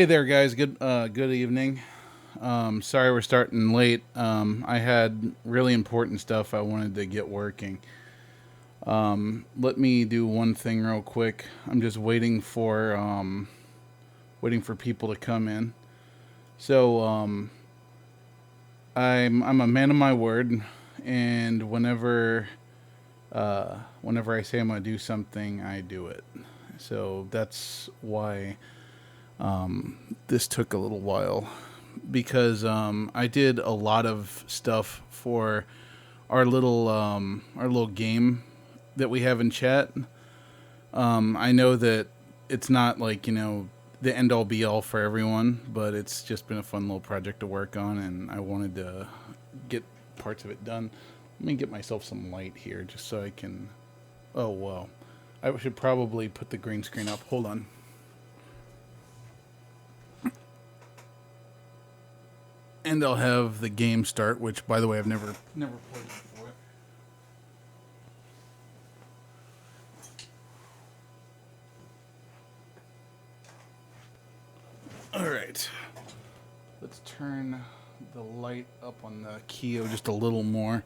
Hey there, guys. Good evening. Sorry we're starting late. I had really important stuff I wanted to get working. Let me do one thing real quick. I'm just waiting for people to come in. So I'm a man of my word, and whenever I say I'm gonna do something, I do it. So that's why this took a little while because I did a lot of stuff for our little game that we have in chat. I know that it's not like the end all be all for everyone, but it's just been a fun little project to work on, and I wanted to get parts of it done. Let me get myself some light here just so I can. Oh wow, I should probably put the green screen up. Hold on. And I'll have the game start, which, by the way, I've never played before. All right, let's turn the light up on the Keo just a little more.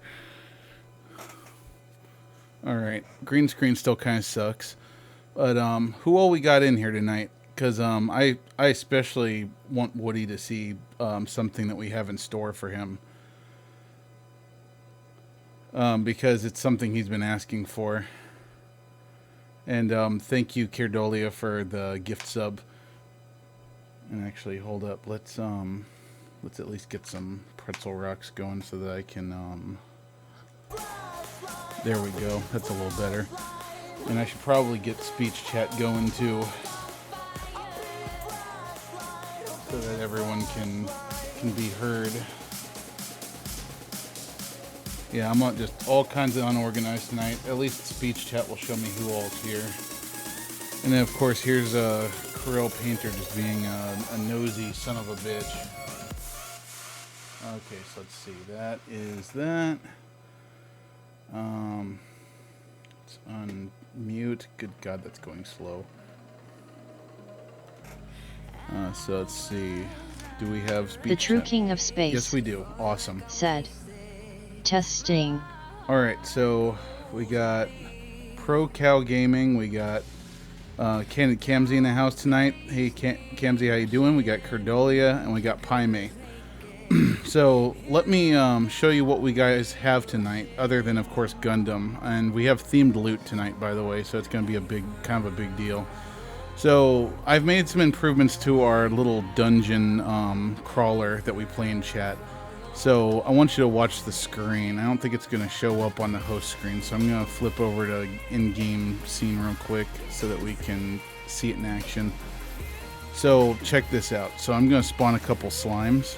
All right, green screen still kind of sucks, but who all we got in here tonight? Because I especially want Woody to see something that we have in store for him. Because it's something he's been asking for. And thank you, Kirdolia, for the gift sub. And actually, hold up. Let's at least get some pretzel rocks going so that I can. There we go. That's a little better. And I should probably get speech chat going too, so that everyone can be heard. Yeah, I'm not just all kinds of unorganized tonight. At least speech chat will show me who all's here. And then, of course, here's a Krill Painter just being a nosy son of a bitch. Okay, so let's see. That is that. Let's unmute. Good God, that's going slow. So let's see. Do we have speech? The true chat? king of space. Yes, we do. Awesome. Said. Testing. All right, so we got Pro Cow Gaming. We got Camzy in the house tonight. Hey, Camzy, how you doing? We got Cordolia and we got Paime. So let me show you what we guys have tonight, other than, of course, Gundam. And we have themed loot tonight, by the way, so it's going to be kind of a big deal. So I've made some improvements to our little dungeon crawler that we play in chat. So I want you to watch the screen. I don't think it's going to show up on the host screen, so I'm going to flip over to in-game scene real quick so that we can see it in action. So check this out. So I'm going to spawn a couple slimes.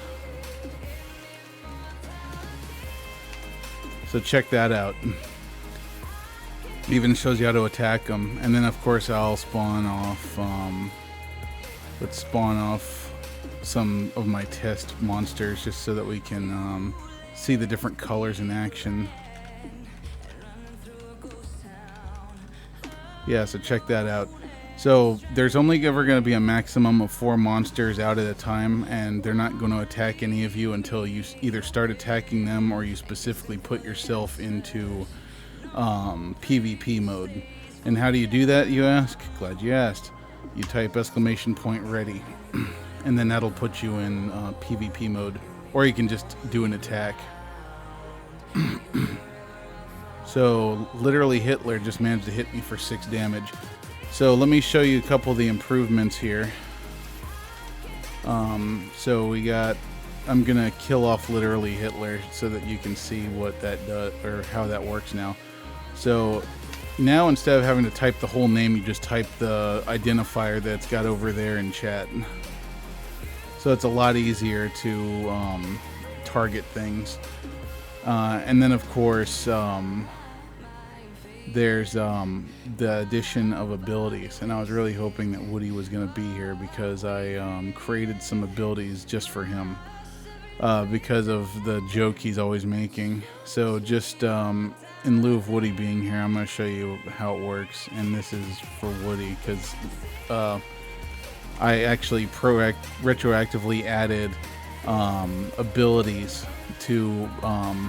So check that out. Even shows you how to attack them. And then, of course, I'll spawn off... let's spawn off some of my test monsters just so that we can see the different colors in action. Yeah, so check that out. So there's only ever going to be a maximum of 4 monsters out at a time, and they're not going to attack any of you until you either start attacking them or you specifically put yourself into PvP mode. And how do you do that, you ask? Glad you asked. You type !ready, and then that'll put you in PvP mode, or you can just do an attack. So literally Hitler just managed to hit me for 6 damage. So let me show you a couple of the improvements here. So we got, I'm gonna kill off literally Hitler so that you can see what that does, or how that works now. So now instead of having to type the whole name, you just type the identifier that's got over there in chat. So it's a lot easier to target things. And then of course, there's the addition of abilities, and I was really hoping that Woody was going to be here because I created some abilities just for him because of the joke he's always making. So just in lieu of Woody being here, I'm going to show you how it works, and this is for Woody because I actually retroactively added abilities to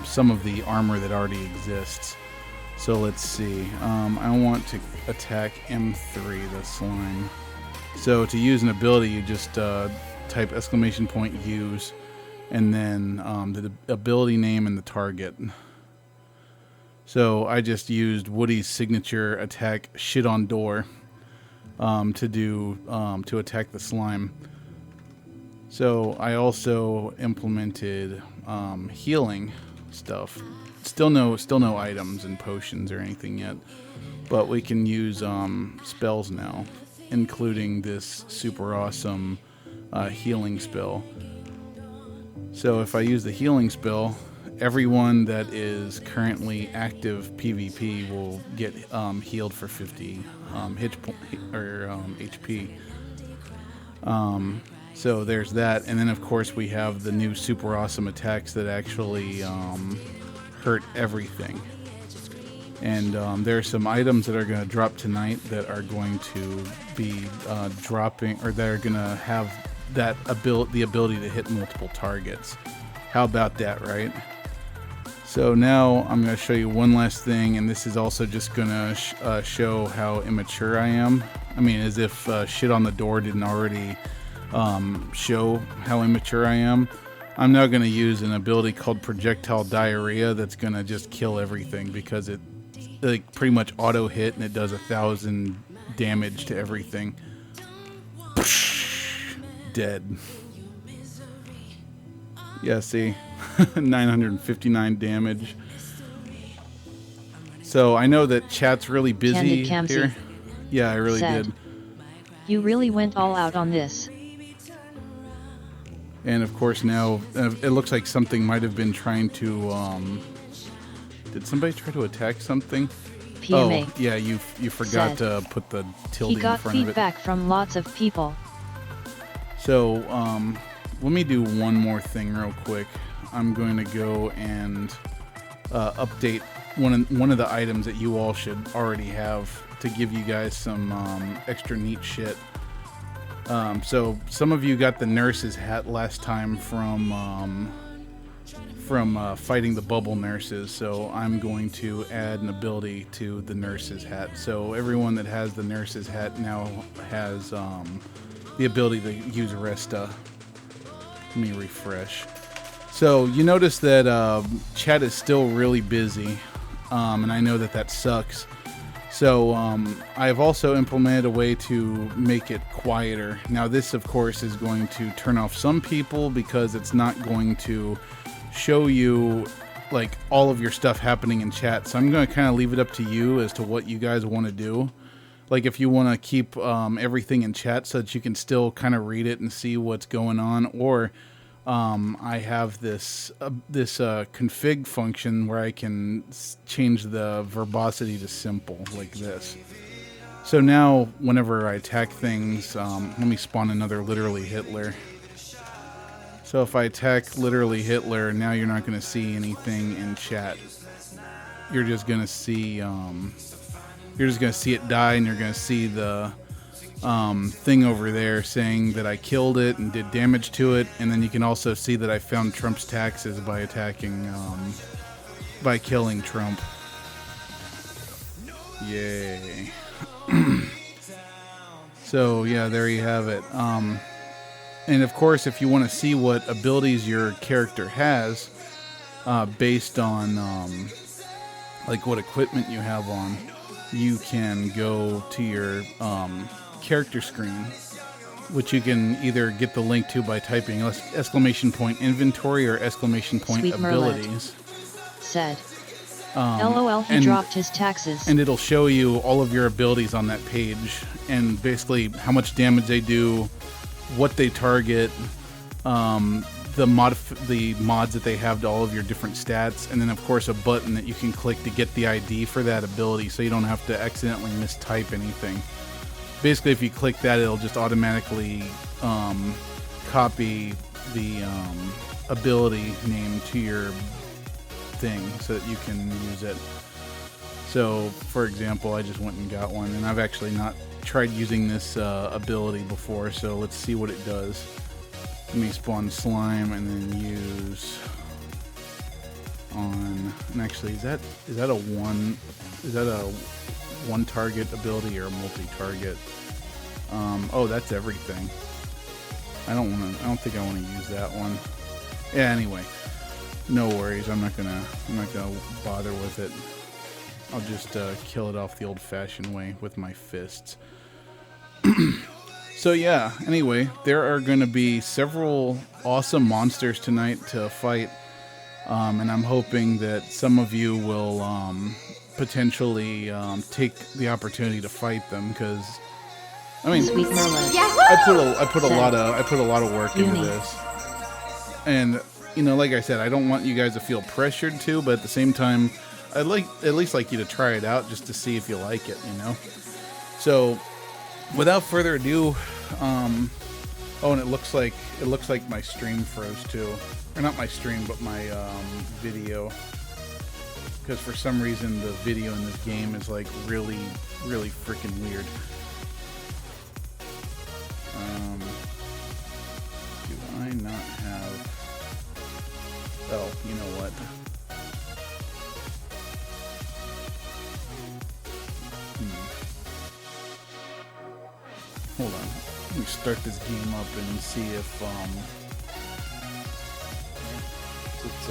some of the armor that already exists. So let's see. I want to attack M3, the slime. So to use an ability, you just type !use, and then the ability name and the target. So I just used Woody's signature attack, shit on door, to attack the slime. So I also implemented healing stuff. Still no items and potions or anything yet, but we can use spells now, including this super awesome healing spell. So if I use the healing spell, everyone that is currently active PvP will get healed for 50 HP. So there's that, and then of course we have the new super awesome attacks that actually hurt everything. And there are some items that are going to drop tonight that are going to be dropping, or that are going to have that the ability to hit multiple targets. How about that, right? So now I'm going to show you one last thing, and this is also just going to show how immature I am. I mean, as if shit on the door didn't already show how immature I am. I'm now going to use an ability called projectile diarrhea that's going to just kill everything, because it like pretty much auto hit and it does 1,000 damage to everything. Dead. Yeah, see, 959 damage. So I know that chat's really busy here. Yeah, I really did. You really went all out on this. And of course now it looks like something might have been trying to did somebody try to attack something? PMA. Oh, yeah, you forgot to put the tilde in front of it. He got feedback from lots of people. So, let me do one more thing real quick. I'm going to go and update one of the items that you all should already have to give you guys some extra neat shit. So some of you got the nurse's hat last time from fighting the bubble nurses, so I'm going to add an ability to the nurse's hat. So everyone that has the nurse's hat now has the ability to use Resta. Let me refresh. So you notice that chat is still really busy, and I know that sucks. So I've also implemented a way to make it quieter. Now this, of course, is going to turn off some people because it's not going to show you like all of your stuff happening in chat. So I'm going to kind of leave it up to you as to what you guys want to do. Like if you want to keep everything in chat so that you can still kind of read it and see what's going on, or I have this config function where I can change the verbosity to simple like this. So now whenever I attack things, let me spawn another literally Hitler. So if I attack literally Hitler, now you're not going to see anything in chat. You're just going to see it die, and you're going to see the thing over there saying that I killed it and did damage to it, and then you can also see that I found Trump's taxes by attacking, by killing Trump. Yay. So yeah, there you have it. And of course, if you want to see what abilities your character has, based on like what equipment you have on, you can go to your character screen, which you can either get the link to by typing !inventory or !abilities. Said. LOL, he dropped his taxes. And it'll show you all of your abilities on that page, and basically how much damage they do, what they target, the mods that they have to all of your different stats, and then of course a button that you can click to get the ID for that ability, so you don't have to accidentally mistype anything. Basically, if you click that, it'll just automatically copy the ability name to your thing so that you can use it. So, for example, I just went and got one, and I've actually not tried using this ability before, so let's see what it does. Let me spawn slime and then use on. And actually, is that a one? Is that a one target ability or a multi-target? Oh, that's everything. I don't think I want to use that one. Yeah. Anyway, no worries. I'm not gonna bother with it. I'll just kill it off the old-fashioned way with my fists. So yeah, anyway, there are going to be several awesome monsters tonight to fight, and I'm hoping that some of you will potentially take the opportunity to fight them, because I mean, Sweet Merlin. I put a lot of work into this, and you know, like I said, I don't want you guys to feel pressured to, but at the same time, I'd at least like you to try it out just to see if you like it, you know. So, without further ado, oh, and it looks like my stream froze too, or not my stream, but my video, because for some reason the video in this game is like really freaking weird. Do I not have? Oh, you know what? Hold on. Let me start this game up and see if it's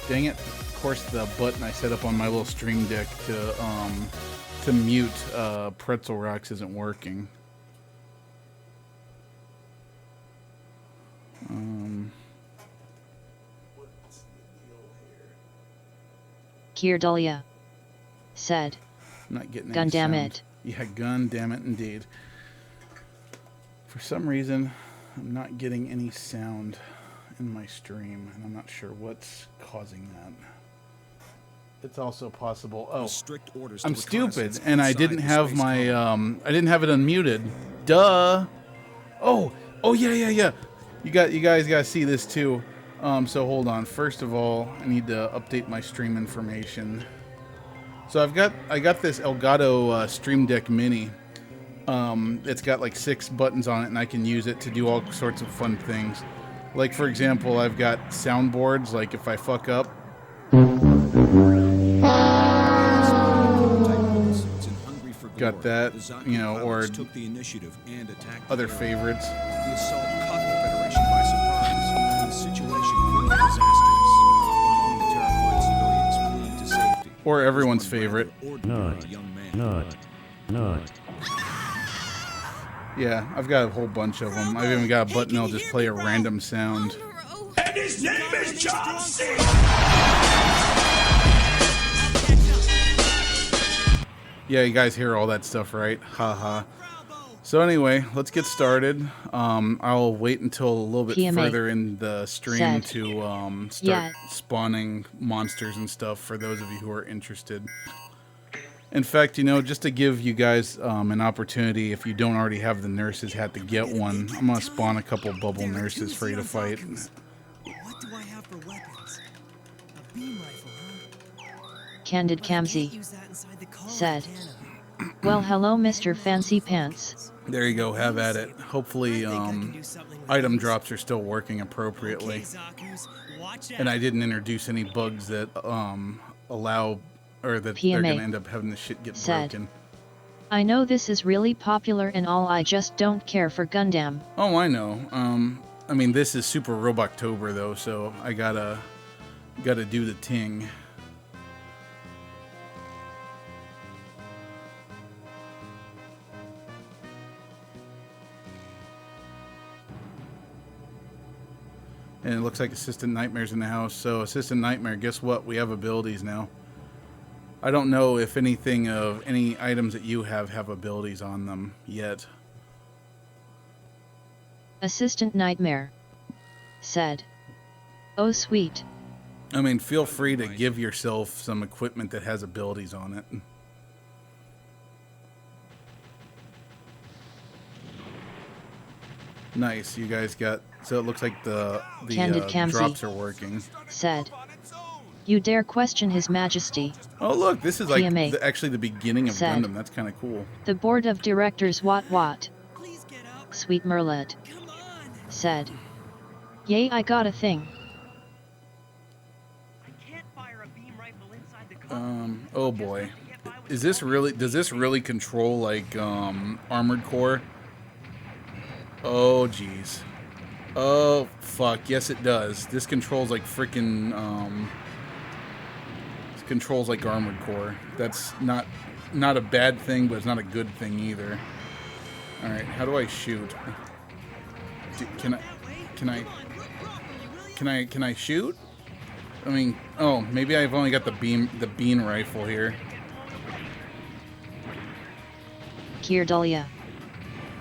dang it. Of course the button I set up on my little stream deck to mute pretzel rocks isn't working. What's the deal here? Kirdalia said, I'm not getting Gundam sound. it. Yeah, Gundam it indeed. For some reason, I'm not getting any sound in my stream, and I'm not sure what's causing that. It's also possible. Oh, I'm stupid, and I didn't have my I didn't have it unmuted. Duh. Oh yeah. You guys got to see this too. So hold on. First of all, I need to update my stream information. So I got this Elgato Stream Deck Mini. It's got like 6 buttons on it, and I can use it to do all sorts of fun things. Like, for example, I've got soundboards, like if I fuck up. Got that, you know, or other favorites. The assault caught the Federation by surprise. The situation quickly disastrous. Among the terrified civilians fleeing to safety. Or everyone's favorite. Not. Yeah, I've got a whole bunch of them. I've even got a button that'll just play a random sound. And his name is John C. Yeah, you guys hear all that stuff, right? Haha. So anyway, let's get started. I'll wait until a little bit PMA further in the stream said, to start yeah, spawning monsters and stuff for those of you who are interested. In fact, you know, just to give you guys an opportunity, if you don't already have the nurse's hat to get one, I'm going to spawn a couple bubble nurses for you to fight. What do I have for weapons? A beam rifle, huh? Candid Kamsi said, well, hello, Mr. Fancy Pants. There you go, have at it. Hopefully, item drops are still working appropriately. And I didn't introduce any bugs that allow, or that they're PMA going to end up having the shit get said, broken. I know this is really popular and all, I just don't care for Gundam. Oh, I know. I mean, this is Super Roboctober, though, so I gotta do the ting. And it looks like Assistant Nightmare's in the house. So, Assistant Nightmare, guess what? We have abilities now. I don't know if anything of any items that you have abilities on them yet. Assistant Nightmare said, oh, sweet. I mean, feel free to give yourself some equipment that has abilities on it. Nice, you guys got... So it looks like the Candid Kamsi drops are working. said, You dare question His Majesty? Oh look, this is like PMA actually the beginning of said. Gundam. That's kind of cool. The board of directors what? Please get up. Sweet Merlet Come on. said. Yay, I got a thing. I can't fire a beam rifle inside the car. Oh boy. Is this really, does this really control like Armored Core? Oh jeez. Oh fuck, yes it does. This controls like freaking this controls like Armored Core. That's not a bad thing, but it's not a good thing either. All right, how do I shoot? Can I shoot? I mean, oh, maybe I've only got the beam rifle here. Kirdalia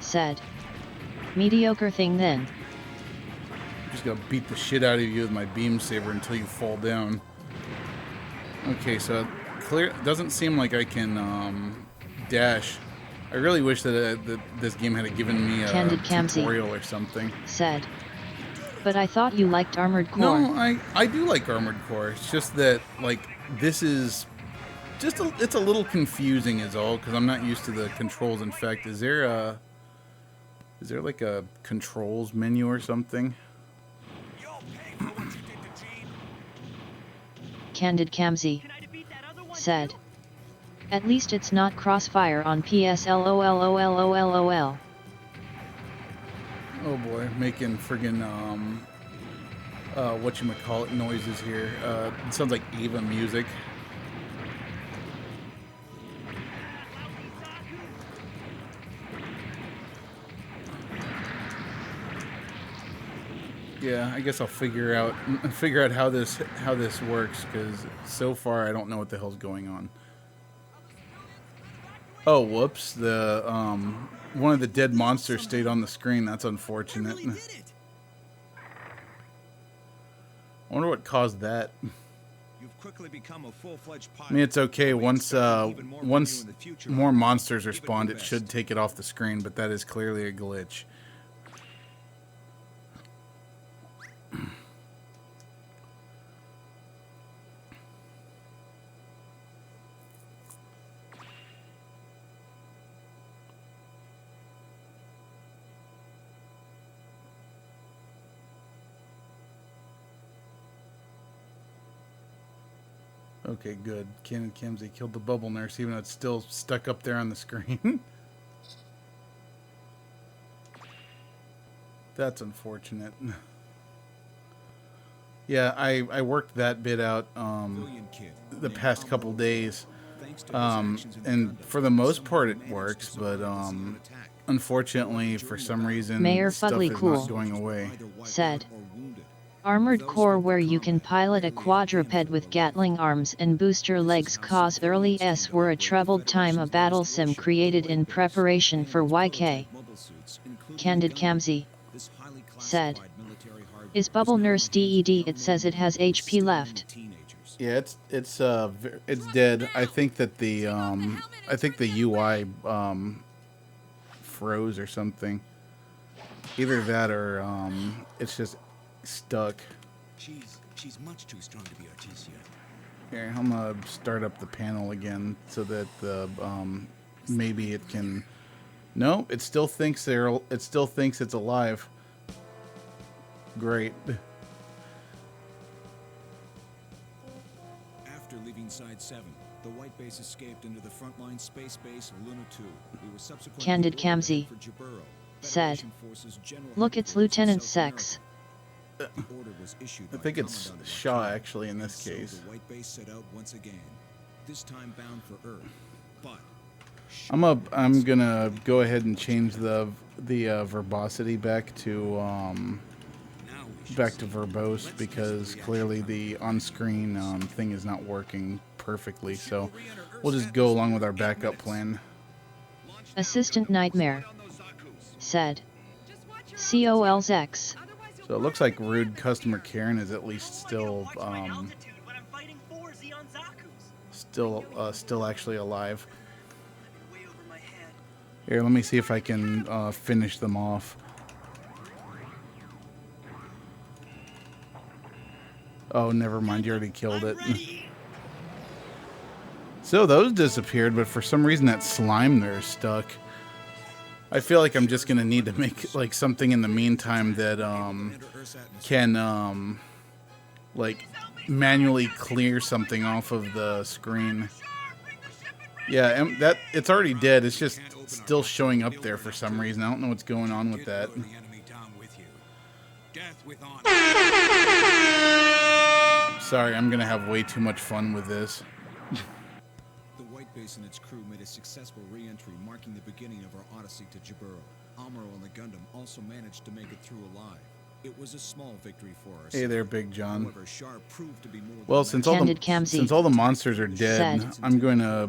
said. Mediocre thing then. I'm just gonna beat the shit out of you with my beam saber until you fall down. Okay, so clear. Doesn't seem like I can dash. I really wish that this game had given me a tutorial or something. Said. But I thought you liked Armored Core. No, I do like Armored Core. It's just that like this is just it's a little confusing is all because I'm not used to the controls. In fact, is there like a controls menu or something? Candid Kamzi said. At least it's not crossfire on PSLOLOLOLOL. Oh boy, making friggin' whatchamacallit noises here. It sounds like Eva music. Yeah, I guess I'll figure out how this works because so far I don't know what the hell's going on. Oh, whoops! The one of the dead monsters stayed on the screen. That's unfortunate. I really did it. I wonder what caused that. You've quickly become a full-fledged pilot. I mean, it's okay. We Once expect even more from you in the future. more monsters are Keep it spawned, the it best. should take it off the screen. But that is clearly a glitch. Okay, good. Ken Kimsey killed the bubble nurse, even though it's still stuck up there on the screen. That's unfortunate. Yeah, I worked that bit out the past couple days, and for the most part it works, but unfortunately for some reason Mayor stuff Fugly is Cool not going away. said. Armored Core where you can pilot a quadruped with Gatling arms and booster legs cause early S were a troubled time a battle sim created in preparation for YK. Candid Kamzi said. Is Bubble Nurse DED? It says it has HP left. Yeah, it's dead. I think that the UI froze or something. Either that or it's just stuck. She's much too strong to be Artesia. Here, I'm gonna start up the panel again so that the maybe it can. No, it still thinks it's alive. Great. After leaving Side 7, the White Base escaped into the frontline space base Luna 2. We were subsequently Candid ordered Kamzi for Jaburo. said. Federation forces General Look, it's headquarters in Lieutenant South Sex. America. The order was issued I by think it's Commandant Shaw Wakanda, actually in this and so case. the White Base set out once again, this time bound for Earth. But I'm gonna go ahead and change the verbosity back to verbose because clearly the on-screen thing is not working perfectly. So we'll just go along with our backup plan. Assistant Nightmare said. COLX. So it looks like rude customer Karen is at least still still actually alive. Here, let me see if I can finish them off. Oh, never mind. You already killed it. So those disappeared, but for some reason that slime there is stuck. I feel like I'm just gonna need to make like something in the meantime that can like manually clear something off of the screen. Yeah, and that it's already dead. It's just still showing up there for some reason. I don't know what's going on with that. Sorry, I'm gonna have way too much fun with this. The White Base and its crew made a successful re-entry, marking the beginning of our odyssey to Jaburo. Amuro and the Gundam also managed to make it through alive. It was a small victory for us. Hey there, Big John. However, Char proved to be more Well, than since all the monsters are dead, said, I'm gonna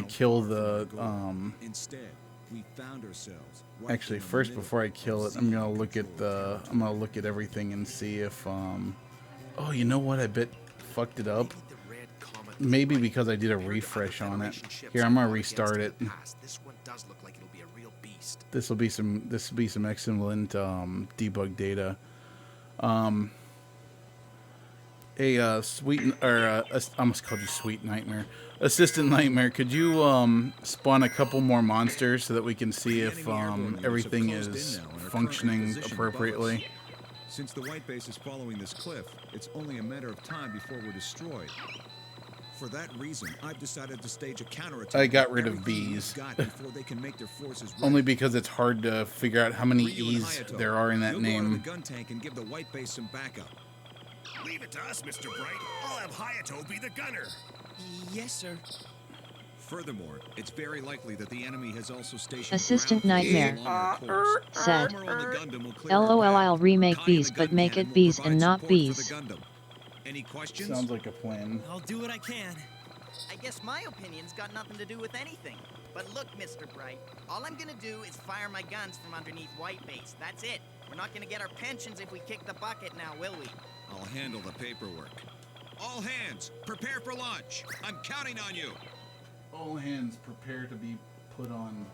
kill the Instead, we found ourselves. Actually, first before I kill it, I'm gonna look at everything and see if oh, you know what? I bet fucked it up. Maybe because I did a refresh on it. Here, I'm gonna restart it. This will be some excellent debug data. I almost called you Sweet Nightmare. Assistant Nightmare, could you spawn a couple more monsters so that we can see if everything is functioning appropriately? Since the White Base is following this cliff, it's only a matter of time before we're destroyed. For that reason, I've decided to stage a counterattack. I got rid of bees. Only because it's hard to figure out how many E's there are in that name. The gun tank and give the White Base some backup. Leave it to us, Mr. Bright. I'll have Hayato be the gunner. Yes, sir. Furthermore, it's very likely that the enemy has also stationed Assistant Nightmare said, LOL, LOL, I'll remake bees, but make it bees and not bees. Any questions? Sounds like a plan. I'll do what I can. I guess my opinion's got nothing to do with anything. But look, Mr. Bright, all I'm gonna do is fire my guns from underneath White Base. That's it. We're not gonna get our pensions if we kick the bucket now, will we? I'll handle the paperwork. All hands, prepare for launch. I'm counting on you. All hands prepare to be put on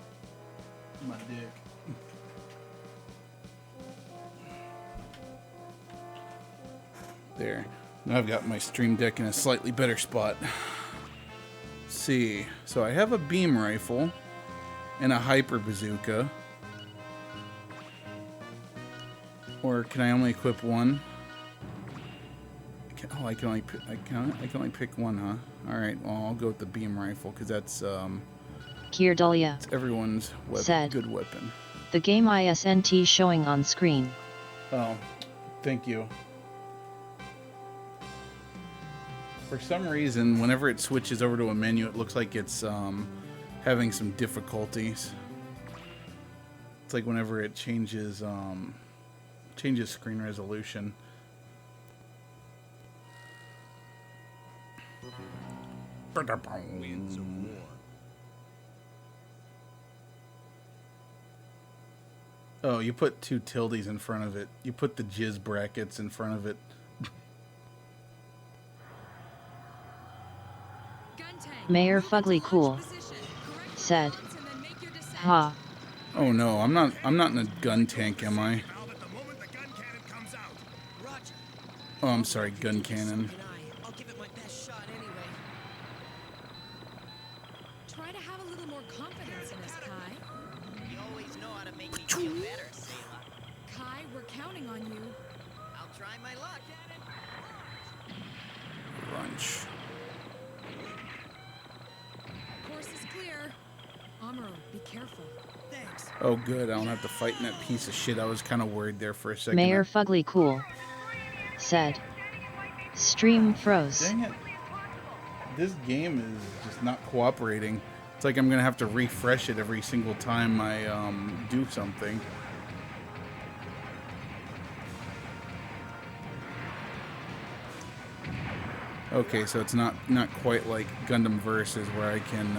my dick. There. Now I've got my stream deck in a slightly better spot. Let's see. So I have a beam rifle and a hyper bazooka. Or can I only equip one? I can only pick one, huh? All right. Well, I'll go with the beam rifle because that's Kirdalia it's everyone's said, good weapon. The game isn't showing on screen. Oh, thank you. For some reason, whenever it switches over to a menu, it looks like it's having some difficulties. It's like whenever it changes screen resolution. Winds of war. Oh, you put two tildes in front of it. You put the jizz brackets in front of it. Mayor Fugly Cool said, ha. Oh no, I'm not in a gun tank, am I? Oh, I'm sorry, gun cannon. I'll give it my best shot anyway. Try to have a little more confidence in us, Kai. You always know how to make me feel better, Sayla. Kai, we're counting on you. I'll try my luck. Lunch. Course is clear. Amuro, be careful. Thanks. Oh good, I don't have to fight in that piece of shit. I was kind of worried there for a second. Mayor Fugly Cool said, stream froze. Dang it. This game is just not cooperating. It's like I'm gonna have to refresh it every single time I do something. Okay, so it's not quite like Gundam Versus where I can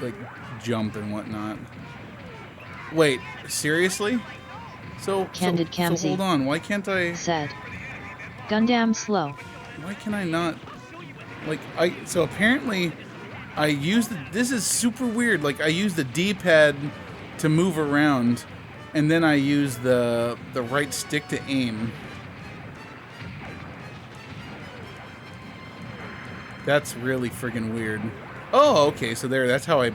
like jump and whatnot. Wait, seriously? So hold on. Why can't I? Said, Gundam slow. Why can I not? Like so apparently I use this is super weird. Like I use the D-pad to move around, and then I use the right stick to aim. That's really friggin' weird. Oh, okay. So there. That's how I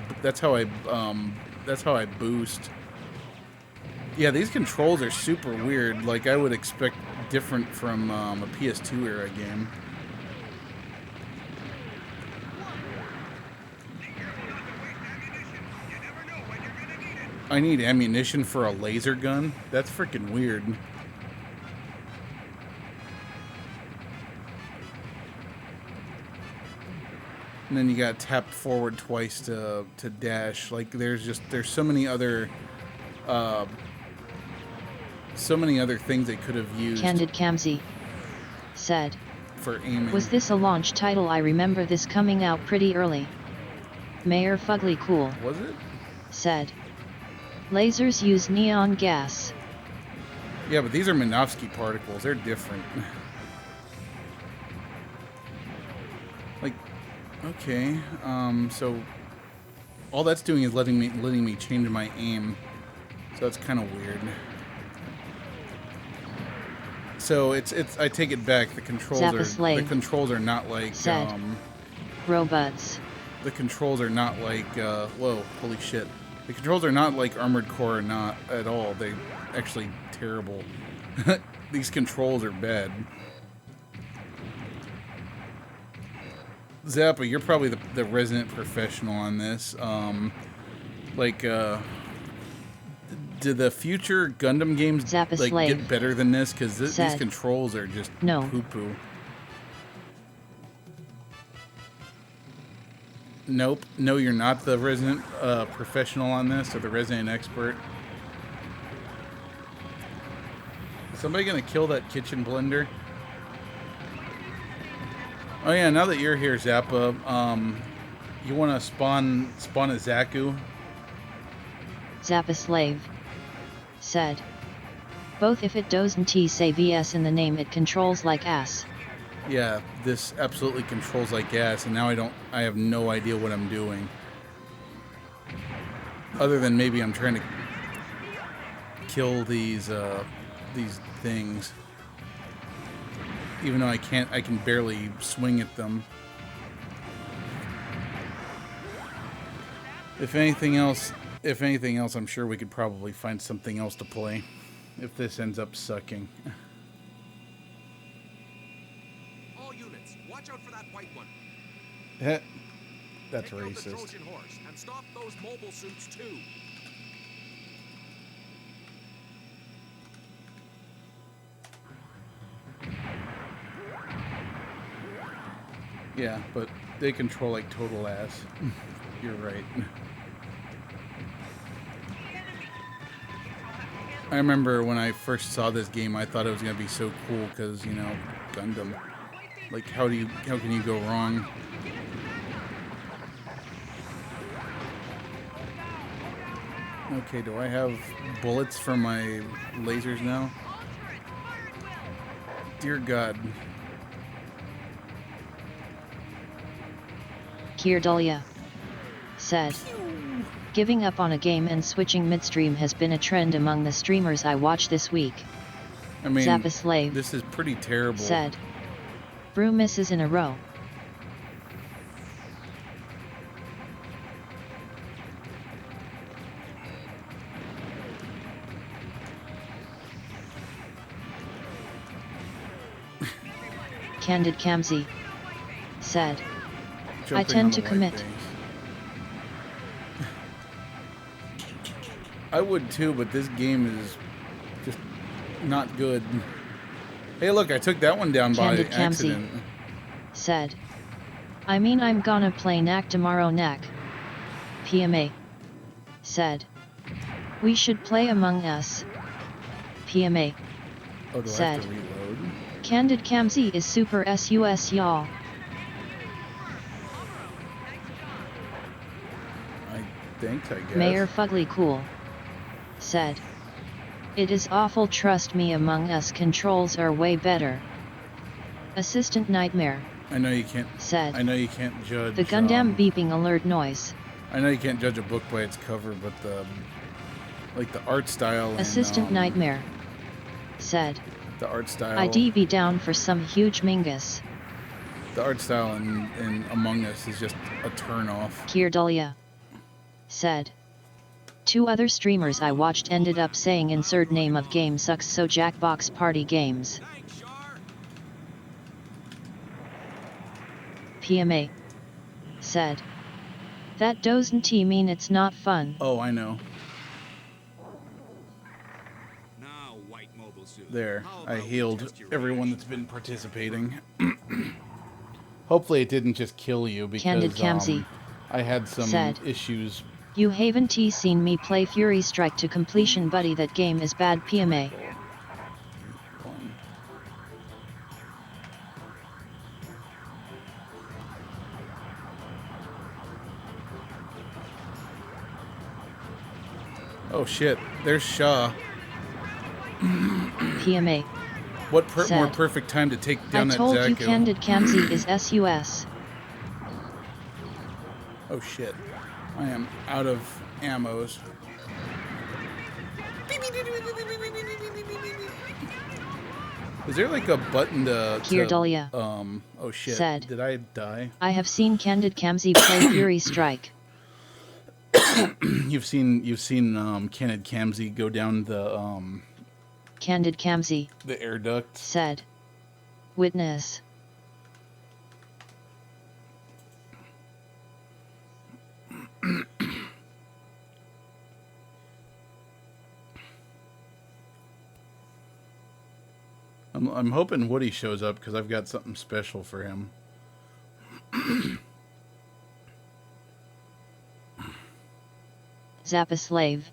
boost. Yeah, these controls are super weird. Like I would expect different from a PS2 era game. I need ammunition for a laser gun? That's freaking weird. And then you got tap forward twice to dash. Like there's so many other things they could have used. Candid Kamzi said, for aiming. Was this a launch title? I remember this coming out pretty early. Mayor Fugly Cool Was it? said, lasers use neon gas. Yeah, but these are Minovsky particles. They're different. Like, okay. So all that's doing is letting me change my aim. So that's kind of weird. So it's I take it back. The controls are not like said, robots. The controls are not like whoa, holy shit. The controls are not like Armored Core, not at all. They actually terrible. These controls are bad. Zappa, you're probably the resident professional on this. Do the future Gundam games get better than this? Because these controls are just poo-poo. Nope. No, you're not the resident professional on this, or the resident expert. Is somebody gonna kill that kitchen blender? Oh yeah, now that you're here, Zappa, you wanna spawn a Zaku? Zappa Slave said, both if it doesn't say VS in the name it controls like ass. Yeah, this absolutely controls like gas, and now I have no idea what I'm doing. Other than maybe I'm trying to kill these things. Even though I can barely swing at them. If anything else, I'm sure we could probably find something else to play if this ends up sucking. Watch out for that white one. That's Take racist. out the Trojan horse and stop those mobile suits too. Yeah, but they control like total ass. You're right. I remember when I first saw this game, I thought it was gonna be so cool because, you know, Gundam. Like, how can you go wrong? Okay, do I have bullets for my lasers now? Dear God. Kirdalia said, giving up on a game and switching midstream has been a trend among the streamers I watch this week. I mean, Zappa Slave this is pretty terrible. Said, brew misses in a row. Candid Kamzi said, I tend to commit. I would too, but this game is just not good. Hey, look, I took that one down by accident. Said, I mean I'm gonna play Knack tomorrow. Knack. PMA said, we should play Among Us. PMA said, I have to reload? Candid Kamzi is super sus y'all. I guess. Mayor Fugly Cool said, it is awful, trust me, Among Us controls are way better. Assistant Nightmare I know you can't said, I know you can't judge the Gundam beeping alert noise. I know you can't judge a book by its cover, but the art style Assistant Nightmare said, the art style. IDV down for some huge mingus. The art style in Among Us is just a turn off. Kirdalia said. 2 other streamers I watched ended up saying insert name of game sucks, so Jackbox Party Games. Thanks, Shar. PMA said. That doesn't mean it's not fun. Oh, I know. Now, white mobile suit. There, How I about we healed test your everyone that's been participating. Hopefully it didn't just kill you Candid because Camsey I had some said. issues. You haven't seen me play Fury Strike to completion, buddy. That game is bad. PMA. Oh shit, there's Shaw. PMA. What more said. perfect time to take I down that told you Zaku? Candid Camsey is SUS. Oh shit, I am out of ammos. Is there like a button to Kirdalia oh shit, said. did I die? I have seen Candid Camsey play Fury Strike. You've seen Candid Camsey go down the Candid Camsey air duct. said. Witness. I'm hoping Woody shows up because I've got something special for him. Zappaslave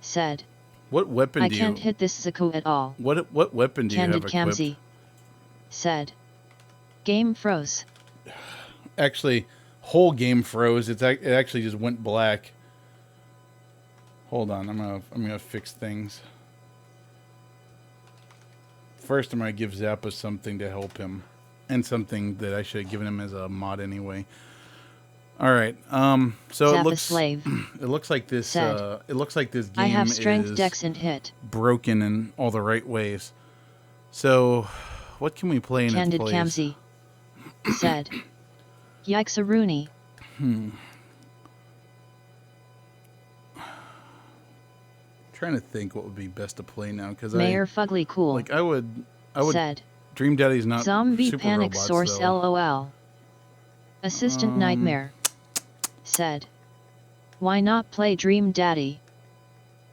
said. What weapon I do can't you? hit this Zaku at all. What weapon do Candid you have equipped? Camsey said. Game froze. Actually, whole game froze. It actually just went black. Hold on, I'm gonna fix things. First, I'm gonna give Zappa something to help him, and something that I should have given him as a mod anyway. All right. So Zappaslave it looks like this. said. It looks like this game I have strength, is dex, and hit. broken in all the right ways. So, what can we play in Candid its place? Camsey said. Yikes a Rooney. Trying to think what would be best to play now because Mayor Fugly Cool I would said. Dream Daddy's not Zombie super Panic robots, Source though. LOL. Assistant Nightmare said. Why not play Dream Daddy?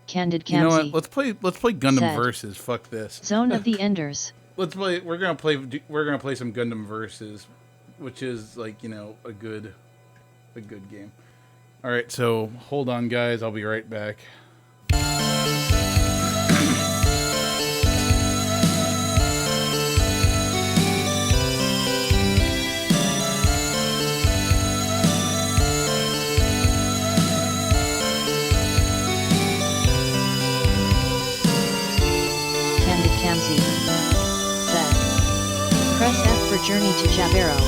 Candid Camsey You know what? Let's play Gundam said. Versus. Fuck this. Zone of the Enders. Let's play. We're gonna play some Gundam Versus, which is like a good game. All right, so hold on, guys. I'll be right back. Candid Camsey said. Press F for Journey to Jaburo.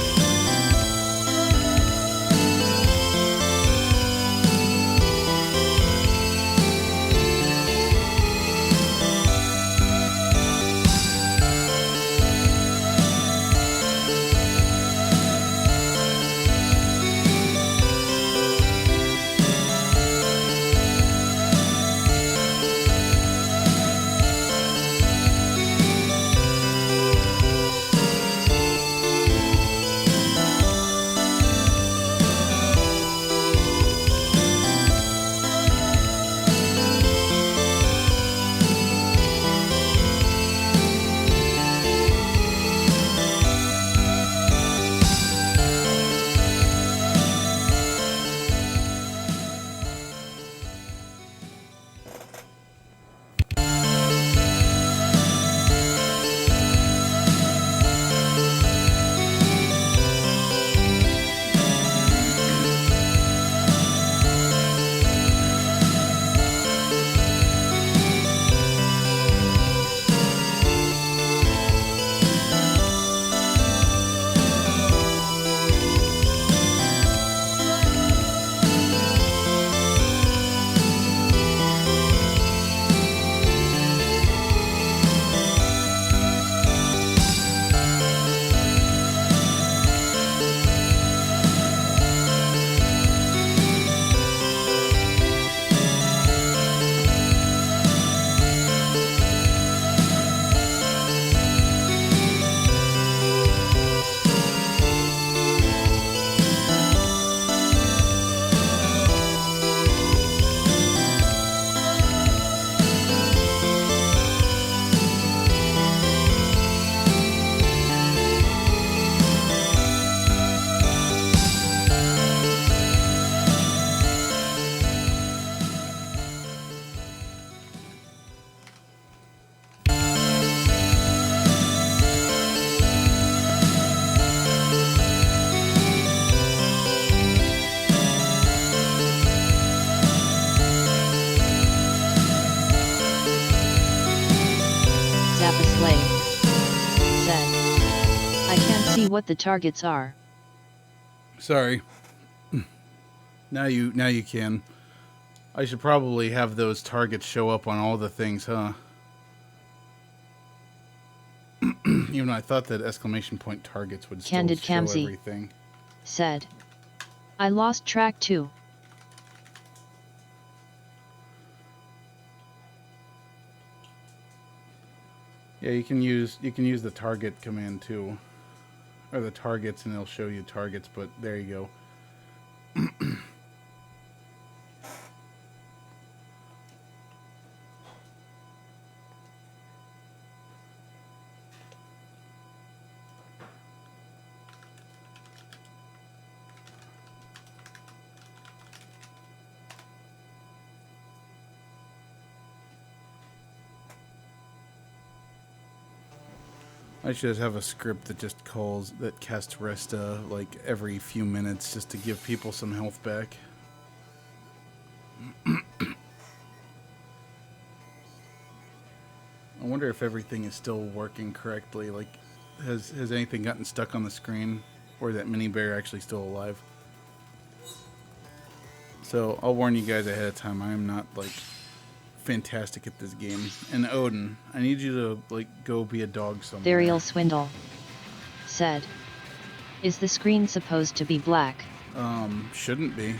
see what the targets are. Sorry. Now you can. I should probably have those targets show up on all the things, huh? Even though I thought that exclamation point targets would still Candid show Kamsi everything. said. I lost track too. Yeah, you can use the target command too, or the targets, and it'll show you targets. But there you go. I should have a script that just casts Resta like every few minutes just to give people some health back. I wonder if everything is still working correctly. Like, has anything gotten stuck on the screen, or is that mini bear actually still alive? So I'll warn you guys ahead of time. I am not like fantastic at this game. And Odin, I need you to like go be a dog somewhere. Therial Swindle said. Is the screen supposed to be black? Shouldn't be.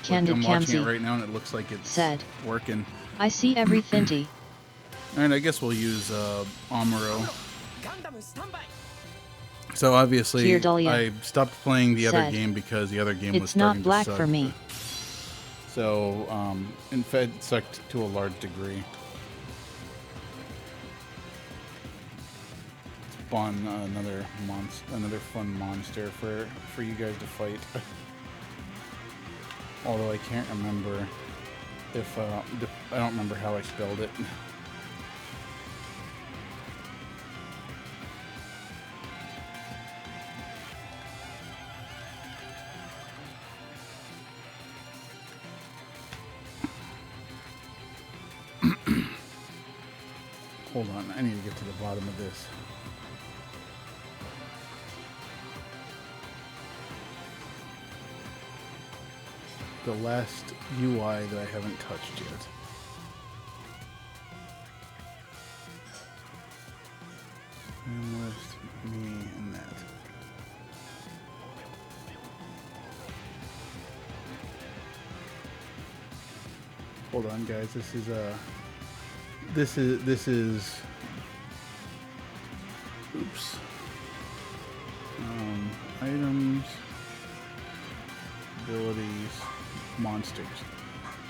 Candid I'm watching it Kamsi right now and it looks like it's said. working. I see everything. Alright, I guess we'll use Amuro. Gundam standby. So obviously Kirdalia I stopped playing the other said, game because the other game was It's not starting black to suck. for me. So in fact it sucked to a large degree. Spawn another fun monster for you guys to fight. Although I can't remember if I don't remember how I spelled it. Hold on, I need to get to the bottom of this. The last UI that I haven't touched yet. And with me and that. Hold on, guys. This is oops. Items, abilities, monsters.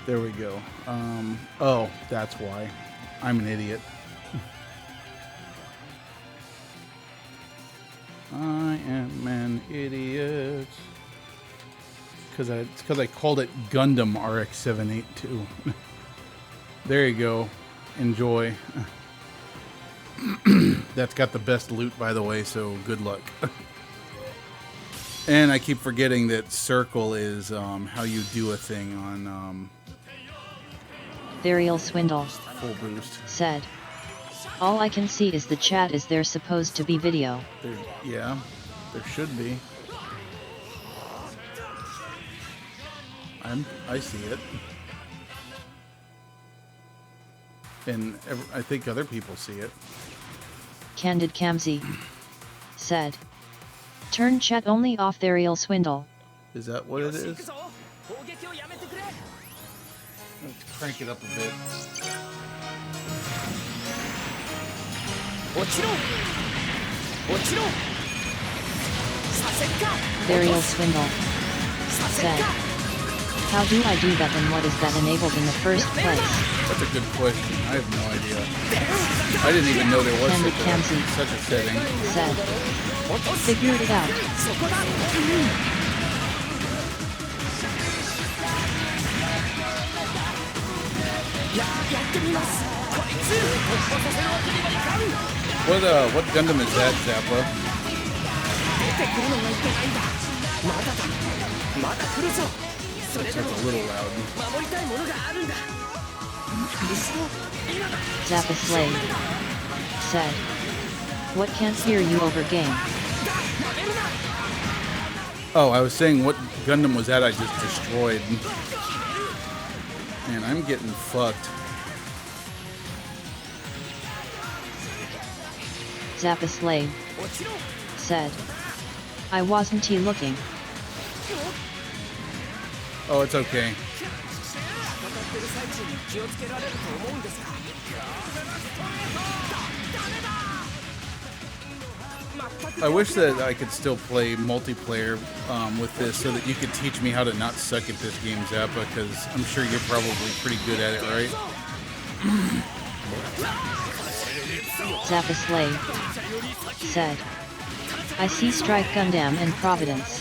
There we go. Oh, that's why. I'm an idiot. I am an idiot. It's because I called it Gundam RX-782. There you go. Enjoy. That's got the best loot, by the way, so good luck. And I keep forgetting that circle is how you do a thing on Therial Swindle full boost. said. All I can see is the chat. Is there supposed to be video? Yeah, there should be. I see it. And I think other people see it. Candid Kamsi said. Turn chat only off. Therial Swindle. Is that what it is? Let's crank it up a bit. Therial Swindle said. How do I do that, and what is that enabled in the first place? That's a good question. I have no idea. I didn't even know there was such a setting. Said. Figured it out. What Gundam is that, Zappa? That's a little loud. Zappa Slave said. What can't hear you over game? Oh, I was saying what Gundam was that I just destroyed. Man, I'm getting fucked. Zappa Slave said. I wasn't looking. Oh, it's okay. I wish that I could still play multiplayer with this so that you could teach me how to not suck at this game, Zappa, because I'm sure you're probably pretty good at it, right? Zappa Slave said. I see Strike Gundam and Providence.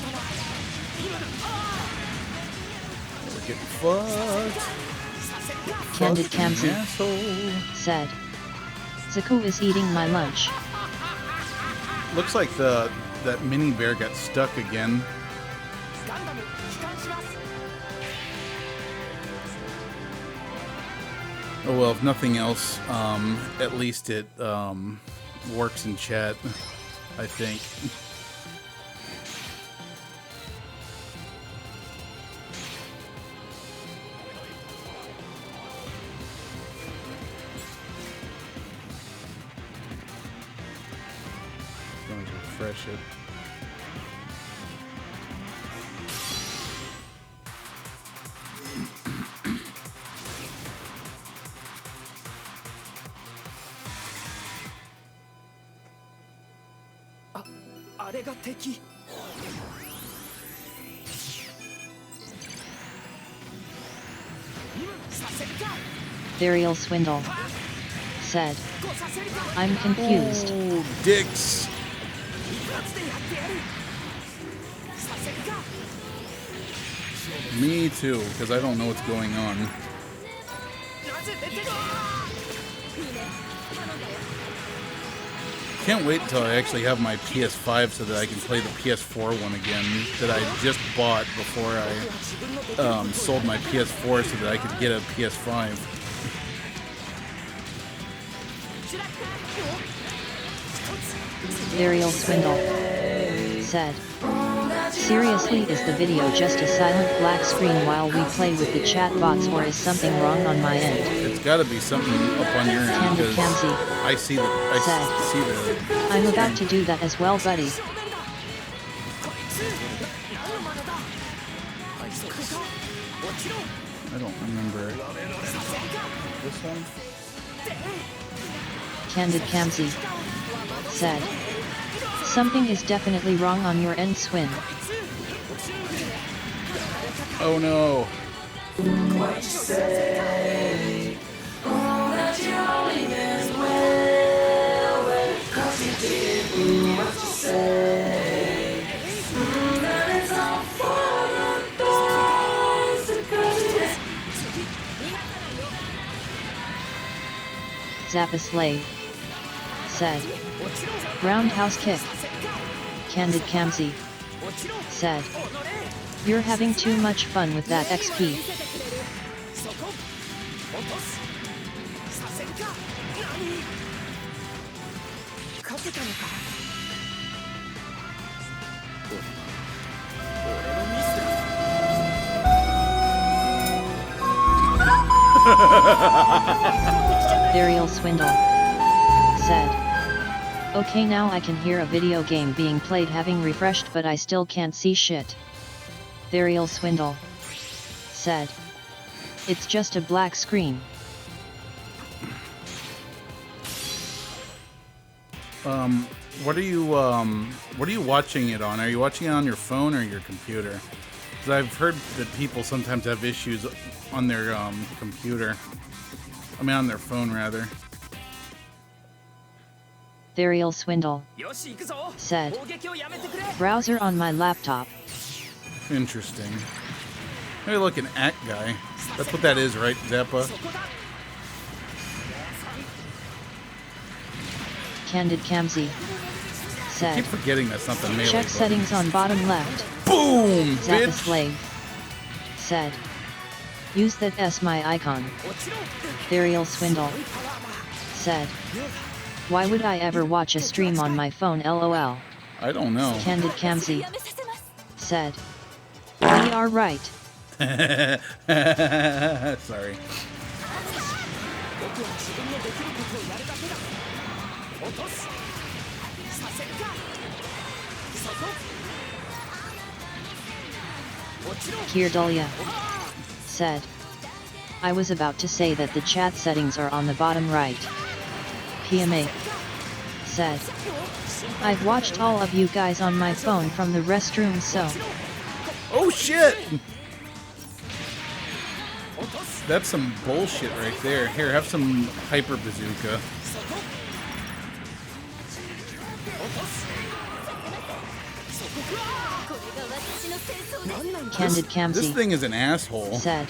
We're getting fucked. Candid Kamsi Asshole. said. Zaku is eating my lunch. Looks like that mini bear got stuck again. Oh well, if nothing else, at least it works in chat, I think. Going to refresh it. Burial Swindle said. I'm confused. Oh, dicks. Me too, because I don't know what's going on. Can't wait until I actually have my PS5 so that I can play the PS4 one again that I just bought before I sold my PS4 so that I could get a PS5. Burial Swindle said. Seriously, is the video just a silent black screen while we play with the chat bots, or is something wrong on my end? It's got to be something up on your end Candid because Kamsi I see the I'm about to do that as well, buddy. I don't remember this one. Candid Kamsi said. Something is definitely wrong on your end, Swin. Oh no. Zappa Slave said. Roundhouse kick. Candid Kamsi said. You're having too much fun with that XP. Burial Swindle said. Okay, now I can hear a video game being played having refreshed, but I still can't see shit. Burial Swindle said. It's just a black screen. What are you watching it on? Are you watching it on your phone or your computer? Because I've heard that people sometimes have issues on their computer. I mean, on their phone, rather. Burial Swindle said. Browser on my laptop. Interesting. Hey, look, an act guy. That's what that is, right, Zappa? Candid Kamsi I said. keep forgetting that's not the melee Check button. settings on bottom left. Boom, Zappa bitch! Slave said. Use that as my icon. Burial Swindle said. Why would I ever watch a stream on my phone, lol? I don't know. Candid Kamzi said, "We are right." Sorry. Kirdalia said, "I was about to say that the chat settings are on the bottom right." PMA said, "I've watched all of you guys on my phone from the restroom, so..." Oh shit! That's some bullshit right there. Here, have some hyper bazooka. Candid This Kamzi thing is an asshole. said,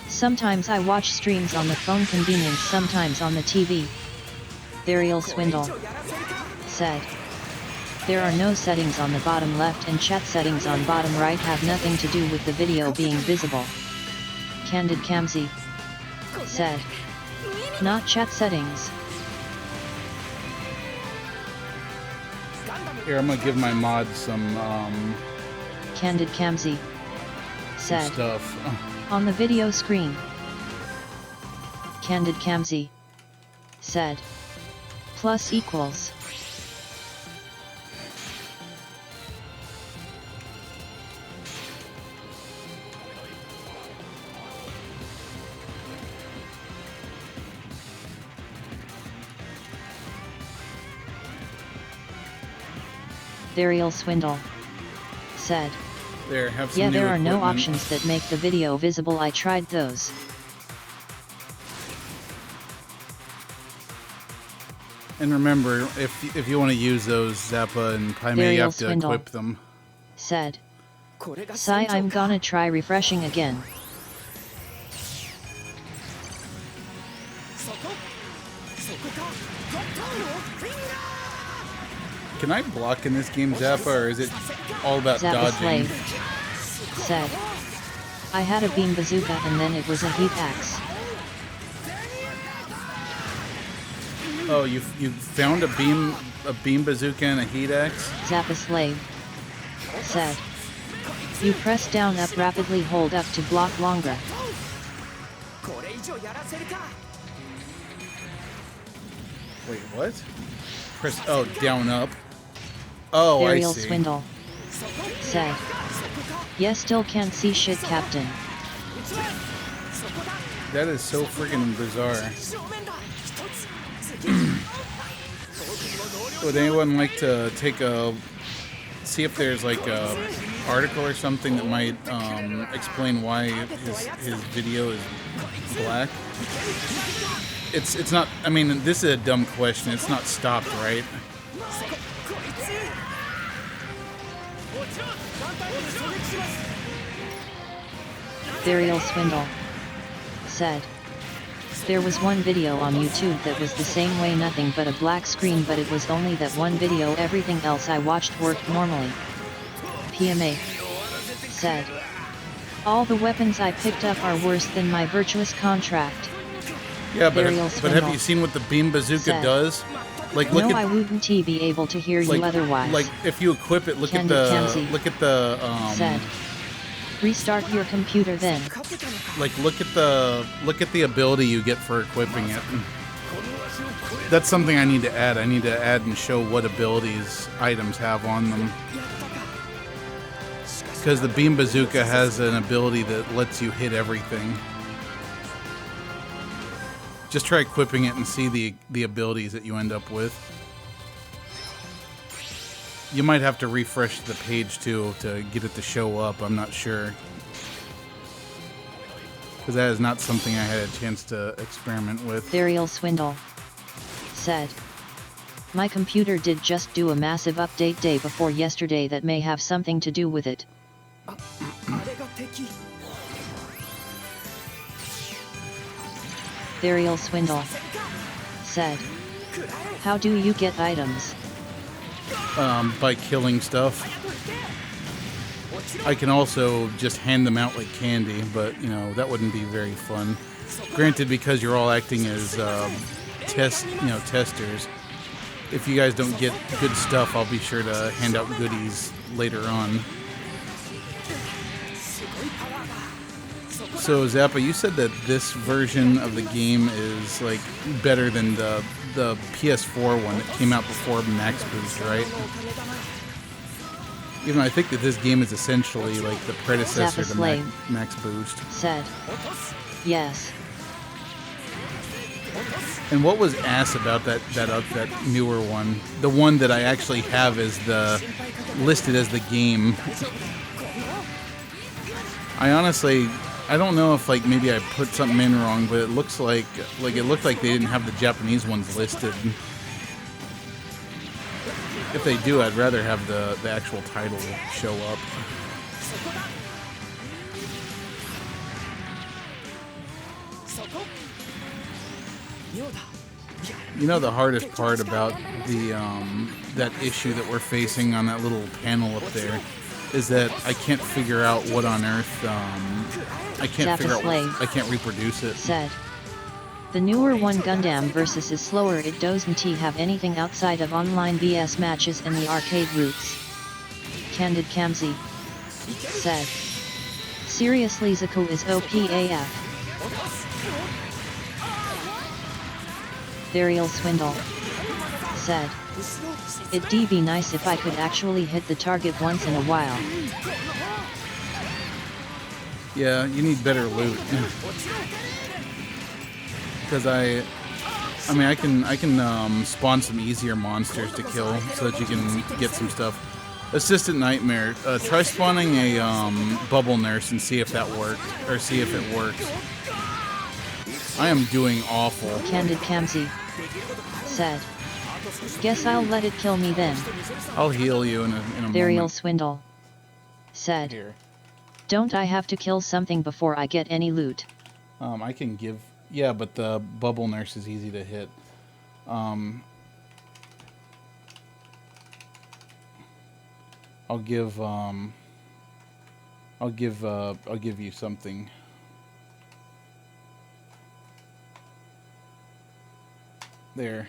"Sometimes I watch streams on the phone convenience, sometimes on the TV." Burial Swindle said, "There are no settings on the bottom left and chat settings on bottom right have nothing to do with the video being visible." Candid Kamzi said, "Not chat settings." Here, I'm gonna give my mod some Candid Kamzi said, stuff. "On the video screen." Candid Kamzi said, "Plus equals." Burial Swindle said, There, have some "Yeah, new there are no equipment. options that make the video visible. I tried those." And remember, if you want to use those Zappa and Paime, you Burial have to Swindle equip them. said, "Sigh, I'm gonna try refreshing again." Can I block in this game, Zappa, or is it all about Zappa dodging? Slave said, "I had a beam bazooka and then it was a heat axe." Oh, you found a beam bazooka and a heat axe? Zappa Slave said, "You press down up rapidly, hold up to block longer." Wait, what? Press down up. Oh, Burial I see. Swindle said, "Yes, still can't see shit, Captain." That is so friggin' bizarre. Would anyone like to see if there's like a article or something that might explain why his video is black? It's not. I mean, this is a dumb question. It's not stopped, right? Burial Swindle said, "There was one video on YouTube that was the same way, nothing but a black screen, but it was only that one video, everything else I watched worked normally." PMA said, "All the weapons I picked up are worse than my virtuous contract." Yeah, but Burial have Swindle you seen what the beam bazooka said, does? Like, look "No, at I wouldn't be able to hear you otherwise." Like, if you equip it, look Candid at Kamzi the said, "Restart your computer then." like look at the ability you get for equipping it. That's something I need to add. I need to add and show what abilities items have on them. Because the beam bazooka has an ability that lets you hit everything. Just try equipping it and see the abilities that you end up with. You might have to refresh the page too to get it to show up. I'm not sure. Because that is not something I had a chance to experiment with. Burial Swindle said, "My computer did just do a massive update day before yesterday that may have something to do with it." Burial Swindle said, "How do you get items?" By killing stuff. I can also just hand them out like candy, but that wouldn't be very fun. Granted, because you're all acting as testers. if you guys don't get good stuff, I'll be sure to hand out goodies later on. So Zappa, you said that this version of the game is like better than the PS4 one that came out before Max Boost, right? Even though I think that this game is essentially like the predecessor to Max Boost. Said, yes. And what was ass about that newer one? The one that I actually have is listed as the game. I don't know if like maybe I put something in wrong, but it looks like it looked like they didn't have the Japanese ones listed. If they do, I'd rather have the actual title show up. You know the hardest part about the that issue that we're facing on that little panel up there is that I can't figure out what on earth I can't reproduce it. Said. The newer one Gundam versus is slower. It doesn't have anything outside of online BS matches and the arcade routes. Candid Kamzi. Said. Seriously, Zaku is OPAF. Burial Swindle. Said. It'd be nice if I could actually hit the target once in a while. Yeah, you need better loot. Because I can spawn some easier monsters to kill so that you can get some stuff. Assistant Nightmare, try spawning a bubble nurse and see if that worked, or see if it works. I am doing awful. Candid Kamzi. Said. Guess I'll let it kill me then. I'll heal you in a Burial moment. Swindle. Said. Here. Don't I have to kill something before I get any loot? I can give... Yeah, but the bubble nurse is easy to hit. I'll give you something. There.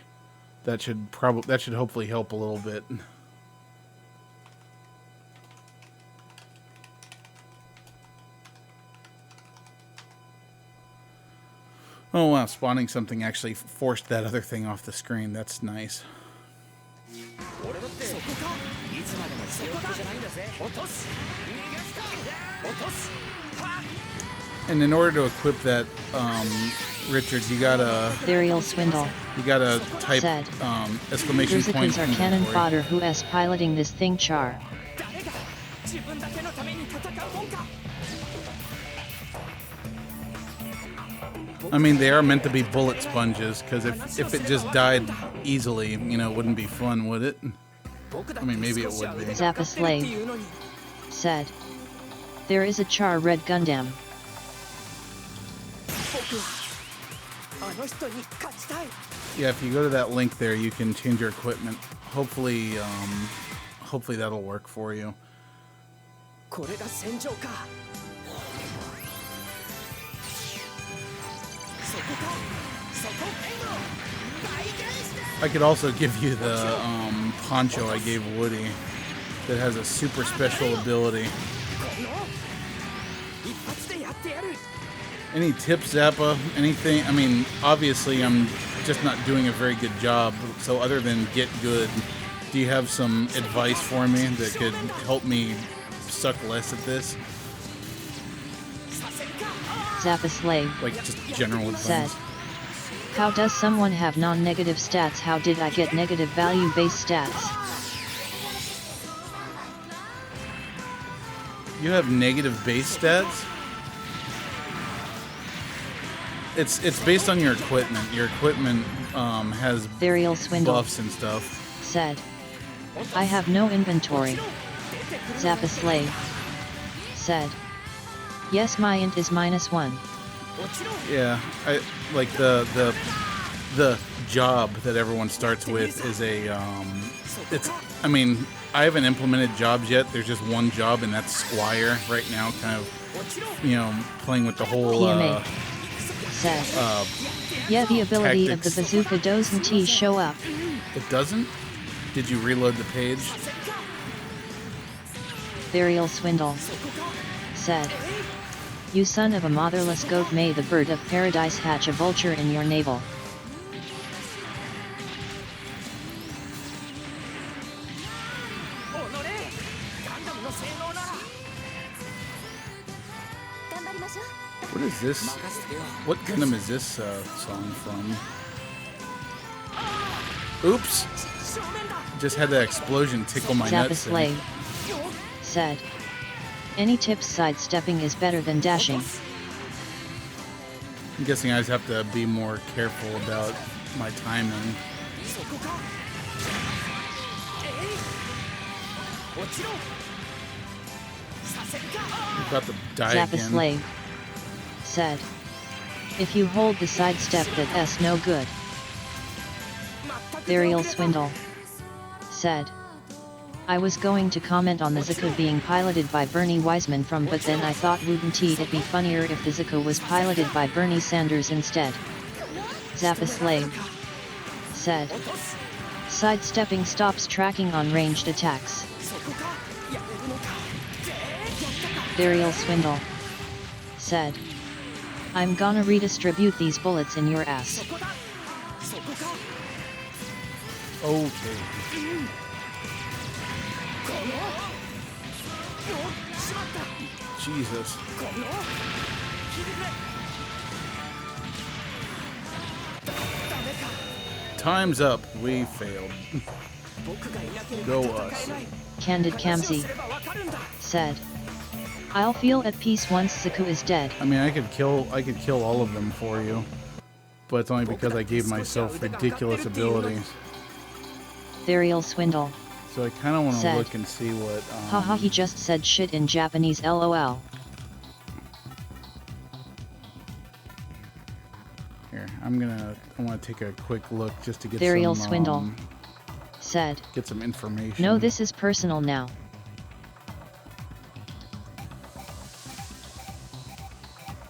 That should hopefully help a little bit. Oh wow, spawning something actually forced that other thing off the screen. That's nice. And in order to equip that, Richard, you gotta... Burial Swindle. You gotta type Said. Exclamation point. Are cannon fodder. Who is piloting this thing, Char? I mean, they are meant to be bullet sponges, because if it just died easily, you know, it wouldn't be fun, would it? I mean, maybe it would be. Zappa Slave. Said. There is a Char Red Gundam. Yeah, if you go to that link there, you can change your equipment. Hopefully that'll work for you. I could also give you the poncho I gave Woody that has a super special ability. Any tips, Zappa? Anything? I mean, obviously I'm just not doing a very good job, so other than get good, do you have some advice for me that could help me suck less at this? Zappa Slave. Like just general advice. Said. How does someone have non-negative stats? How did I get negative value-based stats? You have negative base stats? It's based on your equipment. Your equipment has Burial Swindle. buffs and stuff. Said. I have no inventory. Zappa Slave. Said. Yes, my int is -1. Yeah, I like the job that everyone starts with is a I mean, I haven't implemented jobs yet. There's just one job, and that's Squire right now, kind of, you know, playing with the whole Said. Yeah, the ability tactics. of the bazooka doesn't show up. It doesn't? Did you reload the page? Burial Swindle said, "You son of a motherless goat, may the bird of paradise hatch a vulture in your navel." What is this? What Gundam is this song from? Oops! Just had that explosion tickle my nuts. Slave said, "Any tips sidestepping is better than dashing." I'm guessing I just have to be more careful about my timing. We're about to die Zappa again. Slave said, "If you hold the sidestep, that's no good." Burial Swindle said, "I was going to comment on the Zuko being piloted by Bernie Wiseman but then I thought wouldn't it be funnier if the Zuko was piloted by Bernie Sanders instead." Zappa Slave said, "Sidestepping stops tracking on ranged attacks." Burial Swindle said, "I'm gonna redistribute these bullets in your ass." Okay. Jesus. Time's up. We failed. Go us. Candid Kamzi said, "I'll feel at peace once Zuko is dead." I mean, I could kill all of them for you, but it's only because I gave myself ridiculous abilities. Burial Swindle So I kind of want to said, look and see what. "Haha, he just said shit in Japanese, lol." Here, I want to take a quick look just to get Burial some. Swindle said, Get some information. "No, this is personal now."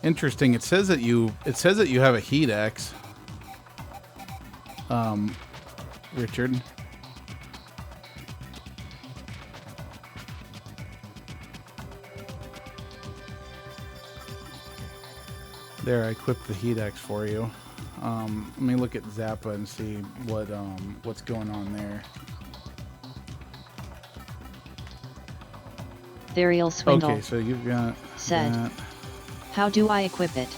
Interesting. It says that you have a heat axe. Richard. There, I equipped the heat axe for you. Let me look at Zappa and see what's going on there. Burial Swindle Okay, so you've got said, that. "How do I equip it?"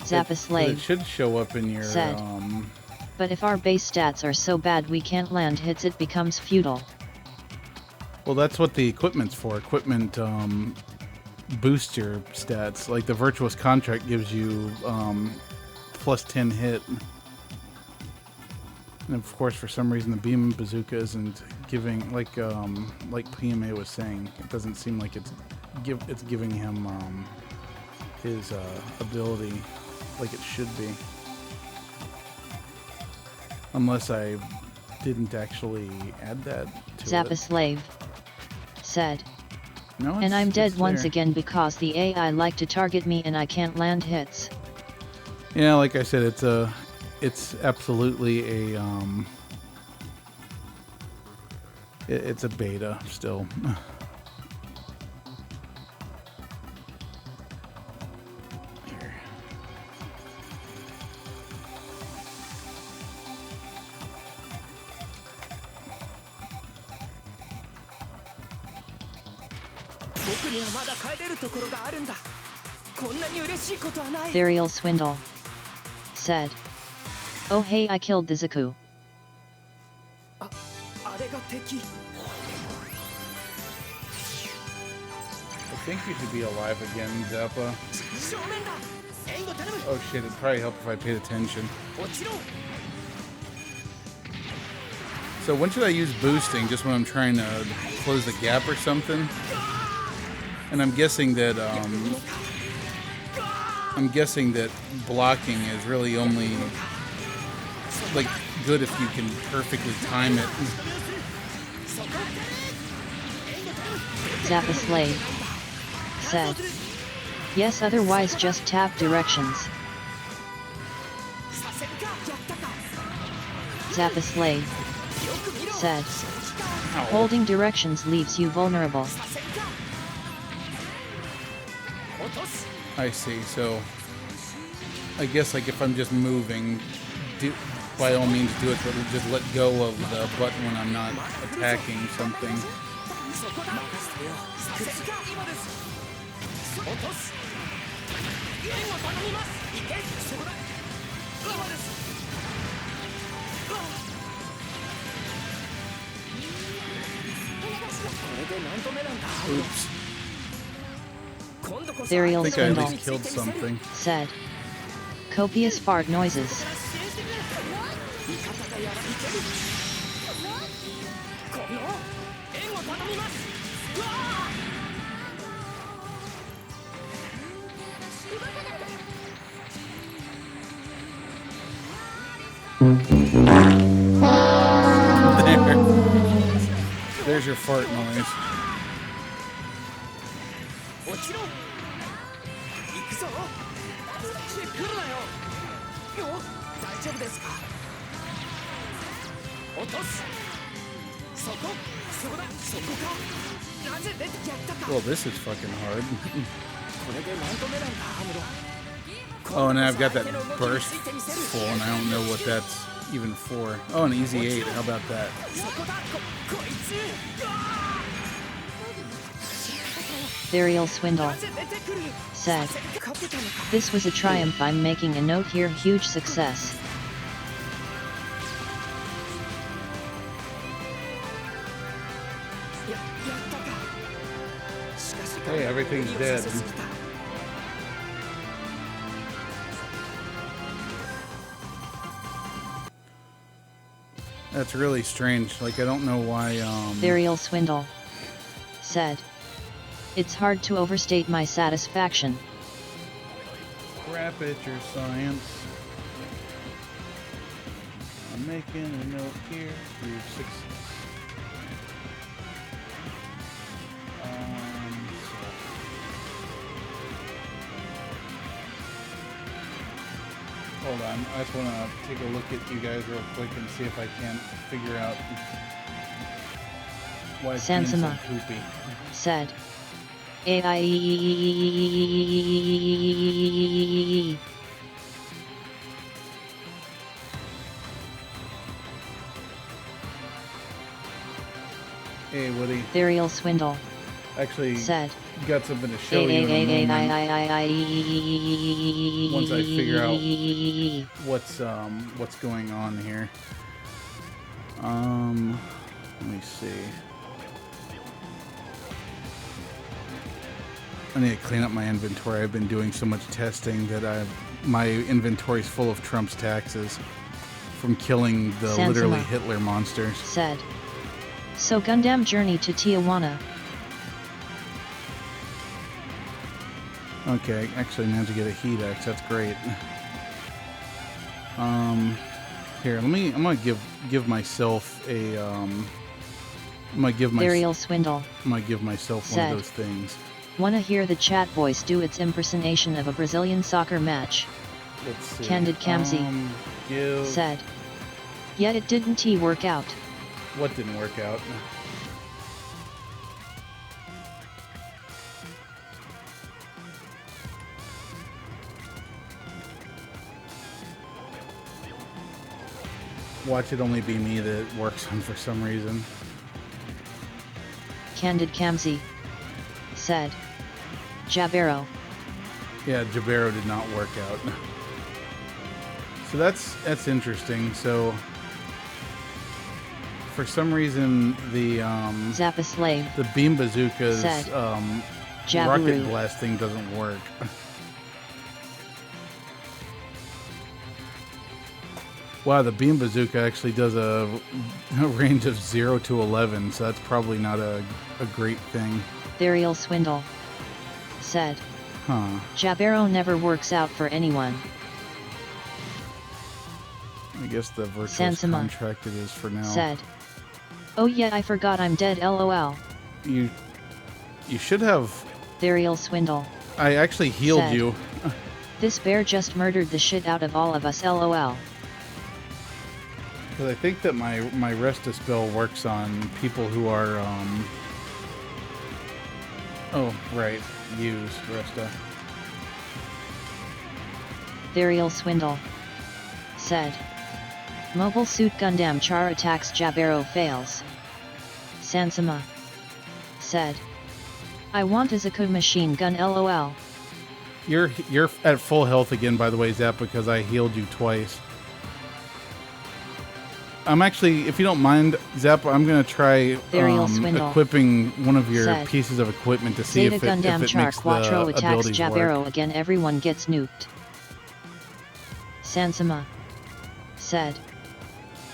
Zappa It Slave should show up in your said, "But if our base stats are so bad we can't land hits, it becomes futile." well, that's what the equipment's for. Equipment boosts your stats. Like the Virtuous Contract gives you plus 10 hit. And of course, for some reason, the Beam Bazooka isn't giving, like PMA was saying, it doesn't seem like it's giving him his ability like it should be. Unless I didn't actually add that to Zappa it. Slave said, No, "And I'm dead it's once there. again because the AI like to target me and I can't land hits." Yeah, like I said, it's absolutely a it's a beta still. Here. Burial Swindle said, "Oh hey, I killed the Zuko." I think you should be alive again, Zappa. Oh shit, it'd probably help if I paid attention. So when should I use boosting? Just when I'm trying to close the gap or something? And I'm guessing that blocking is really only like good if you can perfectly time it. Zappa Slave said, "Yes, otherwise just tap directions." Zappa Slave said. Holding directions leaves you vulnerable. I see. So, I guess like if I'm just moving, by all means do it, but just let go of the button when I'm not attacking something. Oops. Burial I think I at Swindle least killed something. said. Copious fart noises. There's your fart noise. Well, this is fucking hard. Oh, and I've got that burst full, and I don't know what that's even for. Oh, an easy 8. How about that? Burial Swindle said. This was a triumph. I'm making a note here. Huge success. Hey, everything's dead. That's really strange. Like, I don't know why, Burial Swindle said. It's hard to overstate my satisfaction. Crap at your science. I'm making a note here. Huge success. Hold on, I just want to take a look at you guys real quick and see if I can't figure out why it's being so Sansama poopy. said. Hey, Woody. Burial Swindle Actually, said. got something to show you in a moment. Once I figure out what's going on here. Let me see. I need to clean up my inventory. I've been doing so much testing that my inventory's full of Trump's taxes from killing the Sansama literally Hitler monsters. said. So Gundam Journey to Tijuana. Okay, actually managed to get a heat X. That's great. Here, I'm gonna give myself a I'm gonna give Burial Swindle I'm gonna give myself one said. of those things. Wanna hear the chat voice do its impersonation of a Brazilian soccer match? Let's see. Candid Kamsi Give said. Yet it didn't work out. what didn't work out. Watch it only be me that it works on for some reason. Candid Kamsi said. Jaburo. Yeah, Jaburo did not work out. So that's interesting. So for some reason the Zappa Slave the beam bazooka's said. rocket Jaburo blast thing doesn't work. Wow, the beam bazooka actually does a range of 0 to 11, so that's probably not a great thing. Burial Swindle said. Huh. Jaburo never works out for anyone. I guess the virtual Sansama contract it is for now. said. Oh yeah, I forgot I'm dead, lol. You should have... Burial Swindle I actually healed said. you. This bear just murdered the shit out of all of us, lol. Because I think that my Resta spell works on people who are, oh, right. Use Resta. Ethereal Swindle. Said. Mobile Suit Gundam Char attacks Jaburo fails. Sansama. Said. I want Izuku machine gun LOL. You're at full health again, by the way, Zap, because I healed you twice. I'm actually, if you don't mind, Zap, I'm going to try equipping one of your pieces of equipment to see if it makes Quattro the attacks abilities Jaburo work. again. Everyone gets nuked. Sansama. Said.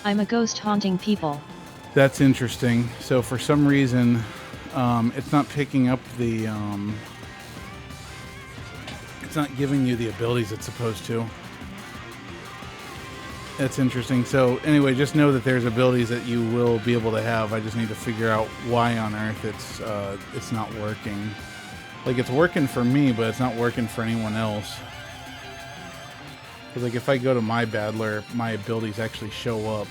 I'm a ghost haunting people. That's interesting. So for some reason, it's not picking up the... it's not giving you the abilities it's supposed to. That's interesting. So anyway, just know that there's abilities that you will be able to have. I just need to figure out why on earth it's not working. Like, it's working for me, but it's not working for anyone else. Because, like, if I go to my battler, my abilities actually show up.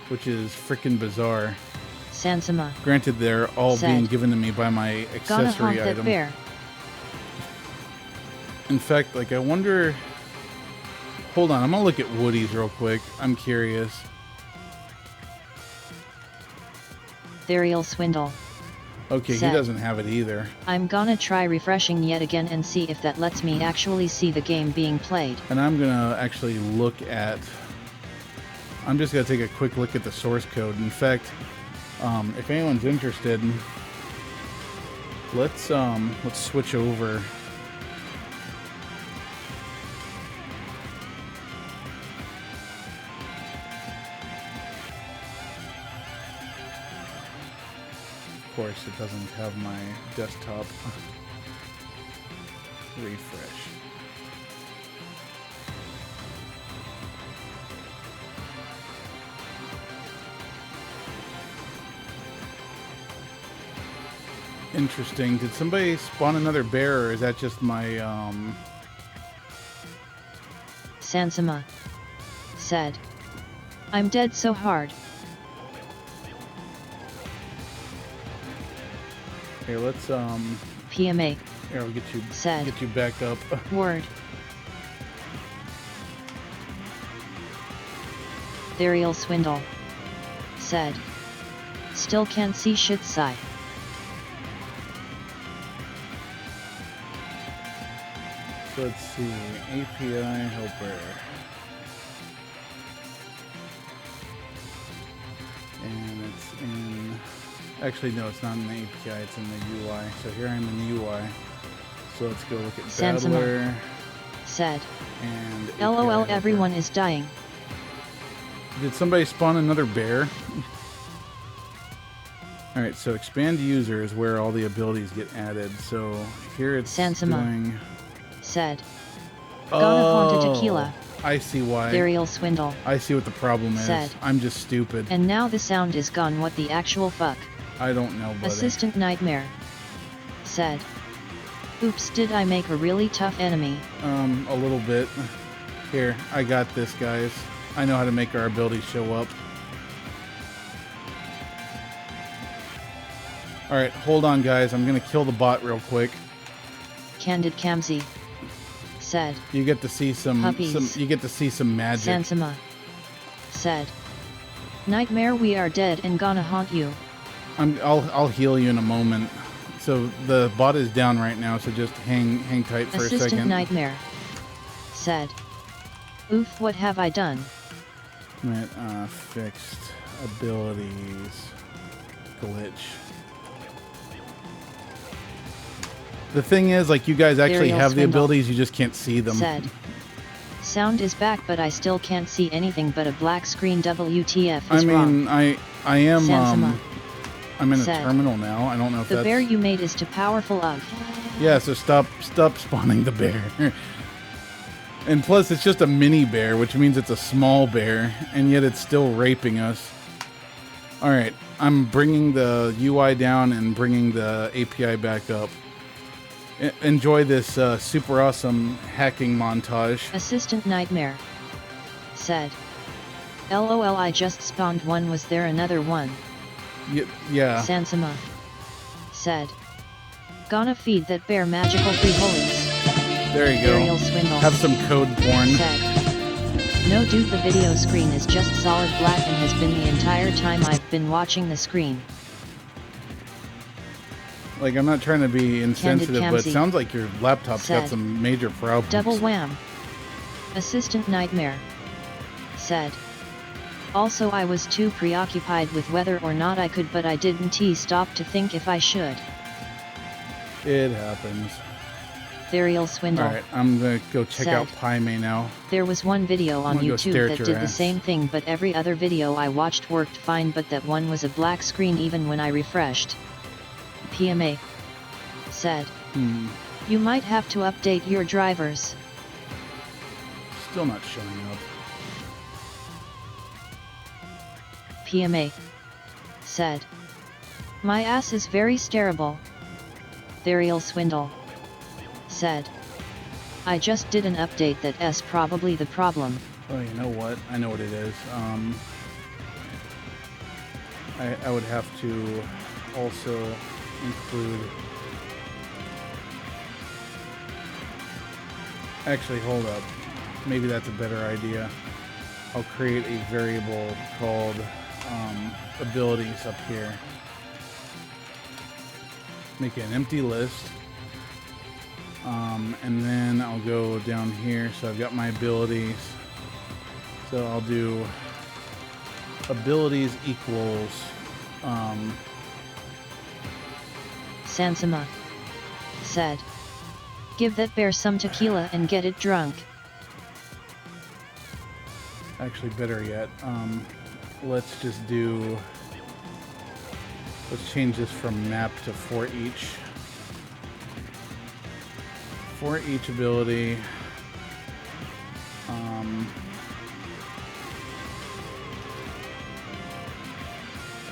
Which is freaking bizarre. Sansama. Granted, they're all being given to me by my accessory item. Bear. In fact, like, I wonder... Hold on, I'm gonna look at Woody's real quick. I'm curious. Ethereal Swindle. Okay, he doesn't have it either. I'm gonna try refreshing yet again and see if that lets me actually see the game being played. And I'm gonna actually look at... I'm just gonna take a quick look at the source code. In fact, if anyone's interested, let's switch over. Of course, it doesn't have my desktop. Refresh. Interesting. Did somebody spawn another bear, or is that just my, Sansama. Said. I'm dead so hard. Here, let's, PMA. Here, we'll get you, Said. get you back up. Word. Ethereal Swindle. Said. Still can't see shit, sigh. So let's see, API helper. And it's in, actually no, it's not in the API, it's in the UI. So here I'm in the UI. So let's go look at Battler. Said. And API LOL, helper. everyone is dying. Did somebody spawn another bear? Alright, so expand user is where all the abilities get added. So here it's doing... Said. Gonna haunt a tequila. I see why. Ethereal Swindle. I see what the problem is. Said. I'm just stupid. And now the sound is gone. What the actual fuck? I don't know, buddy. Assistant Nightmare. Said. Oops, did I make a really tough enemy? A little bit. Here, I got this, guys. I know how to make our abilities show up. Alright, hold on, guys. I'm gonna kill the bot real quick. Candid Kamzi. Said. You get to see some Puppies. you get to see some magic. Sansama. Said. Nightmare, we are dead and gonna haunt you. I'll heal you in a moment. So the bot is down right now, so just hang tight for a second. Assistant Nightmare. Said. Oof, what have I done? Right, fixed abilities glitch. The thing is, like, you guys actually have the abilities, you just can't see them. Said. Sound is back, but I still can't see anything but a black screen. WTF is wrong. I am, Sansama. I'm in a Said. terminal now. I don't know if The that's... bear you made is too powerful of. Yeah, so stop spawning the bear. And plus, it's just a mini bear, which means it's a small bear, and yet it's still raping us. Alright, I'm bringing the UI down and bringing the API back up. Enjoy this super awesome hacking montage. Assistant Nightmare. said. LOL, I just spawned one. Was there another one? Yeah. Sansama said. Gonna feed that bear magical frijoles. There you go. Ariel Swindle Have some code porn. said. No dude, the video screen is just solid black and has been the entire time I've been watching the screen. Like, I'm not trying to be insensitive, but it Kamsi sounds like your laptop's got said. some major problems. Double wham. Assistant Nightmare said. Also, I was too preoccupied with whether or not I could, but I didn't stop to think if I should. It happens. Ariel Swindle. Alright, I'm gonna go check said. out Paime now. There was one video on I'm gonna go YouTube stare that at your did the ass. same thing, but every other video I watched worked fine, but that one was a black screen even when I refreshed. PMA said. You might have to update your drivers. Still not showing up. PMA said. My ass is very stareable. Ariel Swindle said. I just did an update that's probably the problem. Oh, you know what? I know what it is. I would have to also include... Actually, hold up. Maybe that's a better idea. I'll create a variable called abilities up here. Make it an empty list. And then I'll go down here. So I've got my abilities. So I'll do abilities equals Sansama said. Give that bear some tequila and get it drunk. actually better yet, let's just do, let's change this from map to for each ability.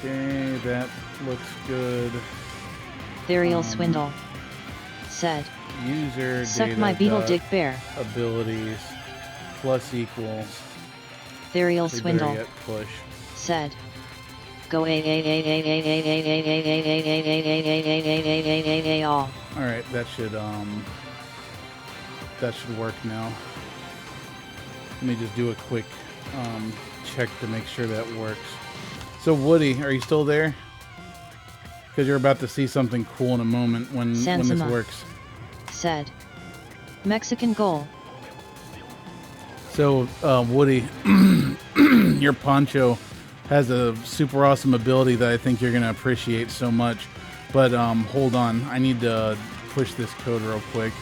Okay, that looks good. Burial swindle said. User Suck data my beetle dot dick bear. abilities plus equals. Burial Actually, swindle better yet, push. said. Go all. All right, that should work now. Let me just do a quick check to make sure that works. So Woody, are you still there? Because you're about to see something cool in a moment when this Sansama works. said. Mexican goal. So Woody, your poncho has a super awesome ability that I think you're gonna appreciate so much. But hold on, I need to push this code real quick.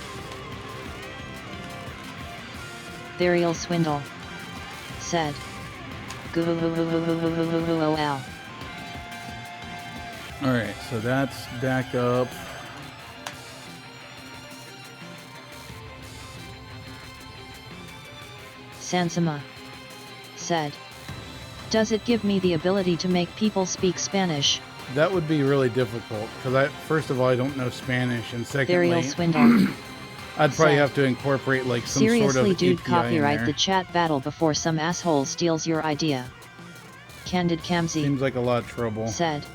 Burial swindle said. Go. All right, so that's back up. Sansama said. Does it give me the ability to make people speak Spanish? That would be really difficult because first of all, I don't know Spanish, and Burial secondly, swindle. I'd probably said. have to incorporate like some Seriously, sort of dude, API copyright in there. the chat battle before some asshole steals your idea. Candid Kamsi Seems like a lot of trouble. said.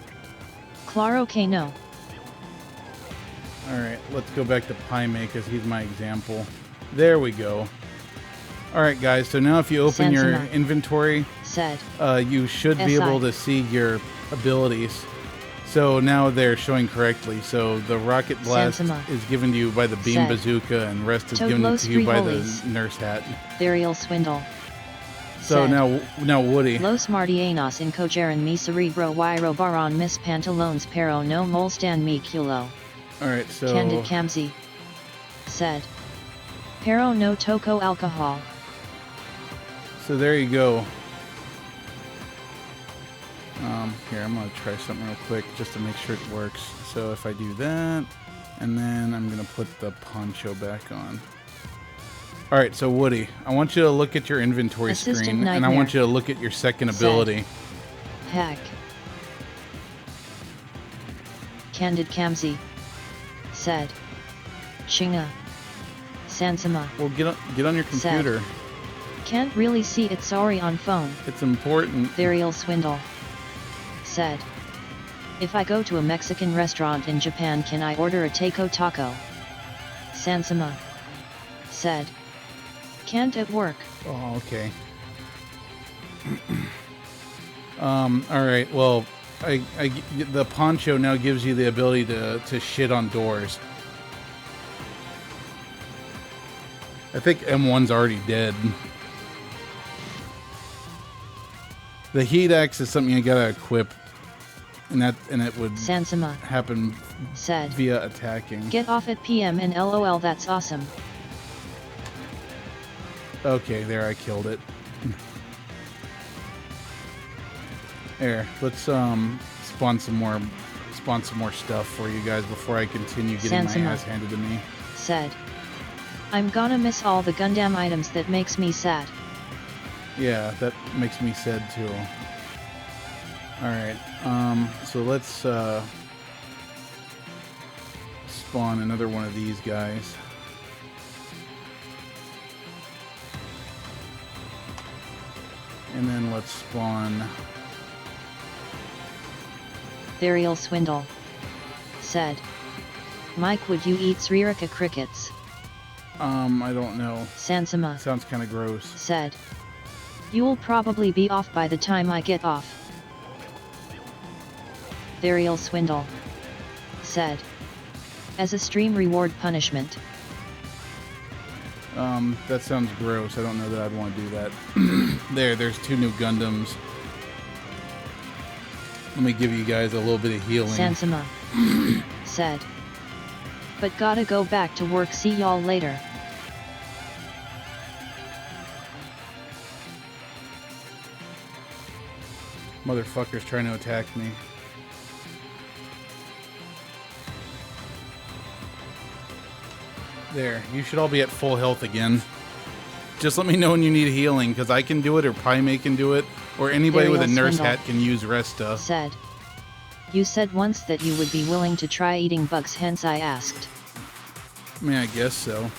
Claro que no. All right, let's go back to Paime because he's my example. There we go. All right, guys. So now, if you open your Sansama inventory, said. you should be SI able to see your abilities. So now they're showing correctly. So the rocket blast Sansama is given to you by the beam said. bazooka, and rest is Toad given Los to you by the Frijoles. nurse hat. Burial swindle So said. now Woody. Los Mardianos incogeran mi cerebro y robaron mis pantalones pero no molestan mi culo. All right, so Candid Kamsi said. Pero no toco alcohol. so there you go. Here, I'm gonna try something real quick just to make sure it works. So if I do that, and then I'm gonna put the poncho back on. All right, so Woody, I want you to look at your inventory Assistant screen, and I Nightmare want you to look at your second said. ability. Heck. Candid Kamsi said. Chinga. Sansama Well, get on your said. computer. Can't really see it, sorry, on phone. It's important. Varial Swindle said. If I go to a Mexican restaurant in Japan, can I order a taco taco? Sansama said. Can't at work. Oh, okay. Alright, well, the poncho now gives you the ability to shit on doors. I think M1's already dead. The heat axe is something you gotta equip, and it would Sansama happen said via attacking. Get off at PM and LOL, that's awesome. Okay, there, I killed it. There, let's spawn some more stuff for you guys before I continue getting Sansama my ass handed to me. Said, I'm gonna miss all the Gundam items, that makes me sad. Yeah, that makes me sad too. Alright, so let's spawn another one of these guys. And then let's spawn... Varial Swindle said, Mike, would you eat Sririka crickets? I don't know. Sansama Sounds kind of gross. said, you'll probably be off by the time I get off. Varial Swindle said, as a stream reward punishment. That sounds gross. I don't know that I'd want to do that. There's 2 new Gundams. Let me give you guys a little bit of healing. Sansama said, but gotta go back to work, see y'all later. Motherfucker's trying to attack me. There, you should all be at full health again. Just let me know when you need healing, because I can do it, or Paime can do it, or anybody with a nurse hat can use Resta. Said, you said once that you would be willing to try eating bugs, hence I asked. I mean, I guess so.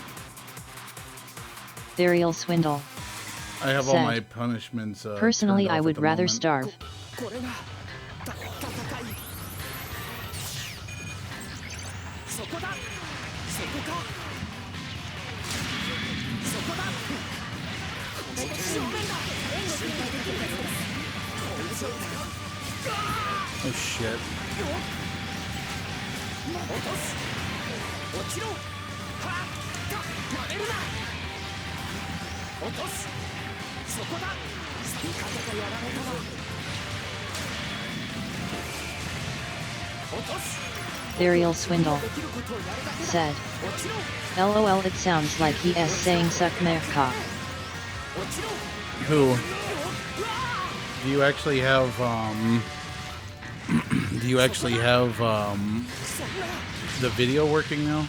Varial Swindle I have said, all my punishments. personally, turned off I at would the rather moment. starve. Oh shit. Varial Swindle said, LOL, it sounds like he is saying suck my cock. Who? Do you actually have do you actually have the video working now?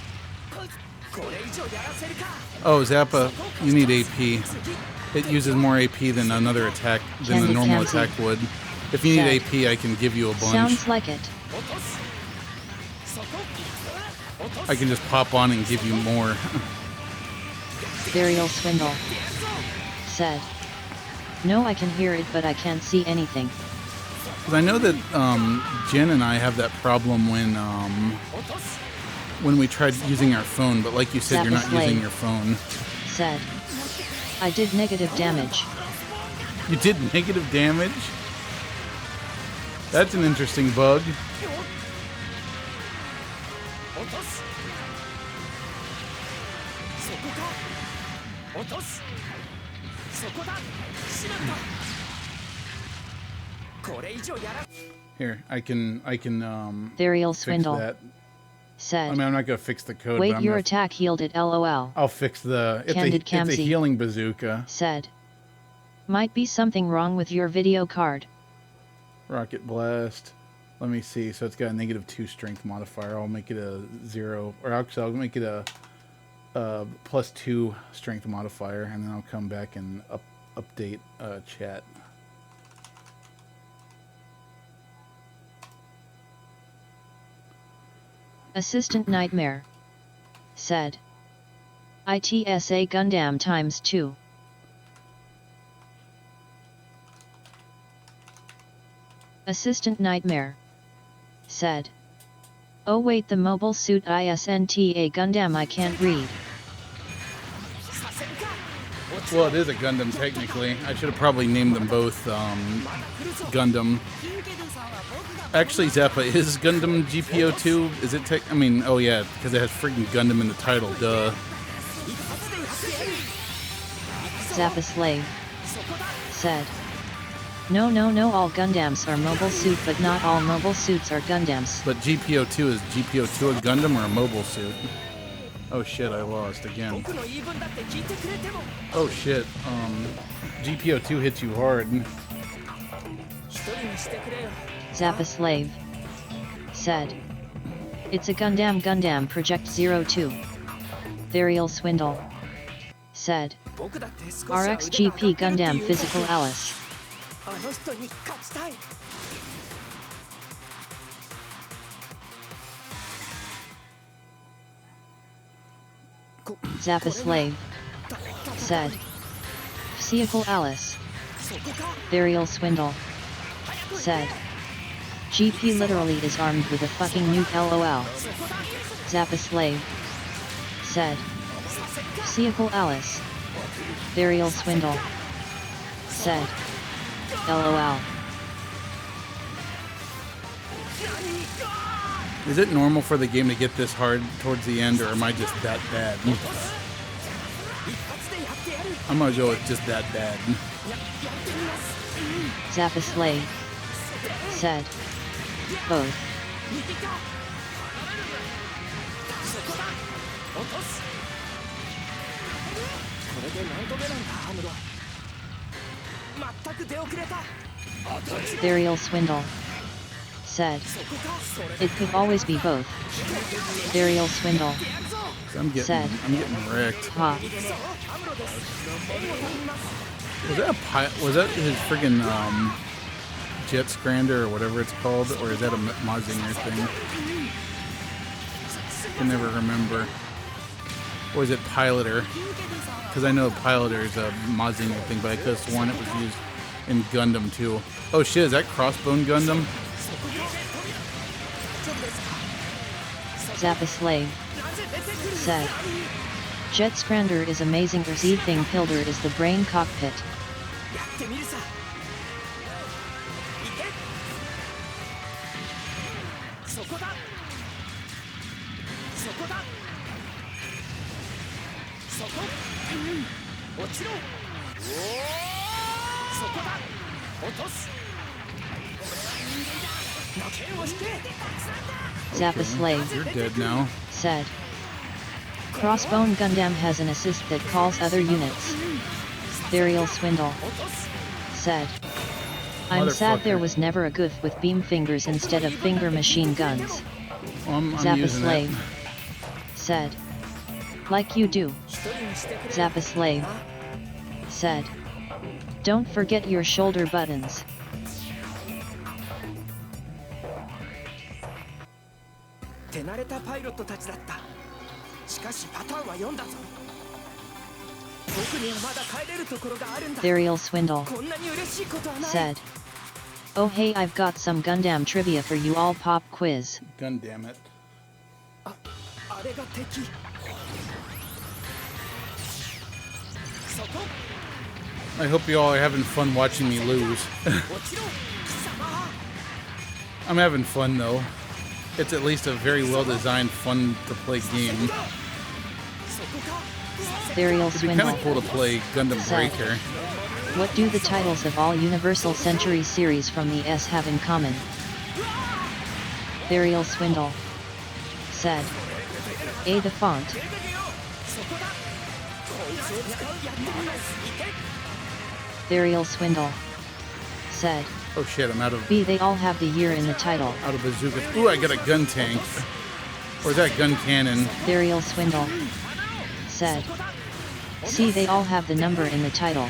Oh, Zappa, you need AP. It uses more AP than another attack than the normal attack would. If you need AP, I can give you a bunch. Sounds like it. I can just pop on and give you more. Varial Swindle said, no, I can hear it, but I can't see anything. Because I know that Jen and I have that problem when we tried using our phone, but like you said, you're not using your phone. Said, I did negative damage. You did negative damage? That's an interesting bug. Here, I can Varial fix Swindle that. said, I mean, I'm not gonna fix the code. wait, but I'm your gonna, attack healed it, LOL. I'll fix the. It's Candid a Kamsi healing bazooka. said, might be something wrong with your video card. Rocket blast. Let me see. So it's got a -2 strength modifier. I'll make it a 0, or actually I'll make it a +2 strength modifier, and then I'll come back and update chat. Assistant Nightmare said, ITSA Gundam ×2. Assistant Nightmare said. Oh wait, the mobile suit ISNTA Gundam I can't read. Well, it is a Gundam technically. I should have probably named them both Gundam. Actually, Zappa, is Gundam GPO2? Is it tech? I mean, oh yeah, because it has freaking Gundam in the title, duh. Zappa Slave said. No, all Gundams are mobile suit, but not all mobile suits are Gundams. But GPO2 is GPO2 a Gundam or a mobile suit? Oh shit, I lost again. Oh shit, GPO2 hits you hard. Zappa Slave said. It's a Gundam Project 02. Varial Swindle said. RXGP Gundam Physical Alice. Zappa Slave said. Physical Alice. Varial Swindle said. GP literally is armed with a fucking nuke LOL. Zappa Slave said. Physical Alice. Varial Swindle said. LOL. Is it normal for the game to get this hard towards the end, or am I just that bad? I'm gonna go with just that bad. Zappa Slave said. Both. Varial Swindle said. It could always be both. Varial Swindle I'm getting wrecked. Ha. Was that his friggin' Jet Scrander or whatever it's called, or is that a Mazinger thing? I can never remember. Or is it Piloter? Because I know Piloter is a Mazinger thing, but I could have sworn it was used in Gundam too. Oh shit, is that Crossbone Gundam? Zappa Slave said. Jet Scrander is amazing. Z thing Pilder is the brain cockpit. Zappa Slave You're dead now. said. Crossbone Gundam has an assist that calls other units. Varial Swindle said. I'm sad there was never a Goof with beam fingers instead of finger machine guns. I'm Zappa using Slave it. said. Like you do. Zappa Slave said. Don't forget your shoulder buttons. Varial Swindle said. Oh hey, I've got some Gundam trivia for you all. Pop quiz. Gun damn it. I hope you all are having fun watching me lose. I'm having fun though. It's at least a very well designed, fun to play game. Varial It'd be Swindle kind of cool to play Gundam said. Breaker. What do the titles of all Universal Century series from the S have in common? Varial Swindle said. A. The font. Varial Swindle said. Oh shit, I'm out of B. They all have the year in the title. bazookas. Ooh, I got a gun tank. Or is that gun cannon? Varial Swindle said. C. They all have the number in the title.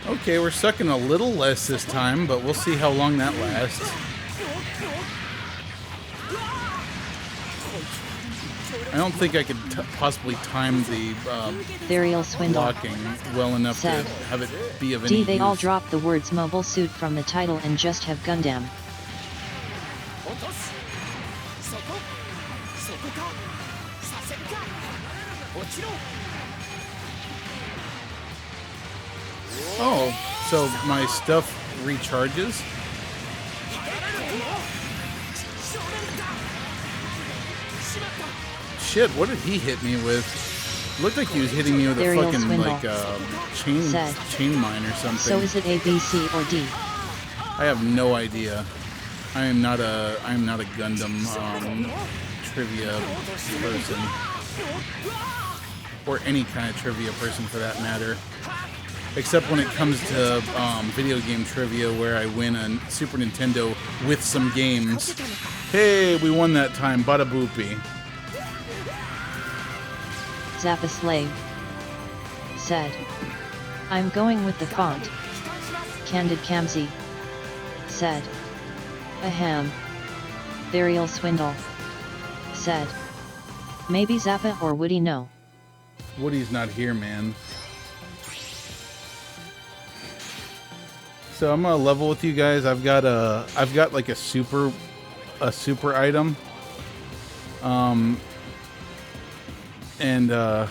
Okay, we're sucking a little less this time, but we'll see how long that lasts. I don't think I could possibly time the Burial Swindle. blocking well enough Said. to have it be of any D. They all use. drop the words mobile suit from the title and just have Gundam. Oh, so my stuff recharges? Shit, what did he hit me with? Looked like he was hitting me with a Burial fucking Swindle. like Said. chain mine or something. So is it A, B, C, or D? I have no idea. I am not a Gundam trivia person, or any kind of trivia person for that matter. Except when it comes to video game trivia, where I win a Super Nintendo with some games. Hey, we won that time. Bada boopy. Zappa Slave. Said. I'm going with the font. Candid Kamzi. Said. Ahem. Burial Swindle. Said. Maybe Zappa or Woody no. Woody's not here, man. So I'm gonna level with you guys. I've got like a super item. And I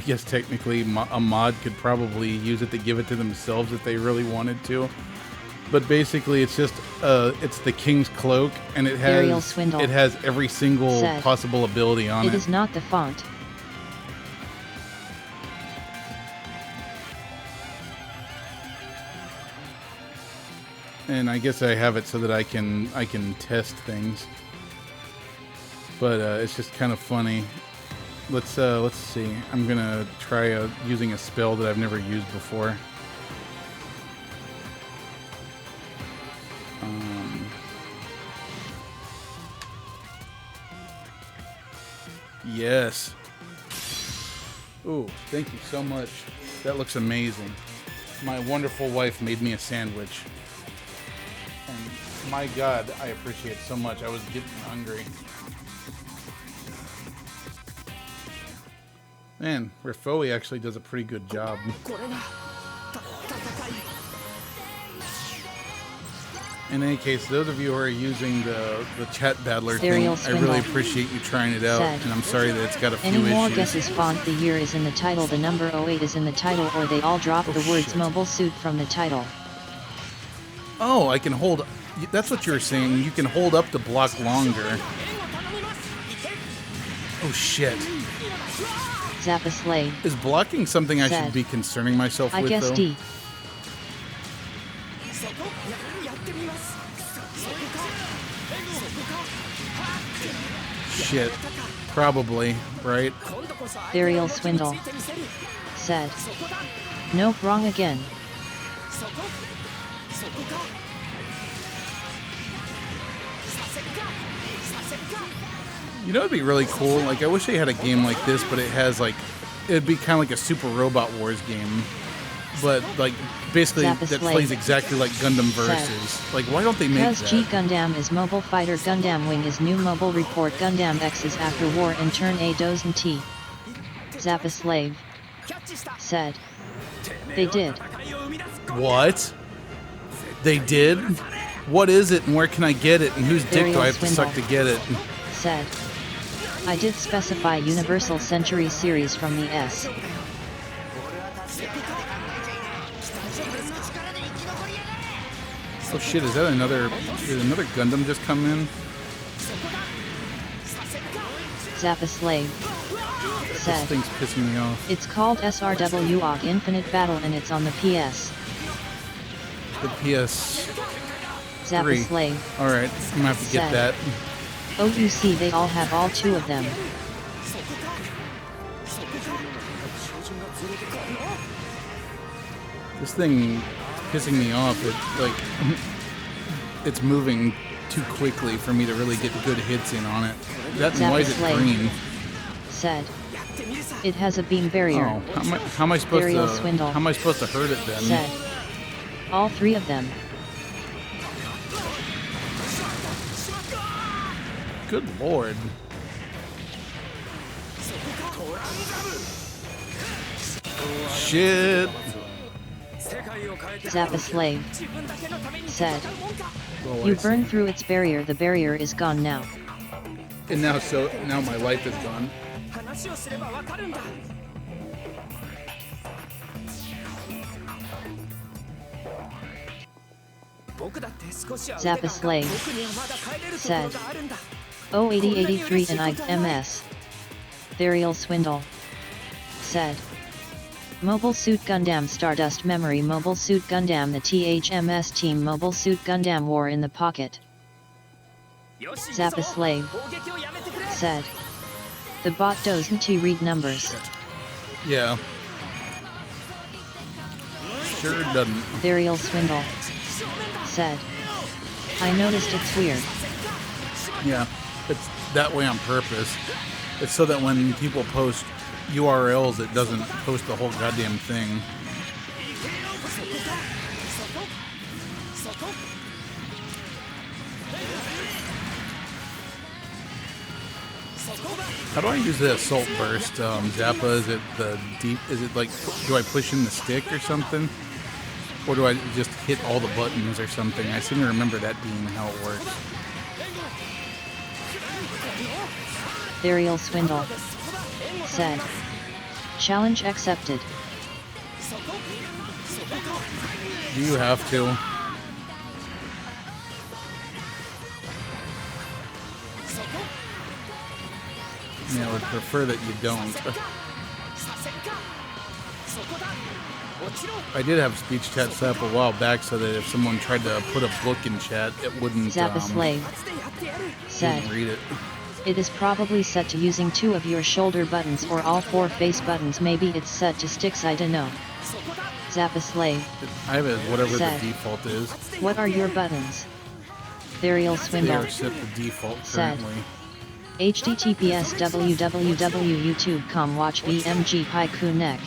guess technically a mod could probably use it to give it to themselves if they really wanted to. But basically, it's just it's the King's Cloak, and it Burial has Swindle. it has every single Said. possible ability on it. It is not the font. And I guess I have it so that I can test things. But it's just kind of funny. Let's see. I'm gonna try using a spell that I've never used before. Yes. Ooh, thank you so much. That looks amazing. My wonderful wife made me a sandwich. And my God, I appreciate it so much. I was getting hungry. Man, Rifoi actually does a pretty good job. In any case, those of you who are using the chat battler thing, Burial I Swindle. really appreciate you trying it out. Said. And I'm sorry that it's got a few Any more issues. guesses? Font the year is in the title, the number 08 is in the title, or they all drop the words shit. mobile suit from the title. Oh, I can hold... That's what you were saying. You can hold up to block longer. Oh, shit. Zappa Slave. Is blocking something I Said. should be concerning myself I with, guess though? D. Shit. Probably, right? Burial Swindle. Said. Nope, wrong again. You know, it'd be really cool. Like, I wish they had a game like this, but it has, like... It'd be kind of like a Super Robot Wars game. But, like, basically, Zappa that Slave. plays exactly like Gundam Versus. Like, why don't they make Because G that? Gundam is mobile fighter, Gundam Wing is new mobile report, Gundam X is after war and turn A dozen T. Zappa Slave. Said. They did. What? They did? What is it, and where can I get it, and whose dick do Burial I have to suck to Swindle. get it? Said. I did specify Universal Century series from the S. Oh shit, is that another... Did another Gundam just come in? Zappa Slave. This Said. thing's pissing me off. It's called SRW OG Infinite Battle and it's on the PS. The PS... Zappa Three. Slave. Alright, I'm gonna have to get Said. that. OUC they all have all two of them. This thing pissing me off. It, like, it's moving too quickly for me to really get good hits in on it. That and why is it Slave. green? Said. It has a beam barrier. Oh, how am I supposed Burial to... Swindle. How am I supposed to hurt it then? Said. All three of them. Good lord. Shit. Zappa Slave said, Oh, "You I see. burned through its barrier. The barrier is gone now." And now my life is gone. Zappa Slave said, "Oh 8083 and I MS." Therial Swindle said, "Mobile Suit Gundam Stardust Memory Mobile Suit Gundam The THMS Team Mobile Suit Gundam War in the Pocket." Zappa Slave said, "The bot doesn't read numbers." Yeah. Sure doesn't. Therial Swindle said, "I noticed it's weird." Yeah. It's that way on purpose. It's so that when people post URLs, it doesn't post the whole goddamn thing. How do I use the assault burst, Zappa? Is it the deep? Is it like, do I push in the stick or something? Or do I just hit all the buttons or something? I seem to remember that being how it works. Therial Swindle said, "Challenge accepted." Do you have to? Yeah, I would prefer that you don't. I did have speech chat set up a while back so that if someone tried to put a book in chat, it wouldn't, Zappa Slave said, wouldn't read it. "It is probably set to using 2 of your shoulder buttons or all 4 face buttons. Maybe it's set to sticks, I dunno." Zappa Slave I have it as whatever said, the default is. "What are your buttons?" Therial They Swindle are set to default said, currently. "https www.youtube.com watch BMG Haiku Neck."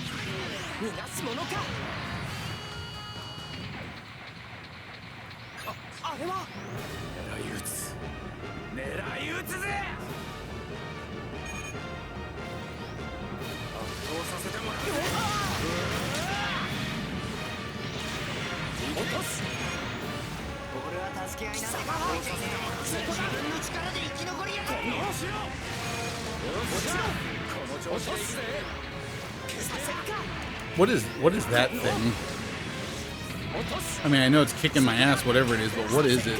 What is that thing? I mean, I know it's kicking my ass, whatever it is, but what is it?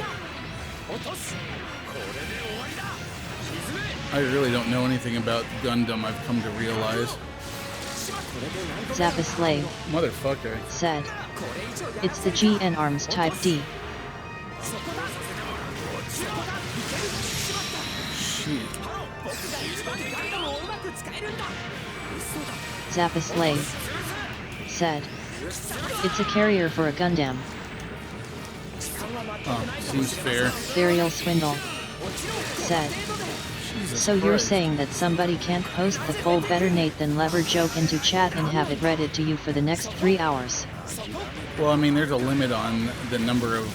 I really don't know anything about Gundam, I've come to realize. Zappa Slave Motherfucker. said, "It's the GN Arms Type D." Shit. Zappa Slave said, "It's a carrier for a Gundam." Oh, seems fair. Therial Swindle said, Jesus "So you're Christ. saying that somebody can't post the full Better Nate Than Lever joke into chat and have it read it to you for the next 3 hours?" Well, I mean, there's a limit on the number of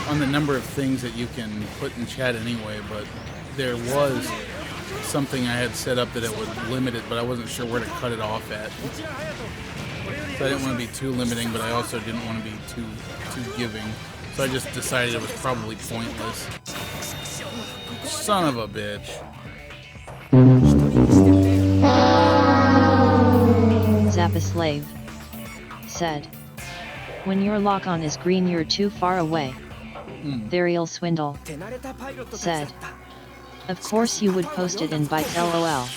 on the number of things that you can put in chat anyway, but there was something I had set up that it would limit it, but I wasn't sure where to cut it off at. So I didn't want to be too limiting, but I also didn't want to be too giving. So I just decided it was probably pointless. Son of a bitch. Zappa Slave said, "When your lock-on is green you're too far away." Therial Swindle said, "Of course you would post it in bytes LOL."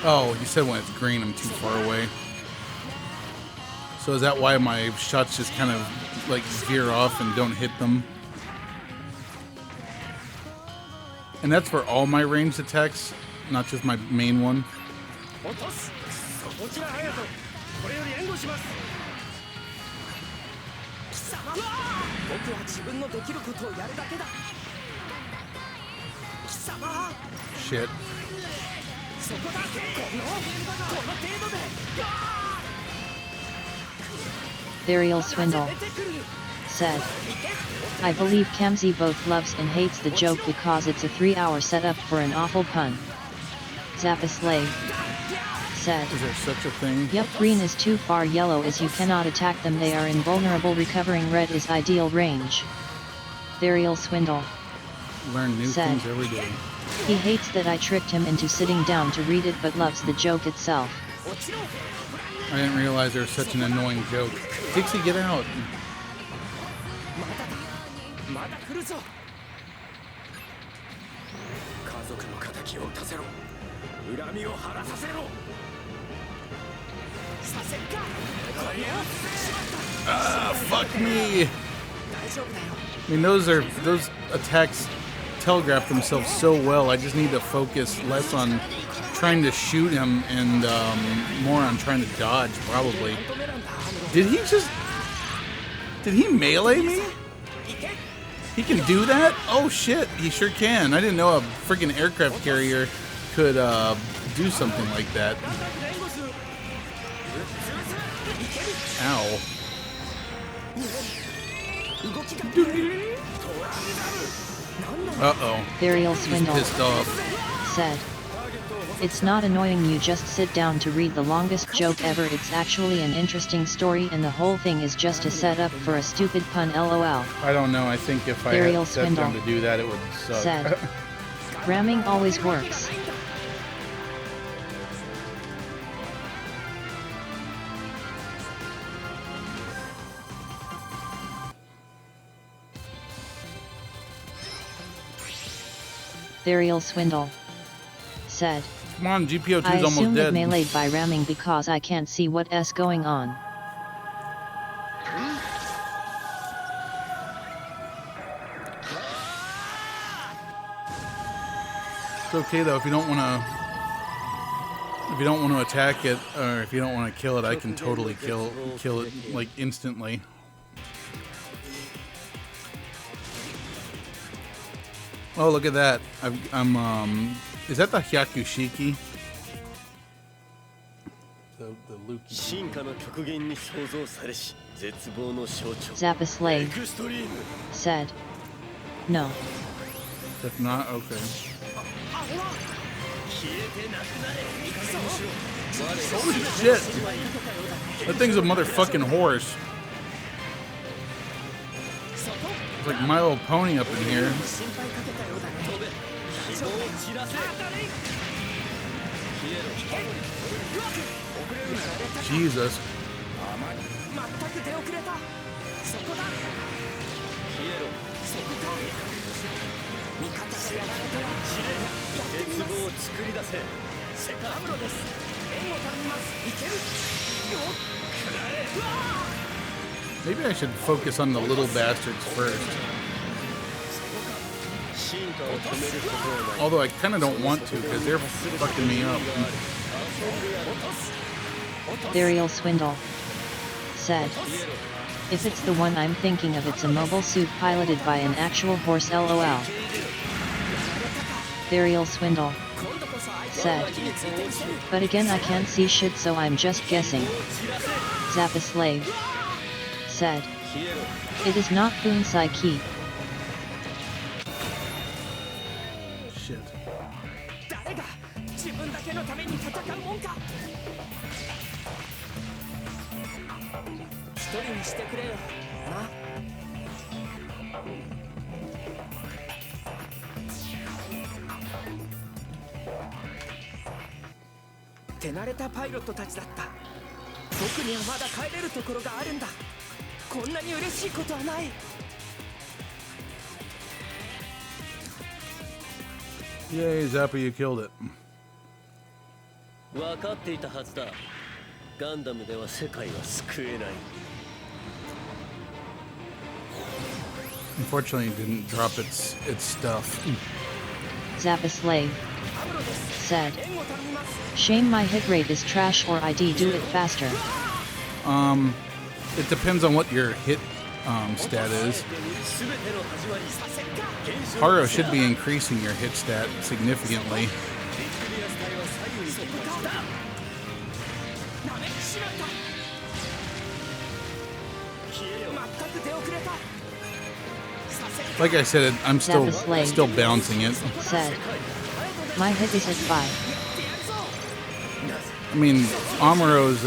Oh, you said when it's green, I'm too far away. So is that why my shots just kind of like veer off and don't hit them? And that's for all my ranged attacks, not just my main one. これより援護します。貴様、僕は自分のできることをやるだけだ。貴様、 Shit. そこだ。この程度で。 Burial Swindle said, I believe Kamzi both loves and hates the joke because it's a 3-hour setup for an awful pun. Zappaslave said, Is there such a thing? Yup, green is too far, yellow is you cannot attack them, they are invulnerable, recovering red is ideal range. Burial Swindle Learn new said, things every day. he hates that I tricked him into sitting down to read it but loves the joke itself. I didn't realize there was such an annoying joke. Dixie, get out. まだ来るぞ。家族の仇を討たせろ。恨みを晴らさせろ。させっか。これをしまった。 Ah, fuck me. 大丈夫だよ。 I mean, those attacks telegraph themselves so well. I just need to focus less on trying to shoot him and more on trying to dodge, probably. Did he melee me? He can do that? Oh shit, he sure can. I didn't know a freaking aircraft carrier could do something like that. Ow. Uh-oh. Burial He's Swindle pissed off. said, it's not annoying, you just sit down to read the longest joke ever, it's actually an interesting story and the whole thing is just a setup for a stupid pun, lol. I don't know, I think if I Burial had sat down Swindle to do that, it would suck. said, ramming always works. Burial Swindle said, Come on, GPO2 I is almost assumed it dead. meleeed by ramming because I can't see what's going on. It's okay though, if you don't want to attack it, or if you don't want to kill it, I can totally kill it like instantly. Oh, look at that! I'm is that the Hyakushiki? The Luki. Zappaslave said, no. If not, okay. Holy shit! That thing's a motherfucking horse. It's like My Little Pony up in here. Jesus. Maybe I should focus on the little bastards first. Although I kind of don't want to because they're fucking me up. Burial Swindle said, if it's the one I'm thinking of, it's a mobile suit piloted by an actual horse, lol. Burial Swindle said, but again I can't see shit so I'm just guessing. Zappaslave said, it is not Boon Psyche. Shit. Yay, Zappa, you killed it. 分かっていたはずだ。ガンダムでは世界は救えない。 Unfortunately, it didn't drop its stuff. Zappaslave said, shame my hit rate is trash, or I'd do it faster. It depends on what your hit stat is. Haro should be increasing your hit stat significantly. Like I said, I'm still bouncing it. Said, my hit is at 5. I mean, Amuro's,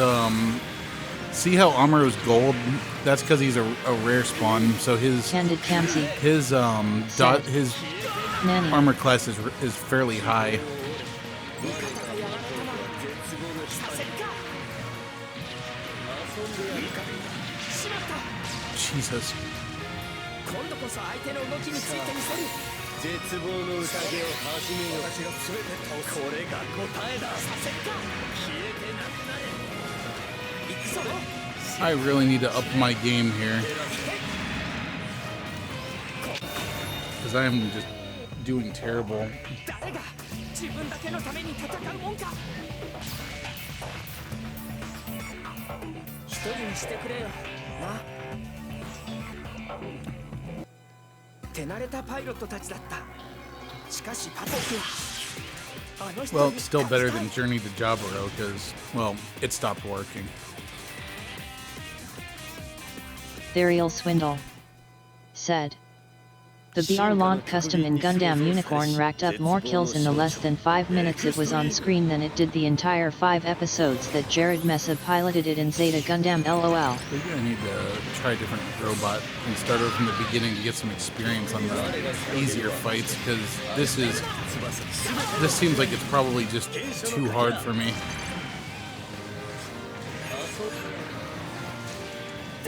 see how Amuro's gold? That's because he's a rare spawn, so his Candid Kamsi. His Nanny. armor class is fairly high. Jesus. I really need to up my game here, because I am just doing terrible. Well, it's still better than Journey to Jaburo because, well, it stopped working. Burial Swindle said, the BR Launch custom in Gundam Unicorn racked up more kills in the less than 5 minutes it was on screen than it did the entire 5 episodes that Jared Mesa piloted it in Zeta Gundam LOL. We're gonna need to try a different robot and start over from the beginning to get some experience on the easier fights, because this seems like it's probably just too hard for me.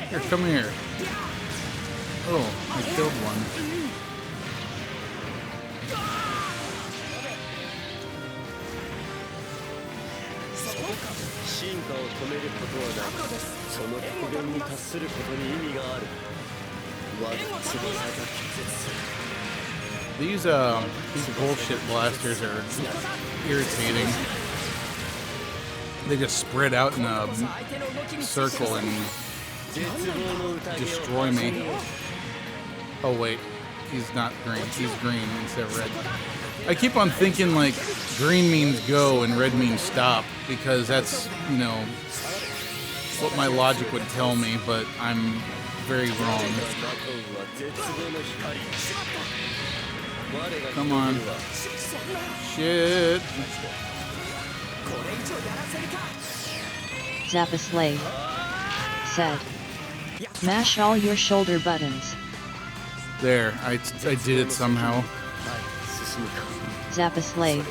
Here, come here. Oh, I killed one. These bullshit blasters are irritating. They just spread out in a circle and destroy me. Oh wait, he's not green. He's green instead of red. I keep on thinking like green means go and red means stop, because that's, you know, what my logic would tell me, but I'm very wrong. Come on. Shit. Zappa Slave said, mash all your shoulder buttons. There, I did it somehow. Zappa Slave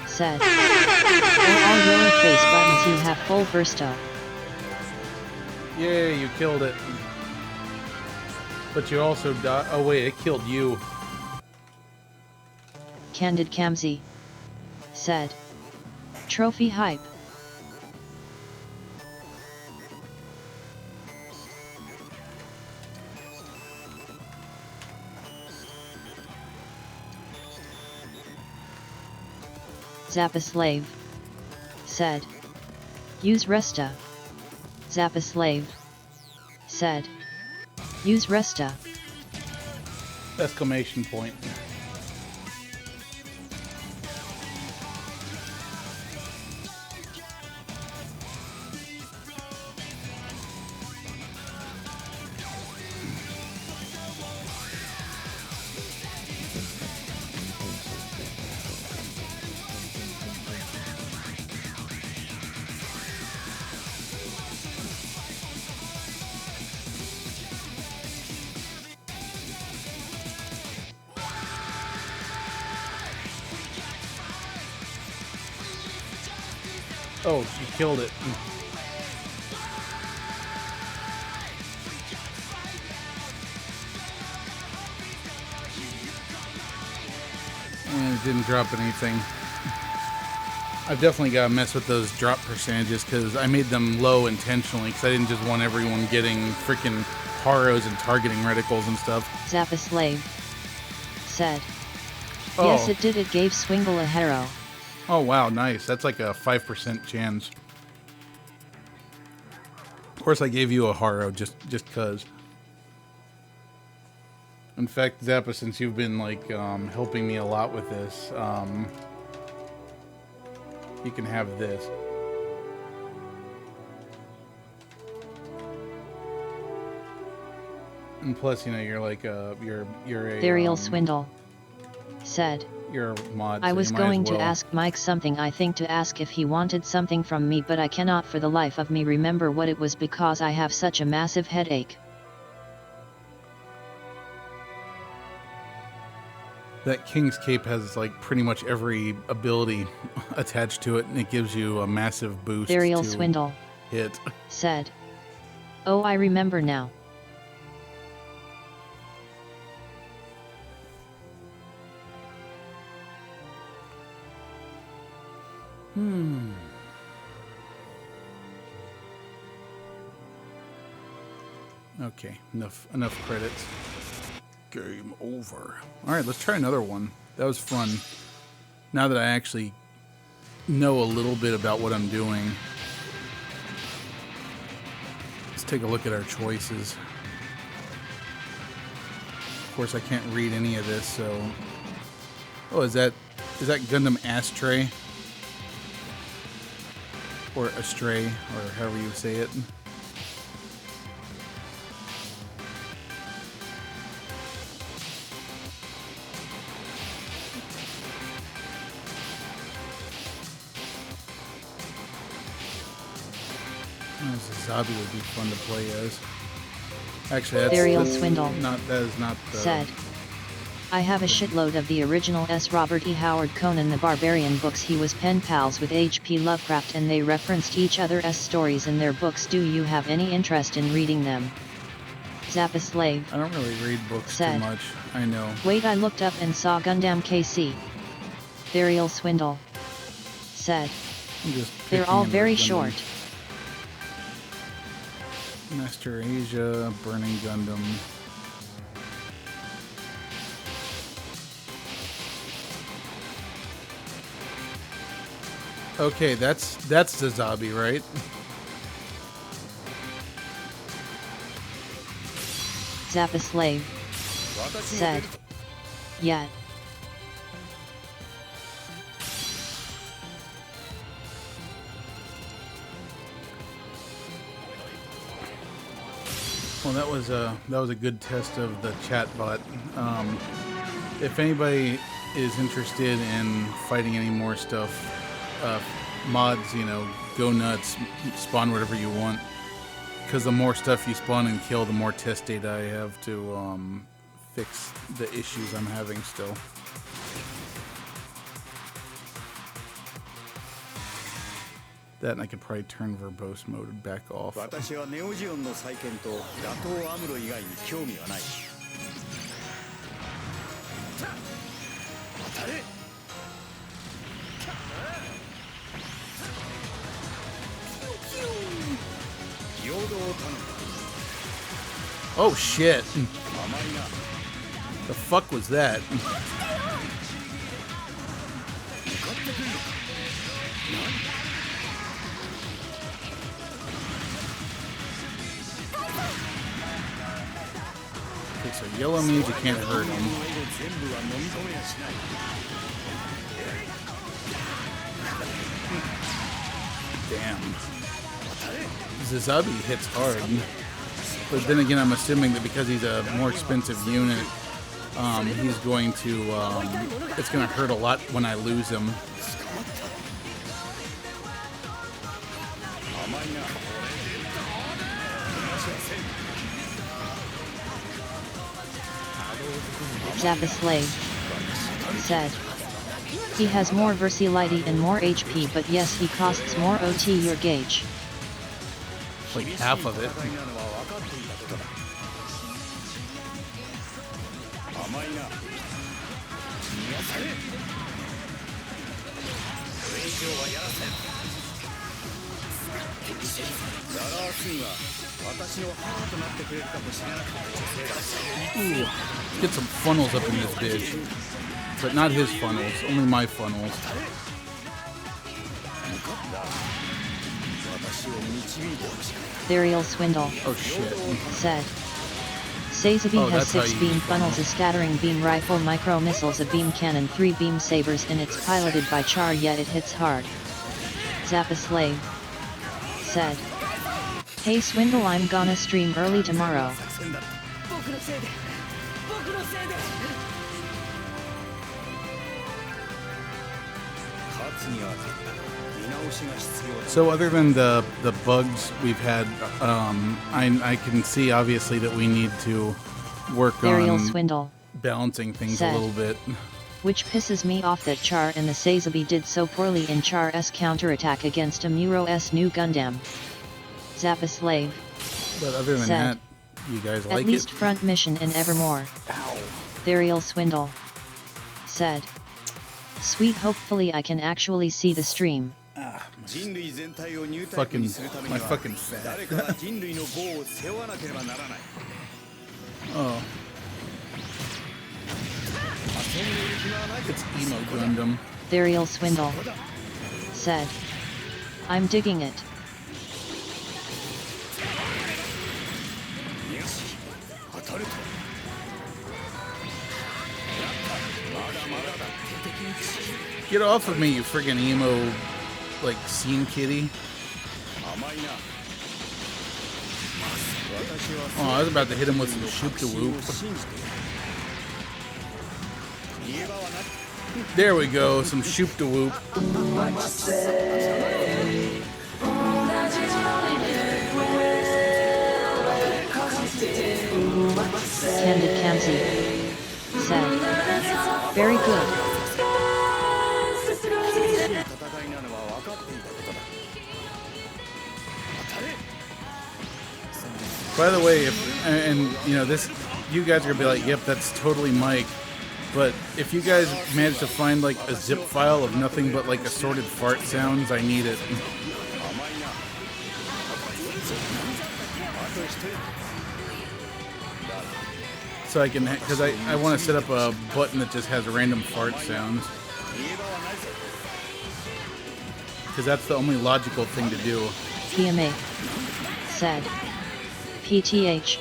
said, for all your face buttons you have full bursto. Yay, you killed it. But you also died. Oh wait, it killed you. Candid Kamsi said, trophy hype. Zappa Slave said, use Resta. Zappa Slave said, use Resta. Exclamation point. Oh, you killed it. And it didn't drop anything. I've definitely got to mess with those drop percentages, because I made them low intentionally, because I didn't just want everyone getting freaking Haros and targeting reticles and stuff. Zappa Slave said, Oh. yes it did, it gave Swingle a hero. Oh wow, nice. That's like a 5% chance. course, I gave you a Haro just cause. In fact, Zappa, since you've been like helping me a lot with this, you can have this. And plus, you know, you're like you're a Burial Swindle said. You're a mod. I so was you might as going to well. ask Mike something, I think to ask if he wanted something from me, but I cannot for the life of me remember what it was because I have such a massive headache. That King's Cape has like pretty much every ability attached to it, and it gives you a massive boost. Burial to Swindle hit. said. Oh, I remember now. Okay, enough credits. Game over. All right, let's try another one. That was fun. Now that I actually know a little bit about what I'm doing, let's take a look at our choices. Of course, I can't read any of this, so... Oh, is that Gundam Ashtray? Or Astray, or however you say it. Zabi would be fun to play as. Actually, that's Burial Swindle that is not the... said. I have a shitload of the original S. Robert E. Howard Conan the Barbarian books. He was pen pals with H.P. Lovecraft and they referenced each other's stories in their books. Do you have any interest in reading them? Zappa Slave. I don't really read books said. too much. I know. Wait, I looked up and saw Gundam KC. Burial Swindle said. They're all very short. Master Asia, Burning Gundam. Okay, that's the Zabi, right? Zappa Slave said. Yeah. Well, that was a good test of the chat bot. If anybody is interested in fighting any more stuff, mods, you know, go nuts, spawn whatever you want. Because the more stuff you spawn and kill, the more test data I have to fix the issues I'm having still. That, and I could probably turn verbose mode back off. Oh shit! The fuck was that? Okay, so yellow means you can't hurt him. Damn. Zabi hits hard. But then again, I'm assuming that because he's a more expensive unit, he's going to, it's going to hurt a lot when I lose him. Zappa Slave said. He has more versatility and more HP, but yes, he costs more OT your gauge. Like half of it. Ooh, let's get some funnels up in this bitch. But not his funnels, only my funnels. Burial Swindle. Oh shit. Said. Sazabi Oh, has that's how 6 you beam use funnels, a scattering beam rifle, micro missiles, a beam cannon, 3 beam sabers, and it's piloted by Char, yet it hits hard. Zappa Slave. Said. Hey Swindle, I'm gonna stream early tomorrow. So other than the bugs we've had, I can see obviously that we need to work Burial on Swindle. balancing things Said. a little bit. Which pisses me off that Char and the Sazabi did so poorly in Char's counterattack against Amuro's new Gundam. Zappa Slave. But other than Said. that, you guys At like least it? front mission and Evermore. Burial Swindle. Said. Sweet, hopefully I can actually see the stream. Fucking, my fucking fat. Oh. It's emo Gundam. Burial Swindle. Said. I'm digging it. Get off of me, you friggin' emo, like, scene kitty. Oh, I was about to hit him with some shoop-de-whoop. There we go, some shoop-de-whoop. Candid Kamsi. Said. Very good. By the way, and you know this, you guys are gonna be like, "Yep, that's totally Mike." But if you guys manage to find like a zip file of nothing but like assorted fart sounds, I need it. So I can, because I want to set up a button that just has random fart sounds. Because that's the only logical thing to do. PMA. Said. PTH.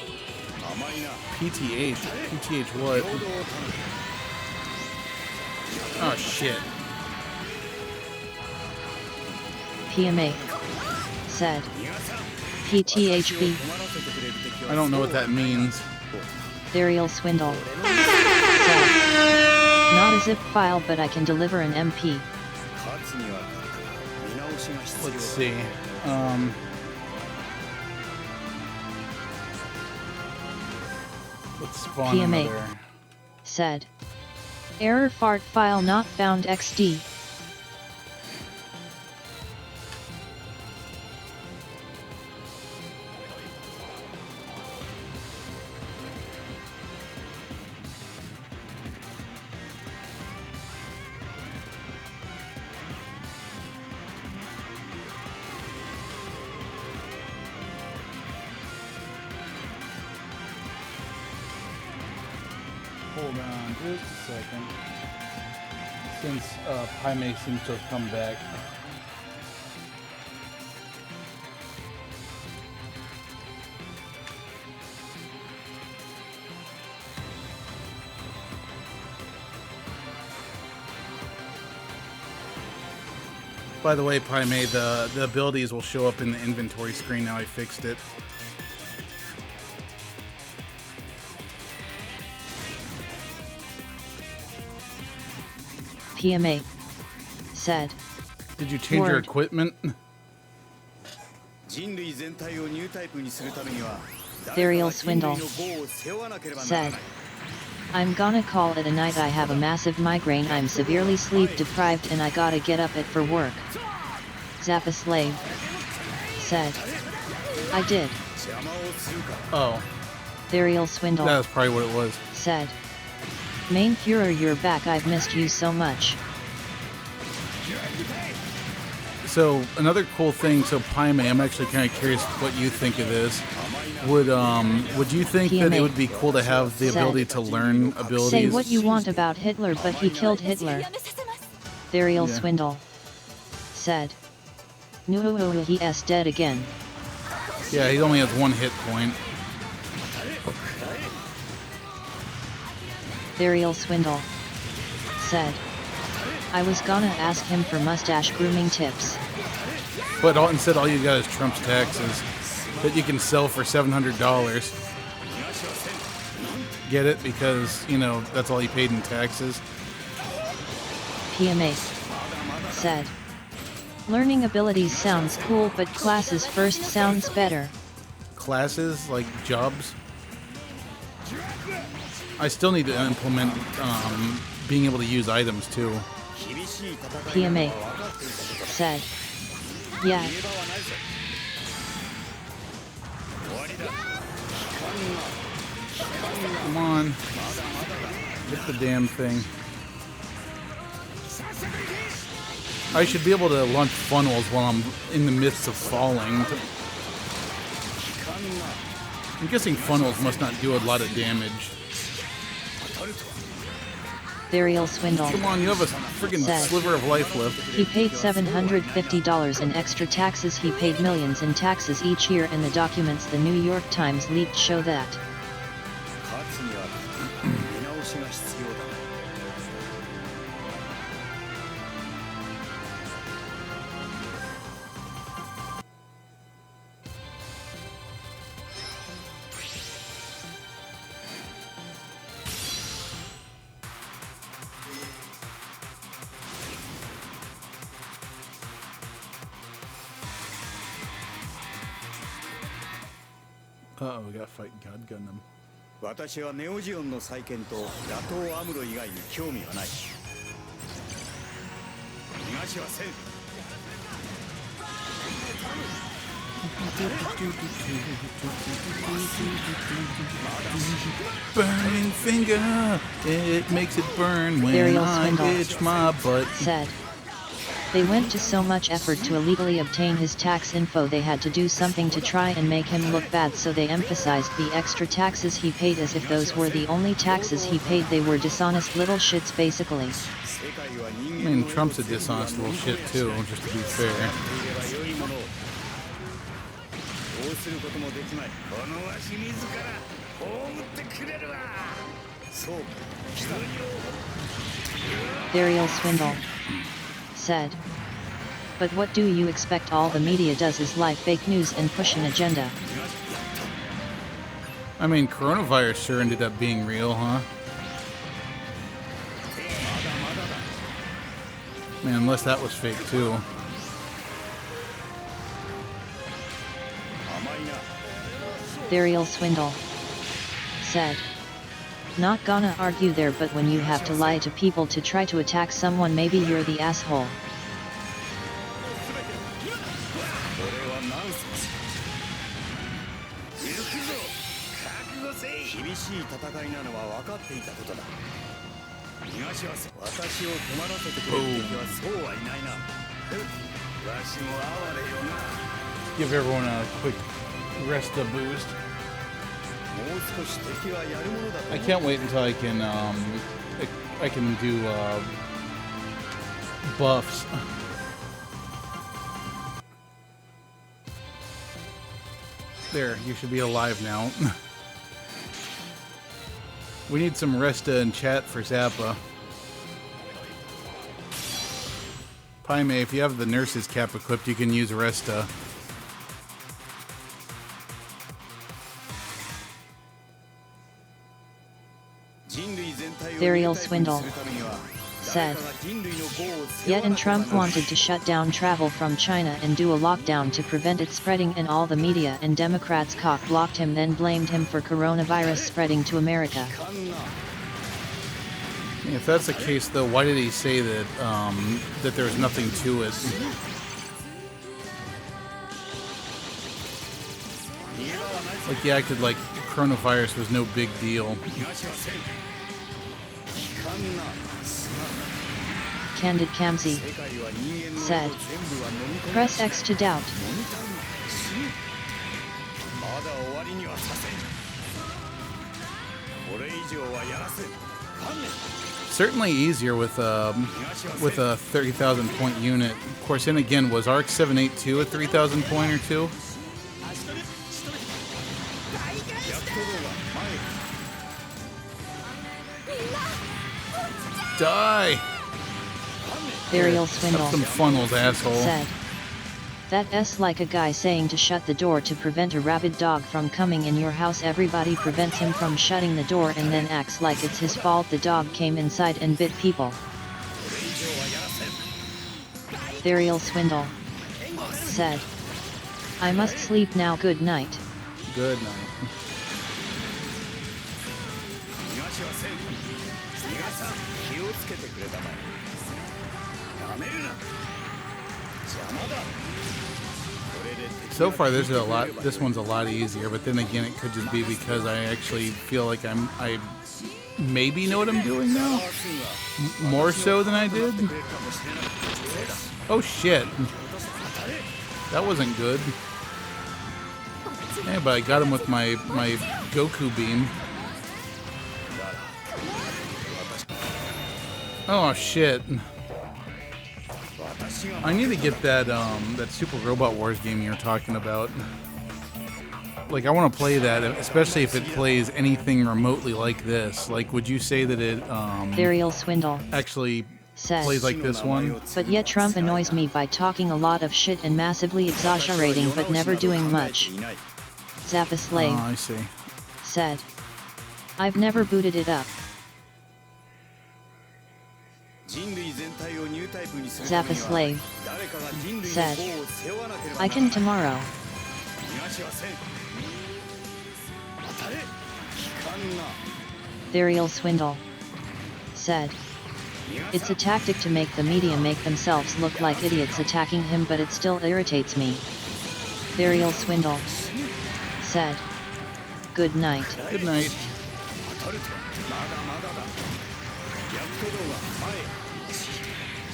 PTH? PTH what? Oh shit. PMA. Said. PTHB. I don't know what that means. Burial Swindle. Said. Not a zip file, but I can deliver an MP. Let's see. Let's spawn PMA. another. Said. Error fart file not found XD. Hold on just a second. Since Jaime seems to have come back. By the way, Jaime, the abilities will show up in the inventory screen now. I fixed it. PMA. Said. Did you change your Word. equipment? Burial Swindle. Said. I'm gonna call it a night. I have a massive migraine. I'm severely sleep deprived and I gotta get up at for work. Zappa Slave. Said. I did. Oh, Burial Swindle. that was probably what it was. Said. Main Führer, you're back. I've missed you so much. So another cool thing, so Paime, I'm actually kind of curious what you think of this. Would you think that PMA. it would be cool to have the Said. ability to learn abilities? Say what you want about Hitler, but he killed Hitler. Burial Yeah. Swindle. Said. No, he's dead again. Yeah, he only has 1 hit point. Burial Swindle said, I was gonna ask him for mustache grooming tips. But instead all you got is Trump's taxes that you can sell for $700. Get it? Because, you know, that's all he paid in taxes. PMA said, learning abilities sounds cool, but classes first sounds better. Classes, like jobs? I still need to implement being able to use items too. PMA said, yeah. Come on. Get the damn thing. I should be able to launch funnels while I'm in the midst of falling. I'm guessing funnels must not do a lot of damage. Burial Swindle. Come on, you have a friggin' sliver of life left. He paid $750 in extra taxes. He paid millions in taxes each year, and the documents the New York Times leaked show that. Uh-oh, we gotta fight God Gundam. 私はネオジオンの再建と打倒アムロ以外に興味はない。逃がしはせん。Burning finger, it makes it burn when I itch my butt. Said, they went to so much effort to illegally obtain his tax info, they had to do something to try and make him look bad, so they emphasized the extra taxes he paid as if those were the only taxes he paid. They were dishonest little shits basically. I mean, Trump's a dishonest little shit too, just to be fair. Burial Swindle said, but what do you expect? All the media does is lie, fake news, and push an agenda. I mean, coronavirus sure ended up being real, huh? Man, unless that was fake too. Burial Swindle said, not gonna argue there, but when you have to lie to people to try to attack someone, maybe you're the asshole. Give everyone a quick Resta boost. I can't wait until I can do buffs. There, you should be alive now. We need some Resta in chat for Zappa. Paime, if you have the nurse's cap equipped, you can use Resta. Burial Swindle said, yet and Trump wanted to shut down travel from China and do a lockdown to prevent it spreading in all the media, and Democrats cock-blocked him, then blamed him for coronavirus spreading to America. If that's the case, though, why did he say that that there's nothing to it? Like he acted like coronavirus was no big deal. Candid Kamsi said, press X to doubt. Certainly easier with a 30,000 point unit. Of course, and again, was ARC 782 a 3,000 point or two? Die! Burial Swindle Have some funnels, asshole. said. That's like a guy saying to shut the door to prevent a rabid dog from coming in your house. Everybody prevents him from shutting the door and then acts like it's his fault the dog came inside and bit people. Burial Swindle said. I must sleep now. Good night. Good night. So far, there's a lot. This one's a lot easier, but then again, it could just be because I actually feel like I maybe know what I'm doing now, more so than I did. Oh shit, that wasn't good. Yeah, but I got him with my Goku beam. Oh shit. I need to get that that Super Robot Wars game you're talking about. Like, I want to play that, especially if it plays anything remotely like this. Like, would you say that it Burial Swindle actually said, plays like this one? But yet Trump annoys me by talking a lot of shit and massively exaggerating but never doing much. Zappa Slave Oh, I see. said. I've never booted it up. Zappa Slave said. I can tomorrow. Burial Swindle said. It's a tactic to make the media make themselves look like idiots attacking him, but it still irritates me. Burial Swindle said. Good night. Good night.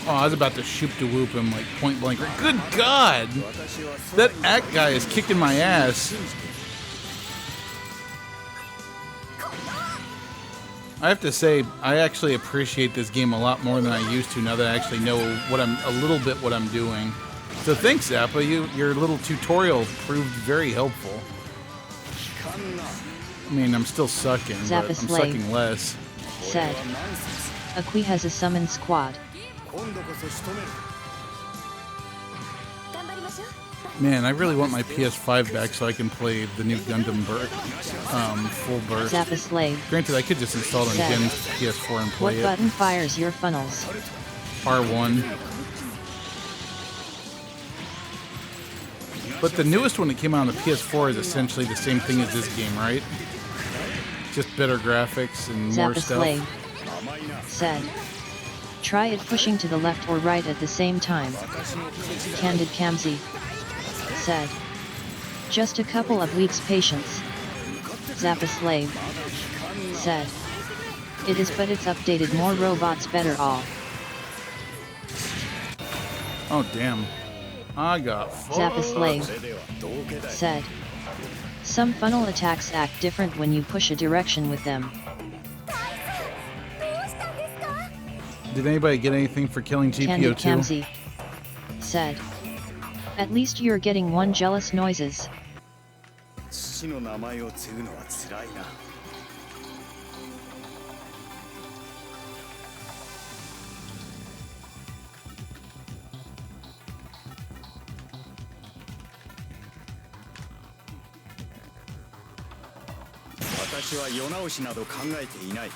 Oh, I was about to shoot to whoop him like point blank. Good God! That act guy is kicking my ass. I have to say, I actually appreciate this game a lot more than I used to now that I actually know what I'm doing. So thanks, Zappa. Your little tutorial proved very helpful. I mean, I'm still sucking, Zappa but I'm Slave sucking less. said. Akui has a summon squad. Man, I really want my PS5 back so I can play the new Gundam full burst. Zappa Slave Granted, I could just install it on said. Jen's PS4 and play What it. button fires your funnels? R1. But the newest one that came out on the PS4 is essentially the same thing as this game, right? Just better graphics and more Zappa stuff. Slave said. Try it pushing to the left or right at the same time. Candid Kamzi said. Just a couple of weeks patience. Zappa Slave said. It is, but it's updated, more robots, better all. Oh damn. I got Zappa Slave said. Some funnel attacks act different when you push a direction with them. Did anybody get anything for killing Candid GPO2? Kamzi said. At least you're getting one jealous noises. 父の名前を継ぐのは辛いな。私は世直しなど考えていない。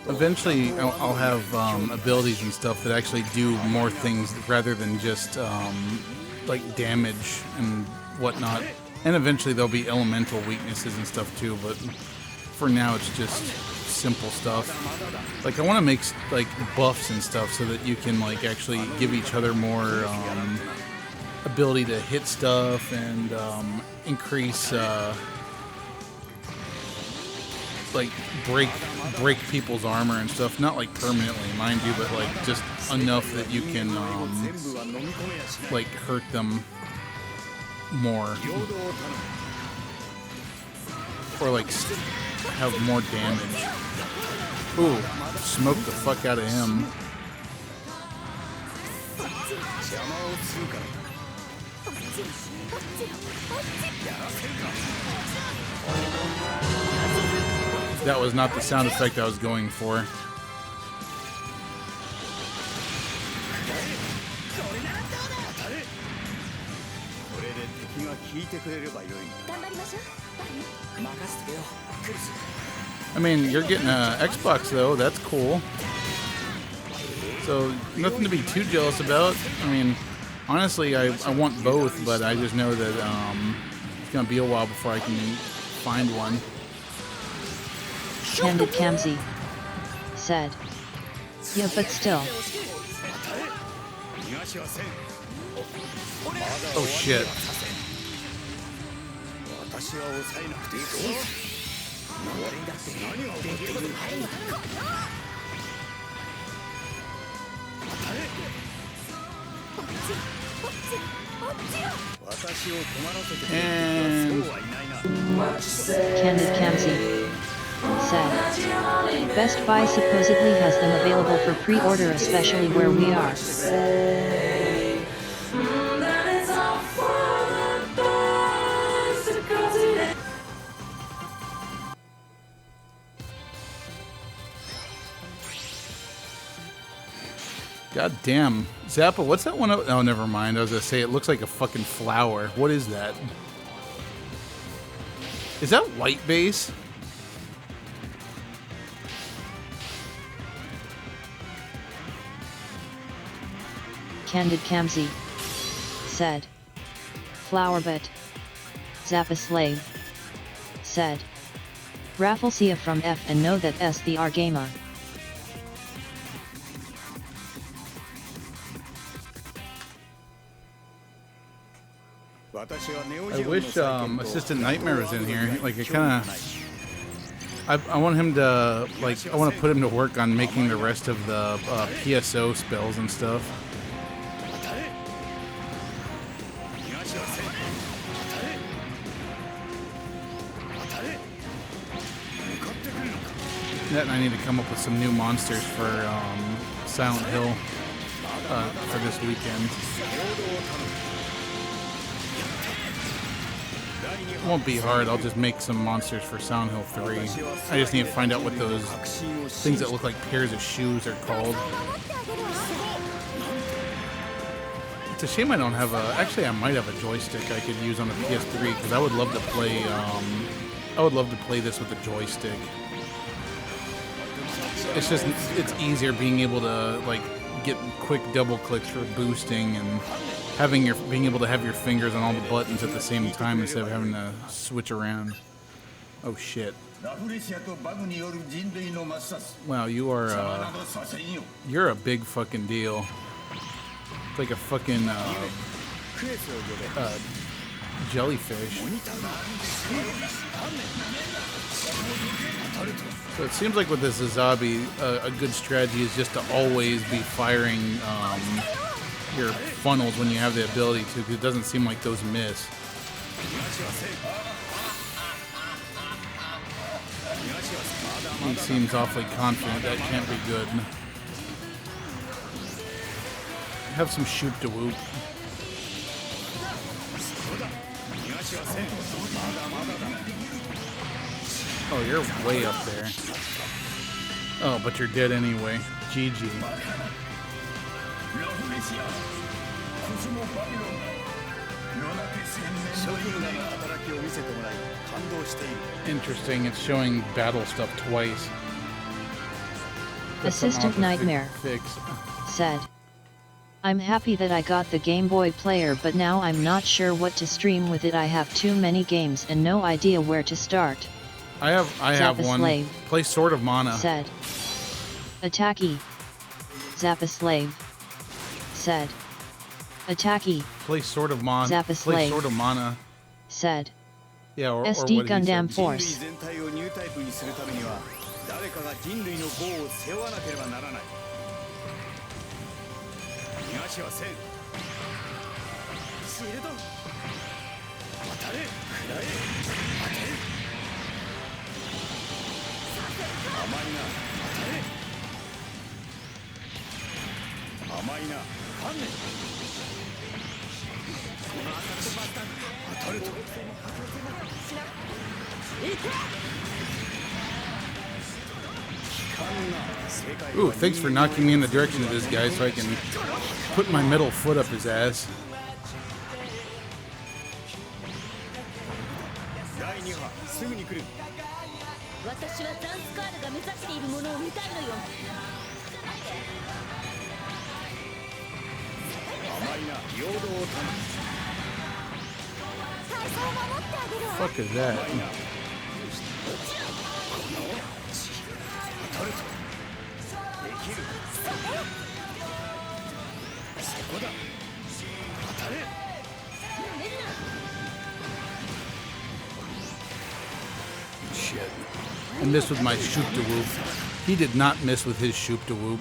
Eventually, I'll have abilities and stuff that actually do more things rather than just like damage and whatnot. And eventually, there'll be elemental weaknesses and stuff too. But for now, it's just simple stuff. Like, I want to make like buffs and stuff so that you can like actually give each other more ability to hit stuff and increase. Like break people's armor and stuff, not like permanently, mind you, but like just enough that you can like hurt them more. Or like have more damage. Ooh, smoke the fuck out of him. That was not the sound effect I was going for. I mean, you're getting a Xbox though, that's cool. So, nothing to be too jealous about. I mean, honestly, I want both, but I just know that it's going to be a while before I can find one. Candid Kamzi said, yeah, but still. Oh shit. And Candid Kamzi said, Best Buy supposedly has them available for pre-order, especially where we are. God damn. Zappa, what's that one? Oh, never mind. I was going to say, it looks like a fucking flower. What is that? Is that white base? Candid Kamzi said, Flowerbit. Zappa Slave said, Rafflesia from F and know that S the Argama. I wish Assistant Nightmare was in here. Like, it kind of... I want him to, like, I want to put him to work on making the rest of the PSO spells and stuff. That and I need to come up with some new monsters for Silent Hill for this weekend. It won't be hard, I'll just make some monsters for Silent Hill 3. I just need to find out what those things that look like pairs of shoes are called. It's a shame I don't have a... Actually, I might have a joystick I could use on the PS3, because I would love to play... I would love to play this with a joystick. It's just... It's easier being able to, like, get quick double clicks for boosting and... being able to have your fingers on all the buttons at the same time instead of having to switch around. Oh shit. Wow, you are you're a big fucking deal. It's like a fucking jellyfish. So it seems like with this Azabi, a good strategy is just to always be firing your funnels when you have the ability to, because it doesn't seem like those miss. He seems awfully confident. That can't be good. Have some shoot to whoop. Oh, you're way up there. Oh, but you're dead anyway. GG. Interesting, it's showing battle stuff twice. Assistant Nightmare said, I'm happy that I got the Game Boy player, but now I'm not sure what to stream with it. I have too many games and no idea where to start. I have one. Slave play Sword of Mana. Said, Attacky. Zappa Slave said, Attacky. Play Sword of Mana. Zappa Slave play Sword of Mana. Said, yeah, or SD what Gundam Force. Ooh, thanks for knocking me in the direction of this guy so I can put my middle foot up his ass. Fuck is that? Shit. I missed with my shoop to whoop. He did not miss with his shoop to whoop.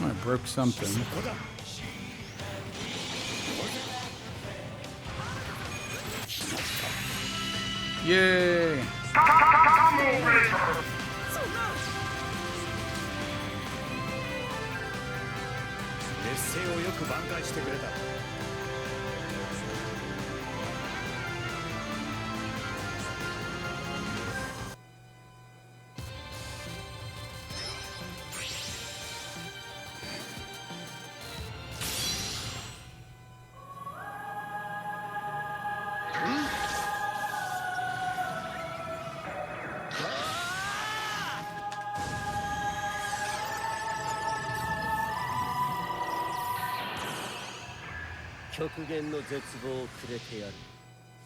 I broke something. Yay!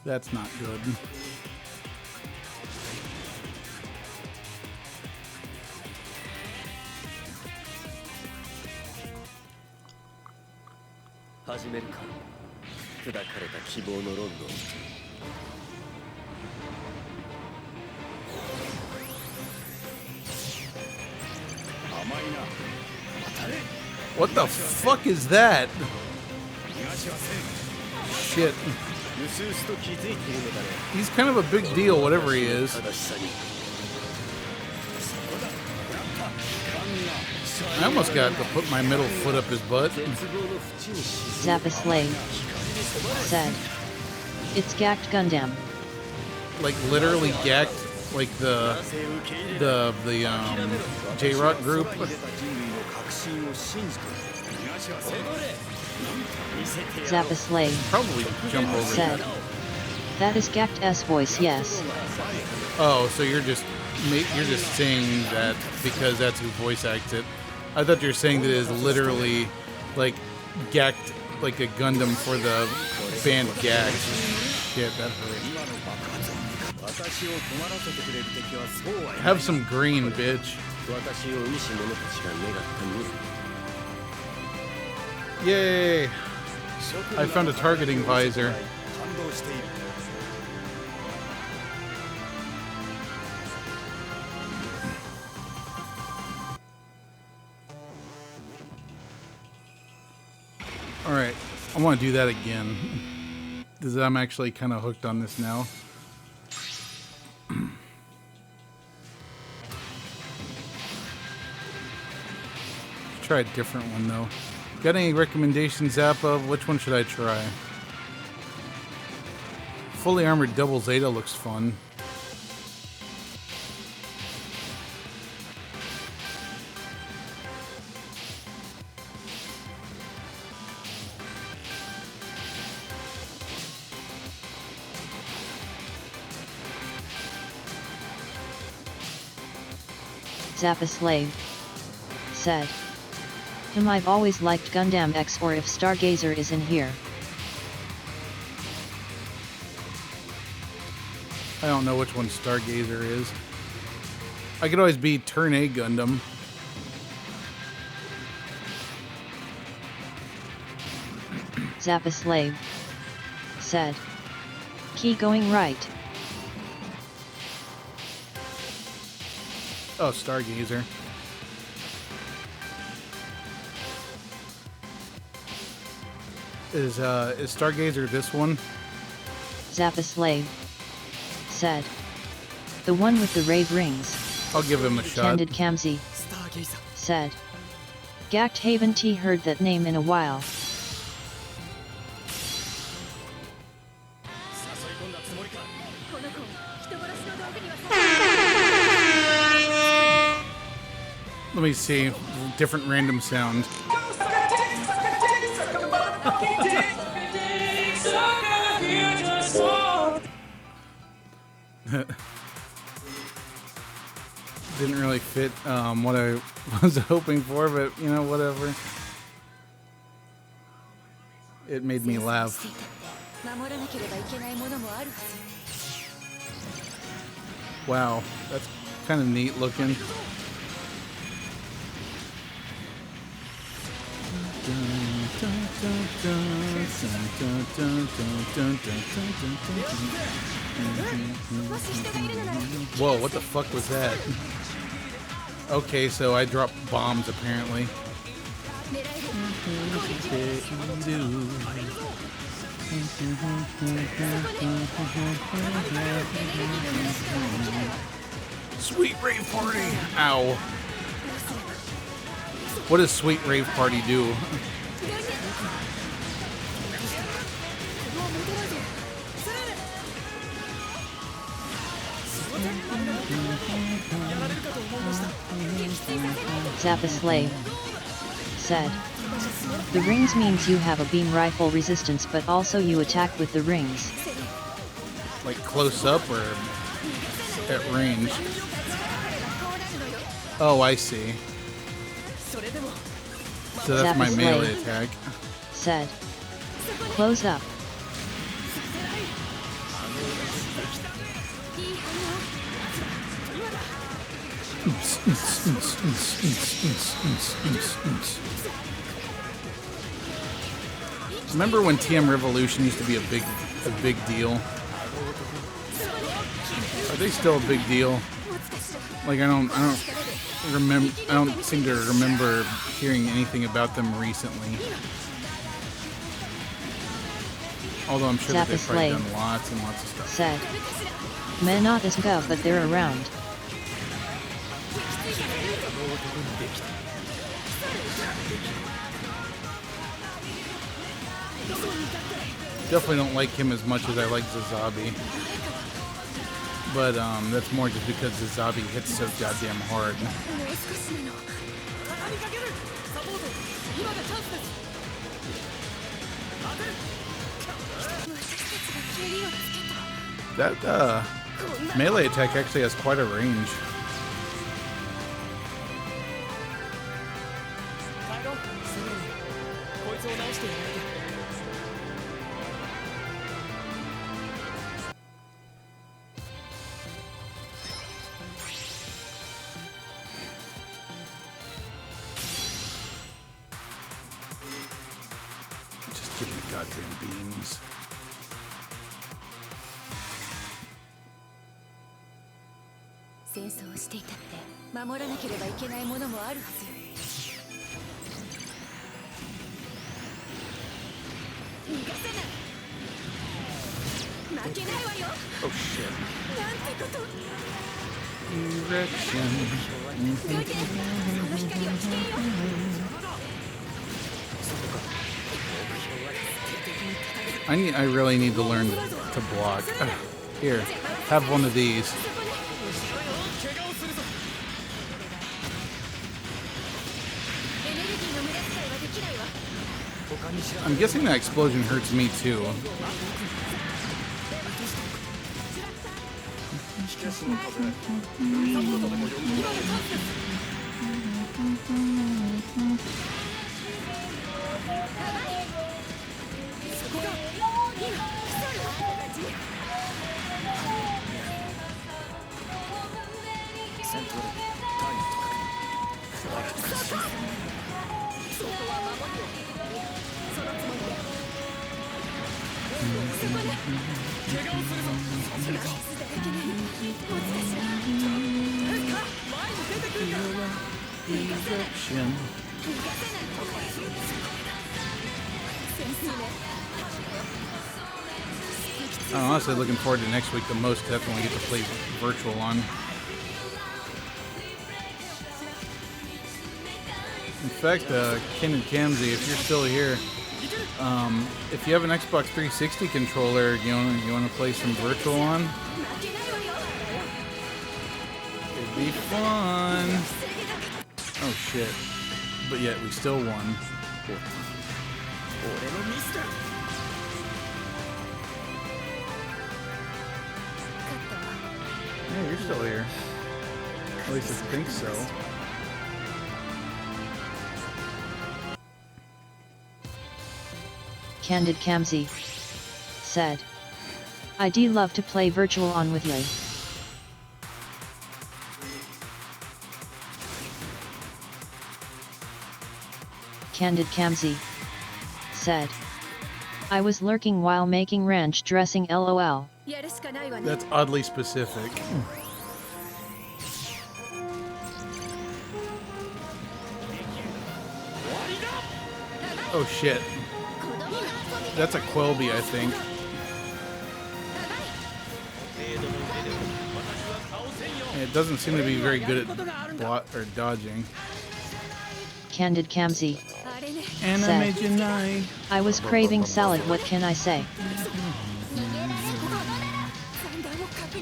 That's not good. What the fuck is that? Shit. He's kind of a big deal, whatever he is. I almost got to put my middle foot up his butt. Zappaslave said, "It's gacked Gundam." Like literally gacked, like the J-Rock group. Zappaslave Probably jump over said, that. "That is gacked S voice, yes." Oh, so you're just saying that because that's who voice acts it. I thought you were saying that it is literally like gacked like a Gundam for the band Gag. Shit, that hurt. Have some green, bitch. Yay! I found a targeting visor. Alright, I want to do that again. Because I'm actually kind of hooked on this now. Try a different one though. Got any recommendations, Zappa? Which one should I try? Fully Armored Double Zeta looks fun. Zappaslave said, I've always liked Gundam X, or if Stargazer is in here. I don't know which one Stargazer is. I could always be Turn A Gundam. Zappaslave said, key going right. Oh, Stargazer. Is Stargazer this one? Zappaslave said. The one with the rave rings. I'll give him a shot. Candid Kamzi said. Gact Haven T heard that name in a while. Let me see. Different random sound. Didn't really fit what I was hoping for, but you know, whatever. It made me laugh. Wow, that's kind of neat looking. Whoa, what the fuck was that? Okay, so I dropped bombs apparently. Sweet rave party! Ow. What does Sweet Rave Party do? Zappaslave said. The rings means you have a beam rifle resistance, but also you attack with the rings. Like close up or at range? Oh, I see. So that's my melee attack. Said. Close up. Remember when TM Revolution used to be a big deal? Are they still a big deal? Like I don't seem to remember hearing anything about them recently. Although I'm sure that they've probably done lots and lots of stuff. Said. May not as go, but they're around. Definitely don't like him as much as I like Zazabi. But that's more just because Zazabi hits so goddamn hard. That melee attack actually has quite a range. Just give me goddamn beams. Oh shit. Erection. I really need to learn to block. Here, have one of these. I'm guessing that explosion hurts me too. I'm honestly looking forward to next week the most, 'cause that's when we get to play virtual on. In fact, Ken and Kamzy, if you're still here, if you have an Xbox 360 controller, you want to play some virtual on? It'd be fun. Oh shit! But yet we still won. Yeah, you're still here. At least I think so. Candid Kamzy said, I'd love to play virtual on with you. Candid Kamzy said, I was lurking while making ranch dressing LOL. That's oddly specific. Oh shit. That's a Quelby, I think. It doesn't seem to be very good at dodging. Candid Kamzy Anime said, Janai. I was craving salad, what can I say?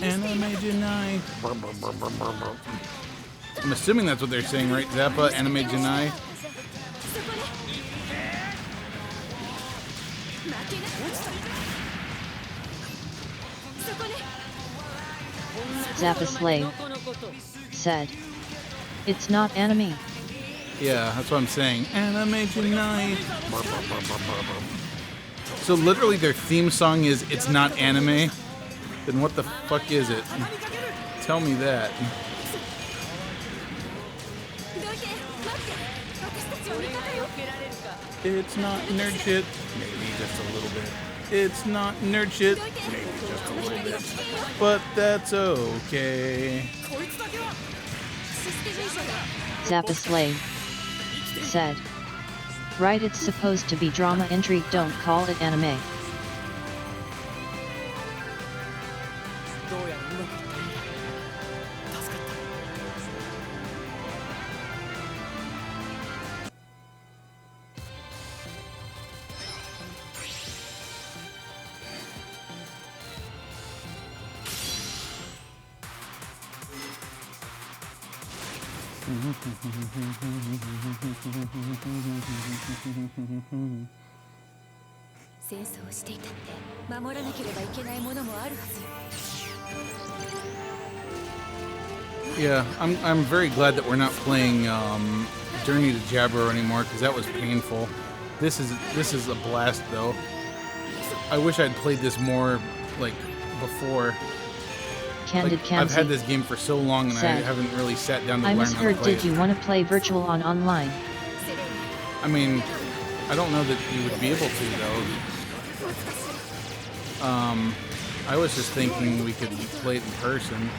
Anime Janai. I'm assuming that's what they're saying, right? Zappa, Anime Janai. Zappa Slave said, it's not anime. Yeah, that's what I'm saying. Anime Janai. So literally their theme song is It's Not Anime? Then what the fuck is it? Tell me that. It's not nerd shit. Maybe just a little bit. It's not nerd shit. Maybe just a little bit. But that's okay. Zappa Slave said, right, it's supposed to be drama intrigue, don't call it anime. Yeah, I'm very glad that we're not playing Journey to Jaburo anymore, because that was painful. This is a blast though. I wish I'd played this more like before. Candid Like, Kamzy I've had this game for so long and said, I haven't really sat down to I learn how to misheard, play did it. you want to play virtual on online? I mean, I don't know that you would be able to though. I was just thinking we could play it in person.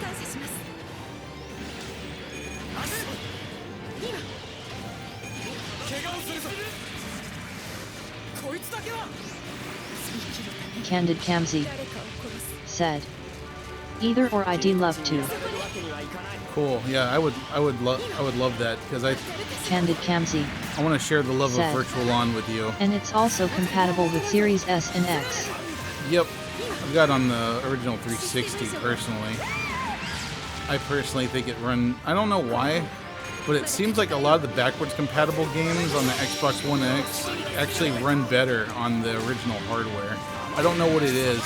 Candid Kamzy said, either or, I'd love to. Cool. Yeah, I would love that, because Candid Kamzy I want to share the love said, of Virtual On with you. and it's also compatible with Series S and X. Yep. I've got on the original 360 personally. I personally think it I don't know why, but it seems like a lot of the backwards compatible games on the Xbox One X actually run better on the original hardware. I don't know what it is.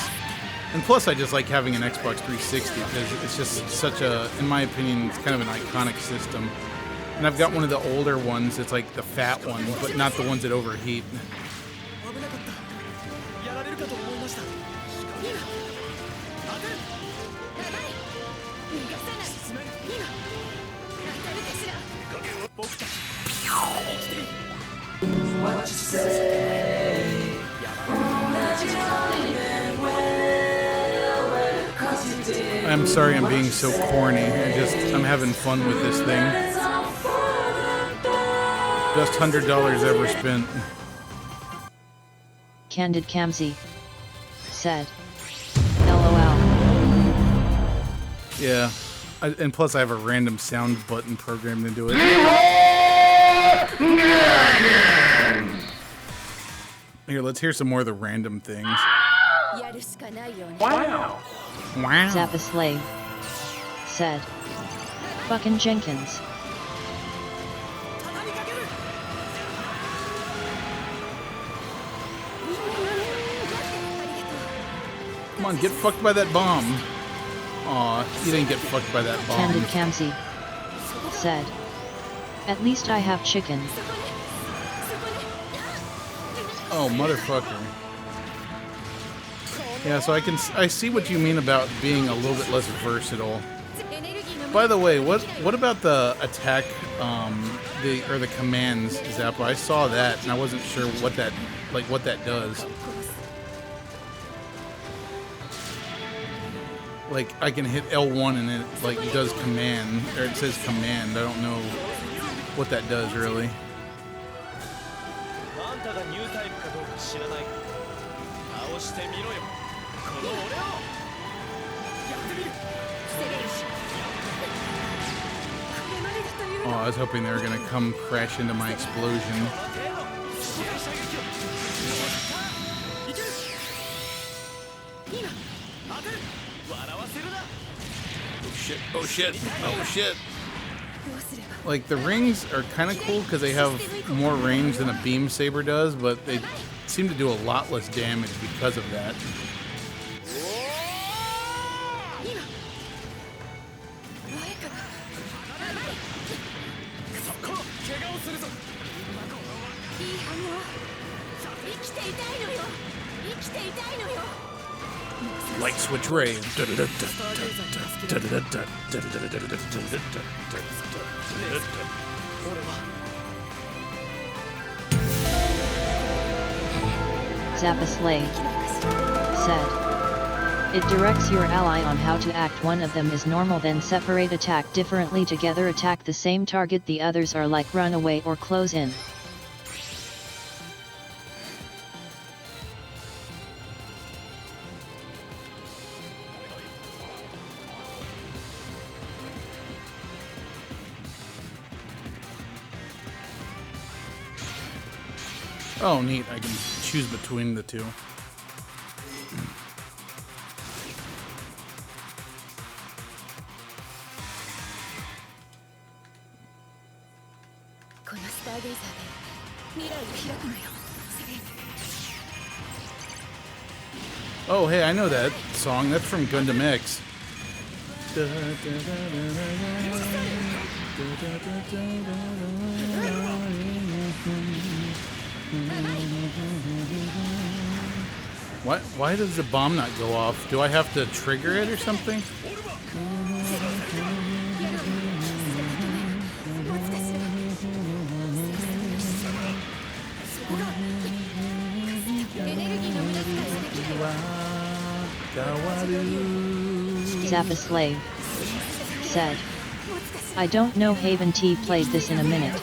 And plus I just like having an Xbox 360 because it's just such a, in my opinion, it's kind of an iconic system. And I've got one of the older ones, it's like the fat one, but not the ones that overheat. What you say? I'm sorry I'm being so corny. I'm having fun with this thing. Best $100 ever spent. Candid Kamzy said, Yeah. And plus I have a random sound button programmed into it. Here, let's hear some more of the random things. Wow. Zappa Slave said. Fucking Jenkins. Come on, get fucked by that bomb. Aw, you didn't get fucked by that bomb. Candid Kamsi said. At least I have chicken. Oh, motherfucker. Yeah, so I see what you mean about being a little bit less versatile. By the way, what about the attack, the commands, Zappa? I saw that and I wasn't sure what that does. Like, I can hit L1 and it, like, does command, or it says command. I don't know what that does, really. Oh, I was hoping they were gonna come crash into my explosion. Oh shit, oh shit. Like, the rings are kind of cool because they have more range than a beam saber does, but they seem to do a lot less damage because of that. Light switch ray. Zappa Slave said. It directs your ally on how to act. One of them is normal, then separate attack differently, together attack the same target. The others are like run away or close in. Oh, neat. I can choose between the two. Oh, hey, I know that song. That's from Gundam X. What? Why does the bomb not go off? Do I have to trigger it or something? Zappa Slave said. I don't know, Haven T played this in a minute.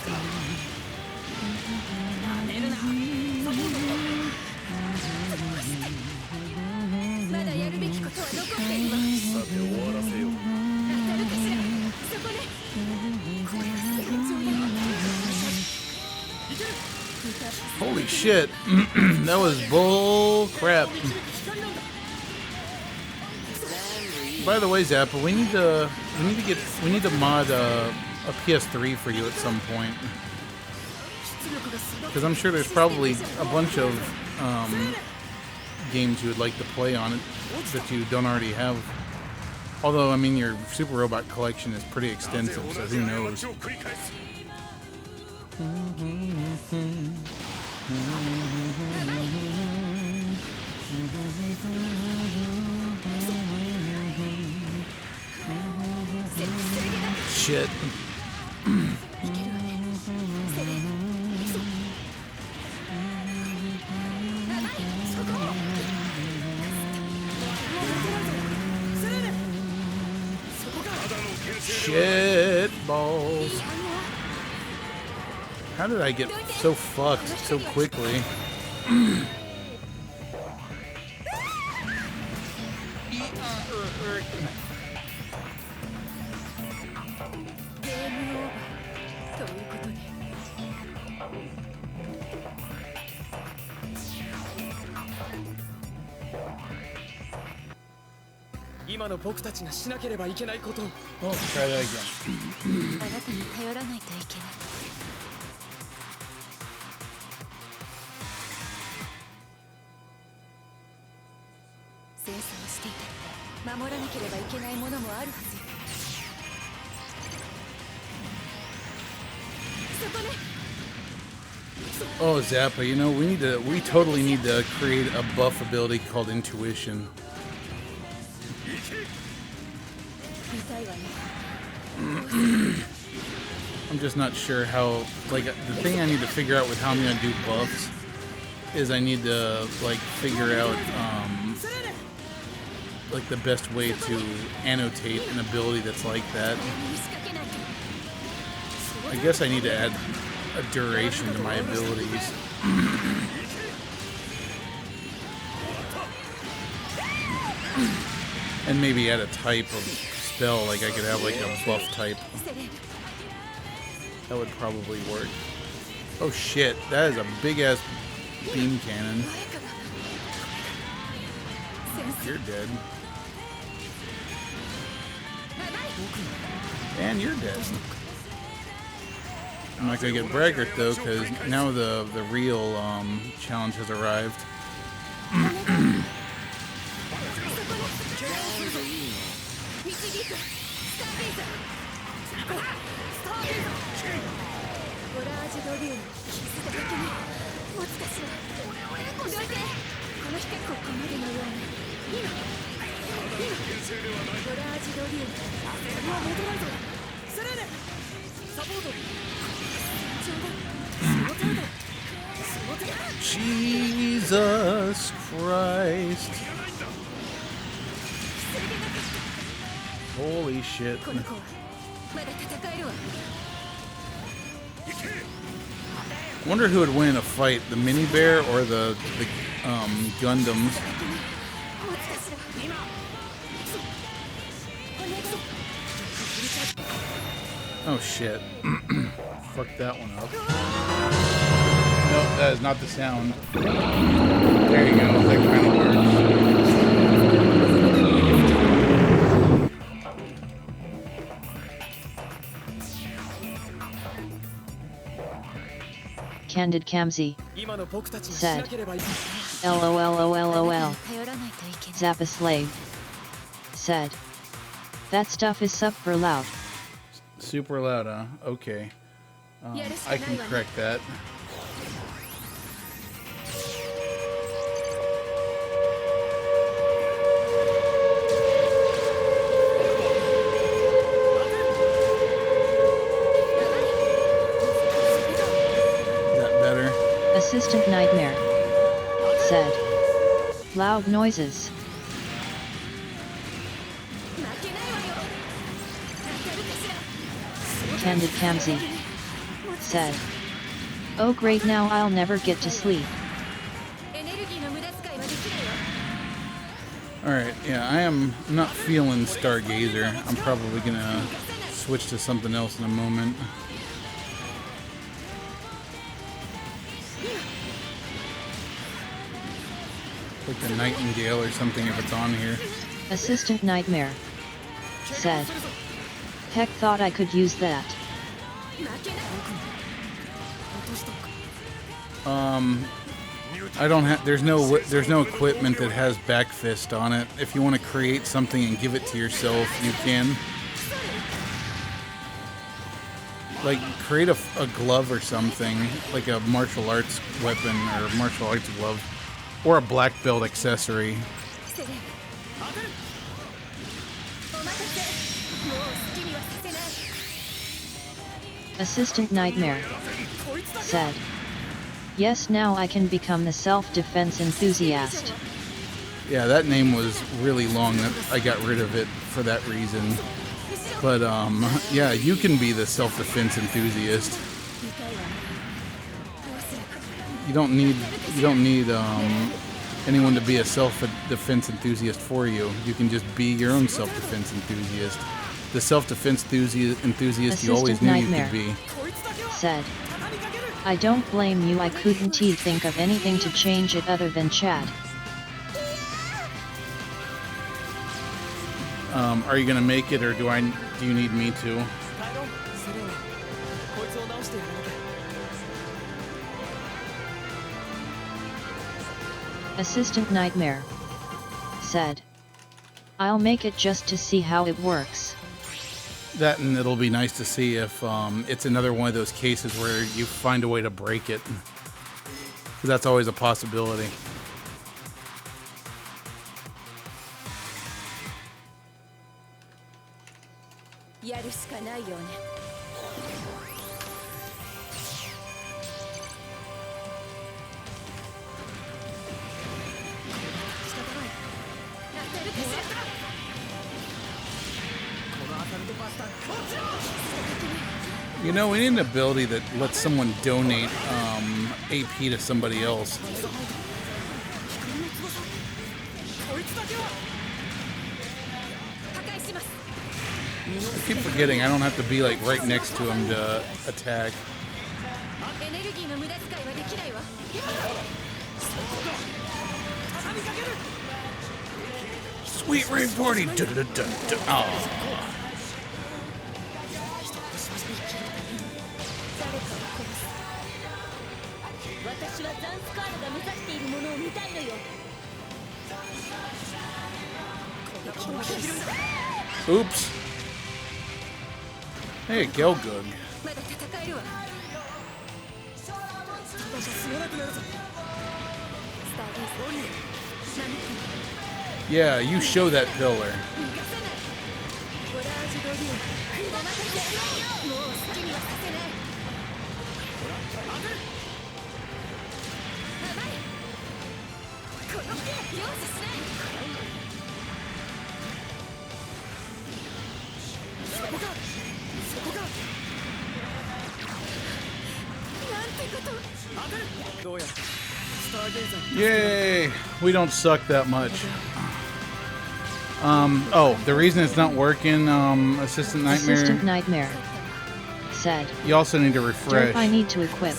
Holy shit. That was bull crap. By the way, Zappa, we need to mod a PS3 for you at some point. Because I'm sure there's probably a bunch of games you would like to play on it that you don't already have. Although, I mean, your Super Robot collection is pretty extensive, so who knows? Shit. Shit balls. How did I get so fucked so quickly? 今の僕たちがしなければいけないことを。 Oh, try that again. あなたに頼らないといけない。戦争をしていたって守らなければいけないものもあるはずよ。そこね。 Oh, Zappa, you know, we totally need to create a buff ability called Intuition. 痛いわね。 I'm just not sure how, like, the thing I need to figure out with how I'm gonna do buffs is I need to, like, figure out, like, the best way to annotate an ability that's like that. I guess I need to add a duration to my abilities. And maybe add a type of spell, like I could have like a buff type. That would probably work. Oh shit, that is a big ass beam cannon. You're dead. And you're dead. I'm not gonna get braggart though, because now the real challenge has arrived. Jesus Christ. Holy shit. Wonder who would win a fight, the mini bear or the Gundams. Oh shit. Fucked that one up. Nope, that is not the sound. There you go, that kind of works. Candid Kamzi said, LOLOLOL. Zappa Slave said, that stuff is super loud. Super loud, huh? Okay. I can correct that. Assistant Nightmare said, loud noises. Candid Kamzi said, oh great, now I'll never get to sleep. Alright, yeah, I'm not feeling Stargazer. I'm probably gonna switch to something else in a moment. Like the Nightingale or something if it's on here. Assistant Nightmare said, heck, thought I could use that. I don't have. There's no equipment that has back fist on it. If you want to create something and give it to yourself, you can. Like create a glove or something, like a martial arts weapon or martial arts glove. Or a black belt accessory. Assistant Nightmare said, yes, now I can become the self-defense enthusiast. Yeah, that name was really long. I got rid of it for that reason. But yeah, you can be the self-defense enthusiast. You don't need anyone to be a self-defense enthusiast for you. You can just be your own self-defense enthusiast. The self-defense enthusiast you always knew you could be. Said, I don't blame you, I couldn't think of anything to change it other than Chad. Are you gonna make it, or do you need me to? Assistant Nightmare said, I'll make it just to see how it works. That, and it'll be nice to see if it's another one of those cases where you find a way to break it. 'Cause that's always a possibility. You know, we need an ability that lets someone donate AP to somebody else. I keep forgetting I don't have to be like right next to him to attack. Sweet Rain Party! Oh. Oops. Hey, Gelgug. Yeah, you show that pillar. Yay! We don't suck that much. Oh, the reason it's not working, Assistant Nightmare. Assistant Nightmare said, you also need to refresh. I need to equip.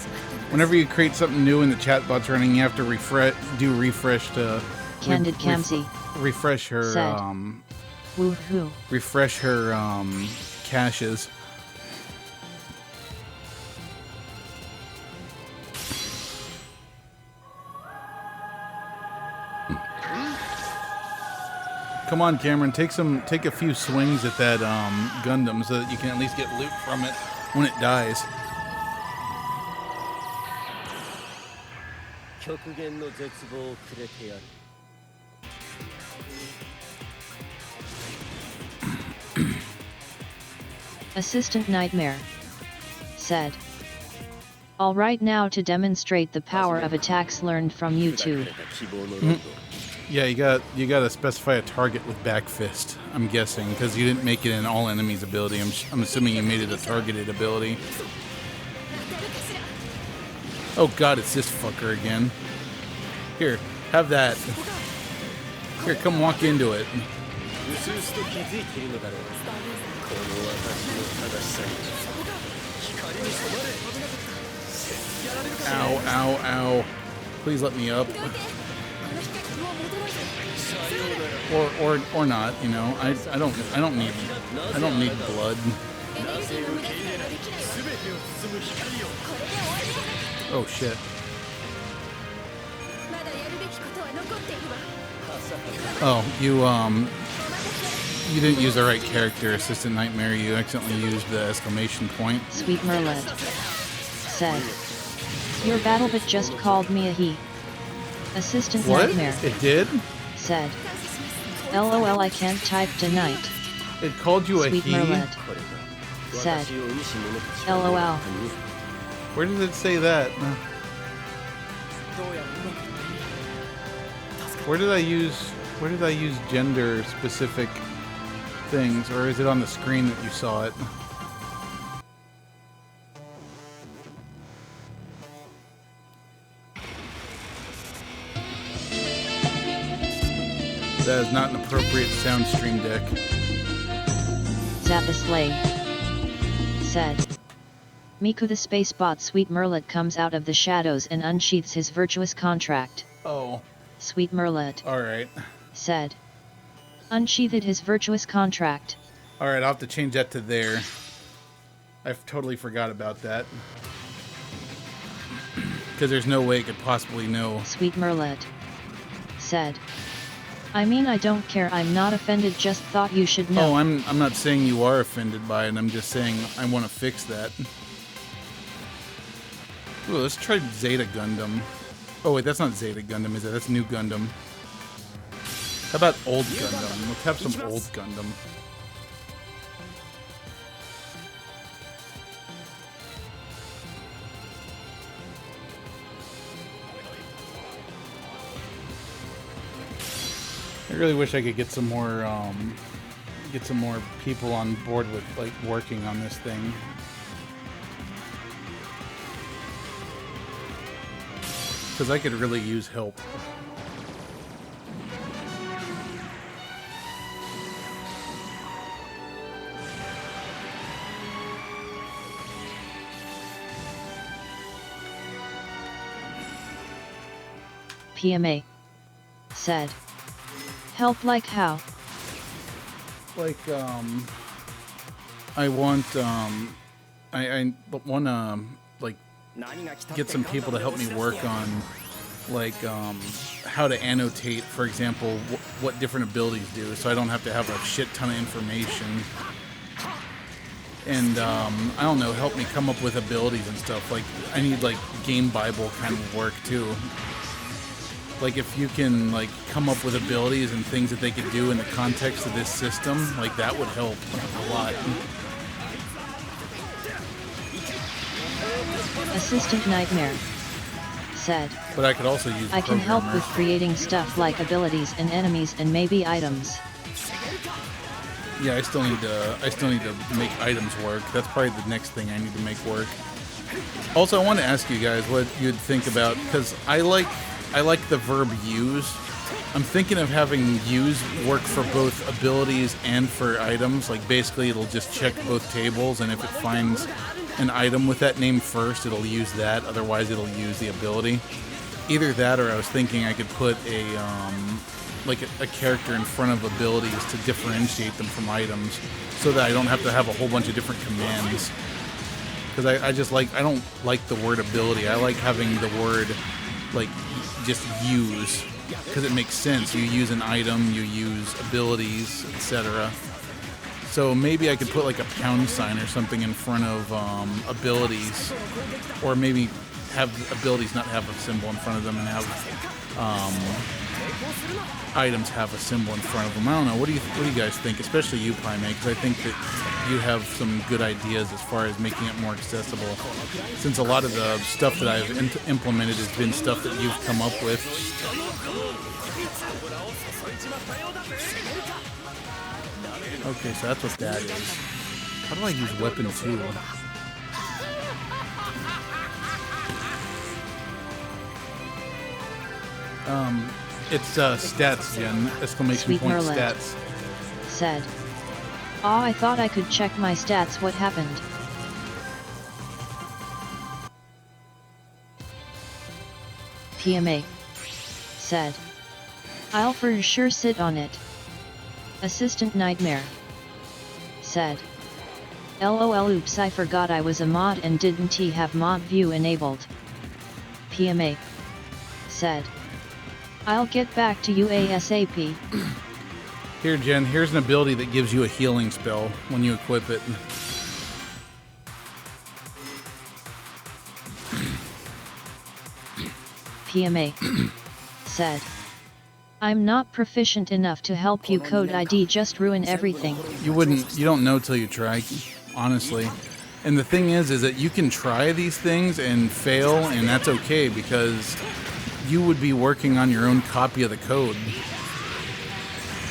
Whenever you create something new and the chatbot's running, you have to refresh to Candid Camsey refresh her said, woohoo. Refresh her caches. Come on, Cameron, take a few swings at that Gundam so that you can at least get loot from it when it dies. Assistant Nightmare said, all right, now to demonstrate the power of attacks learned from YouTube. Yeah, you gotta specify a target with back fist, I'm guessing, because you didn't make it an all enemies ability. I'm assuming you made it a targeted ability. Oh god, it's this fucker again. Here, have that. Here, come walk into it. Ow, ow, ow. Please let me up. Or not, you know. I don't need blood. Oh shit. Oh, you didn't use the right character, Assistant Nightmare. You accidentally used the exclamation point. Sweet Merlet said, your BattleBot just called me a he. Assistant What? Nightmare. It did? Said, LOL, I can't type tonight. It called you Sweet a he? Merlet said, LOL. Where did it say that? Where did I use gender specific things, or is it on the screen that you saw it? That is not an appropriate sound stream deck. Zappaslay said, Miku the space bot Sweet Merlet comes out of the shadows and unsheaths his virtuous contract. Oh. Sweet Merlet alright. said, unsheathed his virtuous contract. Alright, I'll have to change that to there. I totally forgot about that. Because there's no way it could possibly know. Sweet Merlet said, I mean, I don't care, I'm not offended, just thought you should know. Oh, I'm not saying you are offended by it, I'm just saying I want to fix that. Ooh, let's try Zeta Gundam. Oh wait, that's not Zeta Gundam, is it? That's New Gundam. How about Old Gundam? Let's have some Old Gundam. I really wish I could get some more people on board with like working on this thing. Because I could really use help. PMA said, help like how? Like, I want, I want to, like, get some people to help me work on, like, how to annotate, for example, what different abilities do, so I don't have to have a shit ton of information. And, I don't know, help me come up with abilities and stuff. Like, I need, like, Game Bible kind of work, too. Like, if you can, like, come up with abilities and things that they could do in the context of this system, like, that would help a lot. Assistant Nightmare said, but I could also use I can help with creating stuff like abilities and enemies and maybe items. Yeah, I still need to make items work. That's probably the next thing I need to make work. Also, I want to ask you guys what you'd think about, because I like the verb use. I'm thinking of having use work for both abilities and for items. Like, basically, it'll just check both tables, and if it finds an item with that name first, it'll use that. Otherwise, it'll use the ability. Either that, or I was thinking I could put a character in front of abilities to differentiate them from items, so that I don't have to have a whole bunch of different commands. Because I don't like the word ability. I like having the word, like, just use, because it makes sense. You use an item, you use abilities, etc. So maybe I could put like a pound sign or something in front of abilities, or maybe have abilities not have a symbol in front of them and have items have a symbol in front of them. I don't know. What do you guys think? Especially you, Primate, because I think that you have some good ideas as far as making it more accessible. Since a lot of the stuff that I've implemented has been stuff that you've come up with. Okay, so that's what that is. How do I use weapon 2? It's stats, Jen. Exclamation Sweet point Merlet stats. Said, "Aw, I thought I could check my stats. What happened?" PMA said, "I'll for sure sit on it." Assistant Nightmare said, "LOL, oops, I forgot I was a mod and didn't have mod view enabled." PMA said, "I'll get back to you ASAP." Here, Jen, here's an ability that gives you a healing spell when you equip it. PMA said, "I'm not proficient enough to help you. Code ID just ruin everything." You don't know till you try, honestly. And the thing is that you can try these things and fail, and that's okay, because you would be working on your own copy of the code.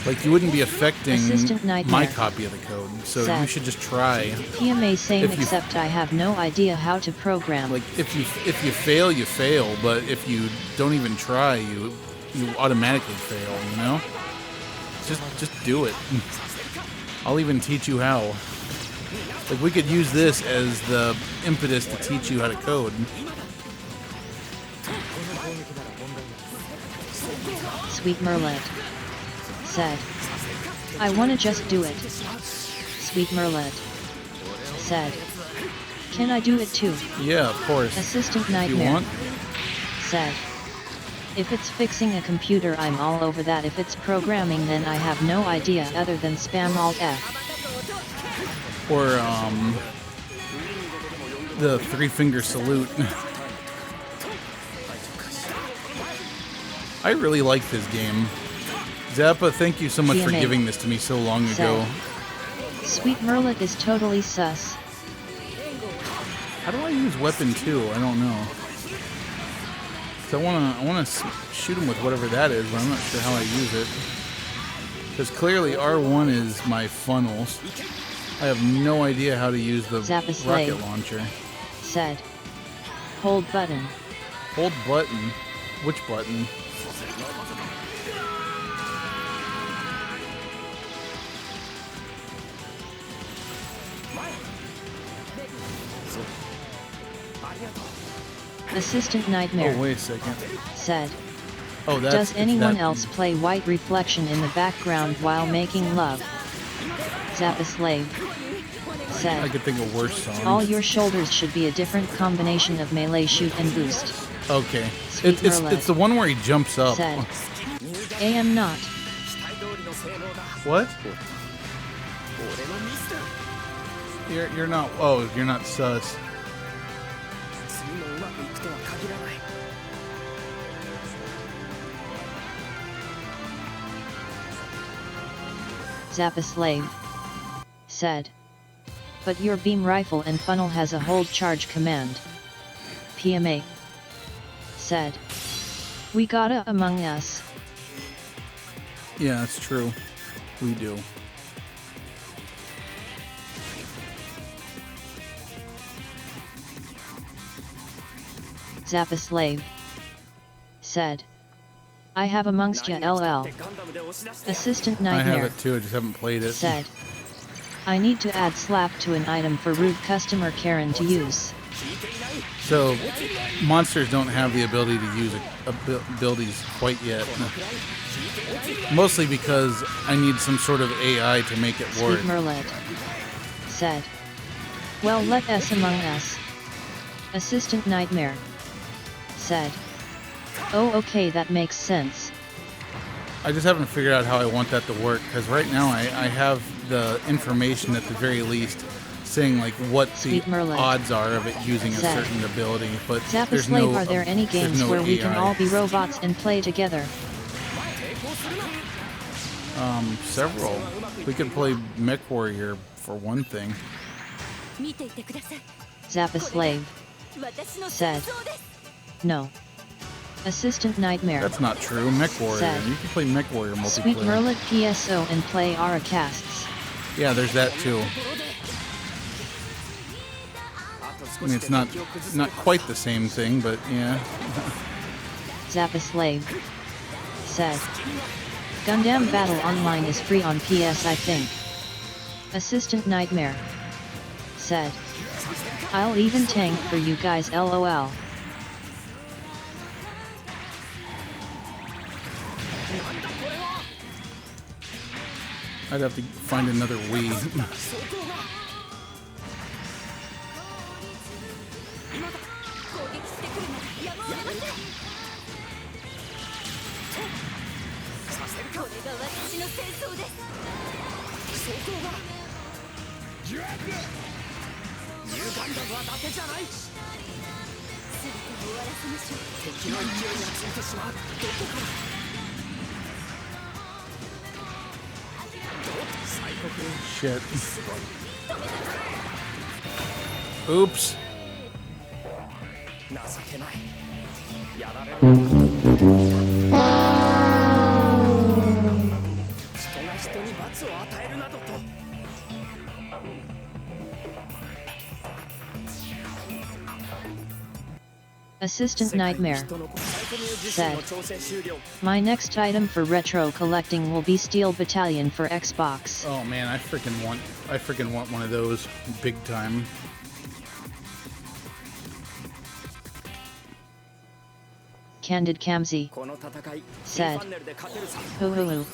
Like, you wouldn't be affecting my copy of the code, so you should just try. PMA same, except I have no idea how to program. Like, if you fail, you fail, but if you don't even try, you automatically fail, you know? Just do it. I'll even teach you how. Like, we could use this as the impetus to teach you how to code. Sweet Merlet said, I wanna just do it. Sweet Merlet said. Can I do it too? Yeah, of course. Assistant If you Nightmare want. said. If it's fixing a computer, I'm all over that. If it's programming, then I have no idea other than spam Alt F. Or, the three-finger salute. I really like this game. Zappa, thank you so much for GMA giving this to me so long ago. Sweet Merlet is totally sus. How do I use weapon 2? I don't know. So I wanna shoot him with whatever that is, but I'm not sure how I use it. Because clearly R1 is my funnels. I have no idea how to use the Zappa rocket launcher. Said. Hold button. Hold button? Which button? Assistant Nightmare Oh, wait a second. said. Oh, that's Does anyone that. else play White Reflection in the background while making love? Zappa Slave I said. could think of worse songs. All your shoulders should be a different combination of melee, shoot, and boost. Okay. Sweet Merlet It's the one where he jumps up. said. AM not. What? You're not. Oh, you're not sus. Zappa Slave said. But your beam rifle and funnel has a hold charge command. PMA said. We gotta Among Us. Yeah, that's true. We do. Zappa Slave said. I have amongst ya LL. Assistant I have Nightmare it too. I just haven't played it. said. I need to add slap to an item for rude customer Karen to use. So, monsters don't have the ability to use abilities quite yet. Mostly because I need some sort of AI to make it work. Sweet Merlet said. Well, let us Among Us. Assistant Nightmare said. Oh, okay, that makes sense. I just haven't figured out how I want that to work, because right now I have the information at the very least saying like what the odds are of it using a certain ability, but Zappa there's Slave, no. are there any games no where we AI. can all be robots and play together? Several. We could play Mech Warrior for one thing. Zappa Slave said. No. Assistant Nightmare That's not true. Mech Warrior. said. You can play Mech Warrior multiplayer. Sweet Merlet PSO and play Ara casts. Yeah, there's that too. I mean, it's not quite the same thing, but yeah. Zappa Slave said. Gundam Battle Online is free on PS, I think. Assistant Nightmare said. I'll even tank for you guys, LOL. I'd have to find another Wii. Shit. Oops. Assistant Nightmare said. My next item for retro collecting will be Steel Battalion for Xbox. Oh man, I freaking want one of those big time. Candid Kamzi said. Hoo hoo hoo.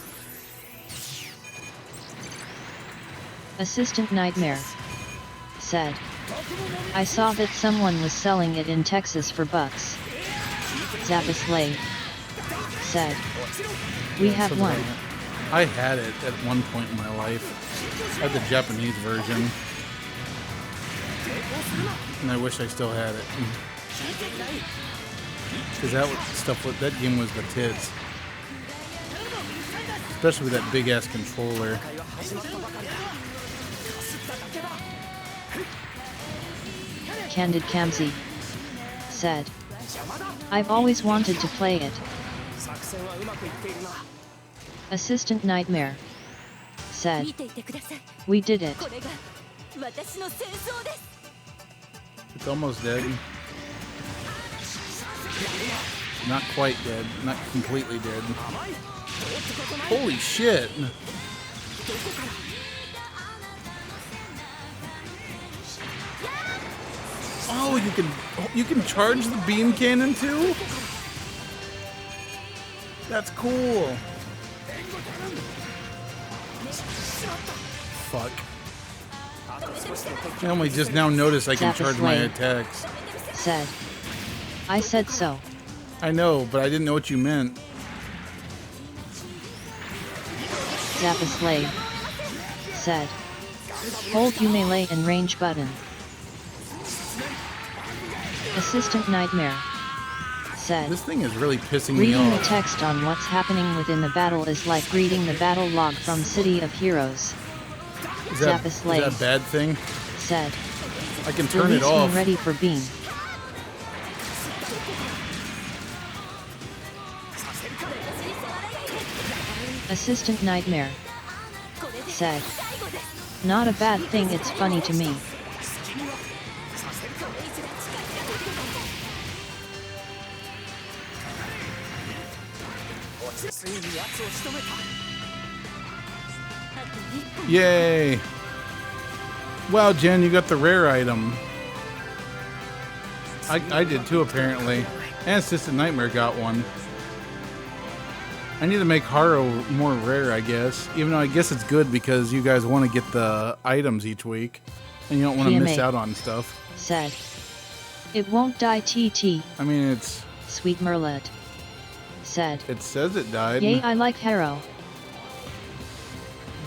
Assistant Nightmare said, I saw that someone was selling it in Texas for bucks. Zappaslave said, we have one. I had it at one point in my life. I had the Japanese version. And I wish I still had it. Because that game was the tits. Especially with that big ass controller. Candid Kamzi said, I've always wanted to play it. Assistant Nightmare said, we did it. It's almost dead. Not quite dead. Not completely dead. Holy shit! Oh, you can charge the beam cannon too? That's cool. Fuck. I only just now noticed I can charge my attacks. Said, I said so. I know, but I didn't know what you meant. Zappaslave said, hold you melee and range button. Assistant Nightmare said, this thing is really pissing me off. Reading the text on what's happening within the battle is like reading the battle log from City of Heroes. Is that a bad thing? Said, I can turn it off. Ready for beam. Assistant Nightmare said, not a bad thing, it's funny to me. Yay! Wow, Jen, you got the rare item. I did too, apparently. And Assistant Nightmare got one. I need to make Haro more rare, I guess. Even though I guess it's good because you guys want to get the items each week. And you don't want to miss out on stuff. Said, it won't die TT. I mean, it's... Sweet Merlet said, it says it died. Yay, I like Haro.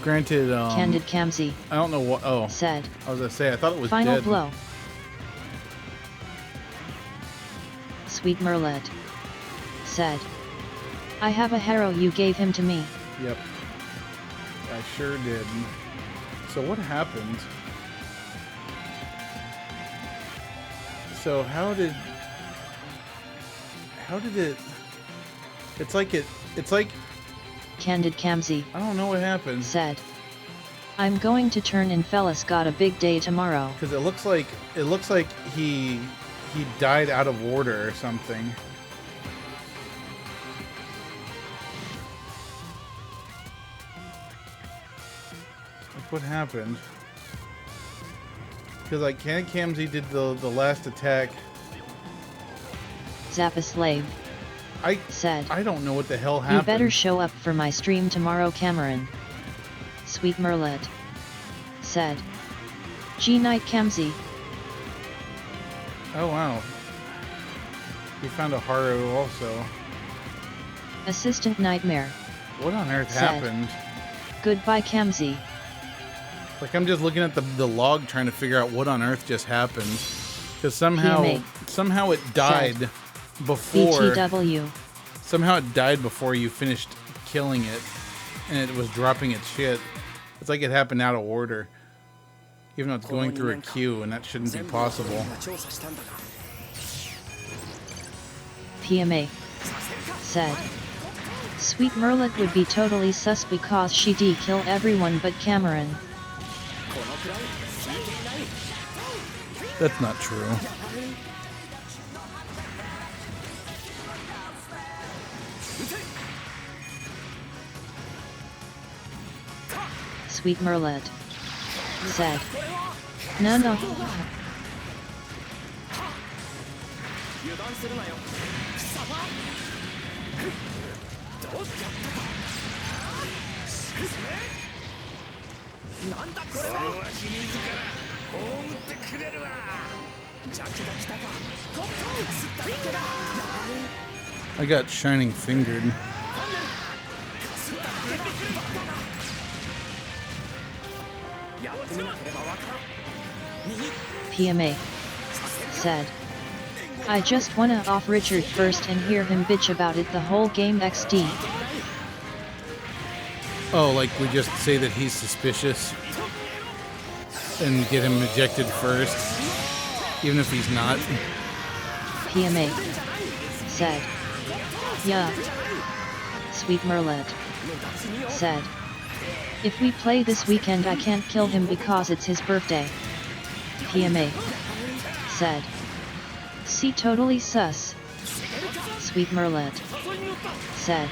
Granted, Candid Kamzi. I don't know what... Oh. Said, I was going to say, I thought it was Final dead. blow. Sweet Merlet said, I have a Haro, you gave him to me. Yep. I sure did. So what happened? So how did it... It's like... Candid Kamzi. I don't know what happened. Said, I'm going to turn in. Fellas got a big day tomorrow. Because it looks like he died out of order or something. Like what happened? Because like Kamzi did the last attack. Zappaslave said, I don't know what the hell happened. You better show up for my stream tomorrow, Cameron. Sweet Merlet said, G Night Kamzi. Oh wow. We found a Haru also. Assistant Nightmare. What on earth said, happened? Goodbye Kamzi. Like I'm just looking at the log trying to figure out what on earth just happened. Because somehow it died said, before... BTW. Somehow it died before you finished killing it. And it was dropping its shit. It's like it happened out of order. Even though it's going through a queue, and that shouldn't be possible. PMA said, Sweet Merlet would be totally sus because she kill everyone but Cameron. That's not true. Sweet Merlet said, No. I got shining fingered. PMA said, I just wanna off Richard first and hear him bitch about it the whole game XD. Oh, like we just say that he's suspicious and get him ejected first, even if he's not. PMA said, yeah. Sweet Merlet said, if we play this weekend I can't kill him because it's his birthday. PMA said, see totally sus. Sweet Merlet said,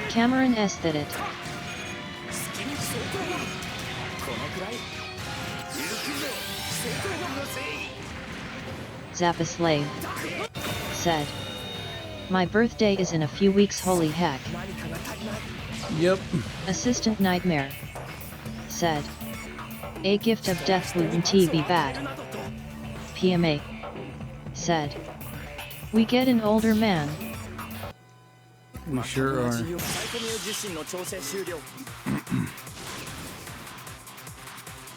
Cameron did it. Zappaslave said, my birthday is in a few weeks, holy heck. Yep. Assistant Nightmare said, a gift of death wouldn't be bad. PMA said, we get an older man. We sure are. Let's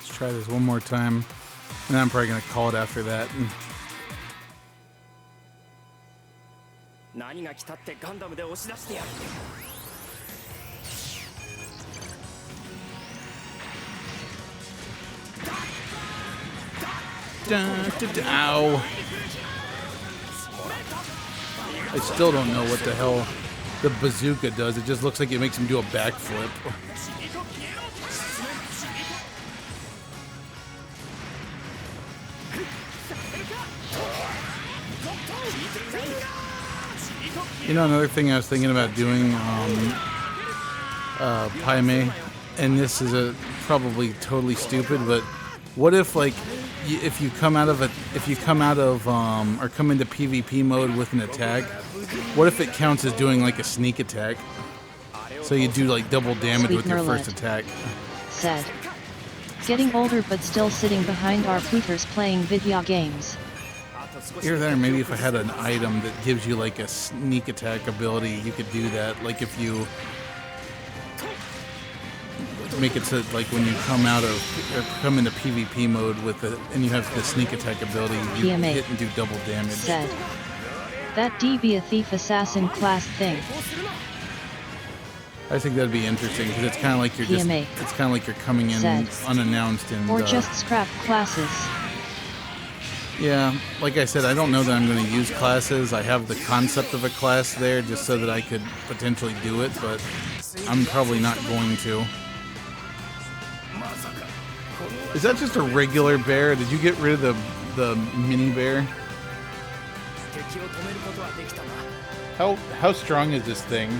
try this one more time, and I'm probably gonna call it after that. Ow. I still don't know what the hell the bazooka does. It just looks like it makes him do a backflip. You know, another thing I was thinking about doing, Paime, and this is probably totally stupid, but what if, like, if you come out of or come into PvP mode with an attack, what if it counts as doing like a sneak attack? So you do like double damage with your first attack. Said, getting older but still sitting behind our pooters playing video games. Either that, or maybe if I had an item that gives you like a sneak attack ability, you could do that. Like if you make it so like when you come out of or come into PvP mode with it and you have the sneak attack ability, you PMA hit and do double damage. Said, that be a thief assassin class thing. I think that'd be interesting because it's kind of like you're just PMA it's kind of like you're coming in said, unannounced and or just scrap classes. Yeah, like I said, I don't know that I'm going to use classes. I have the concept of a class there just so that I could potentially do it, but I'm probably not going to. Is that just a regular bear? Did you get rid of the mini bear? How strong is this thing?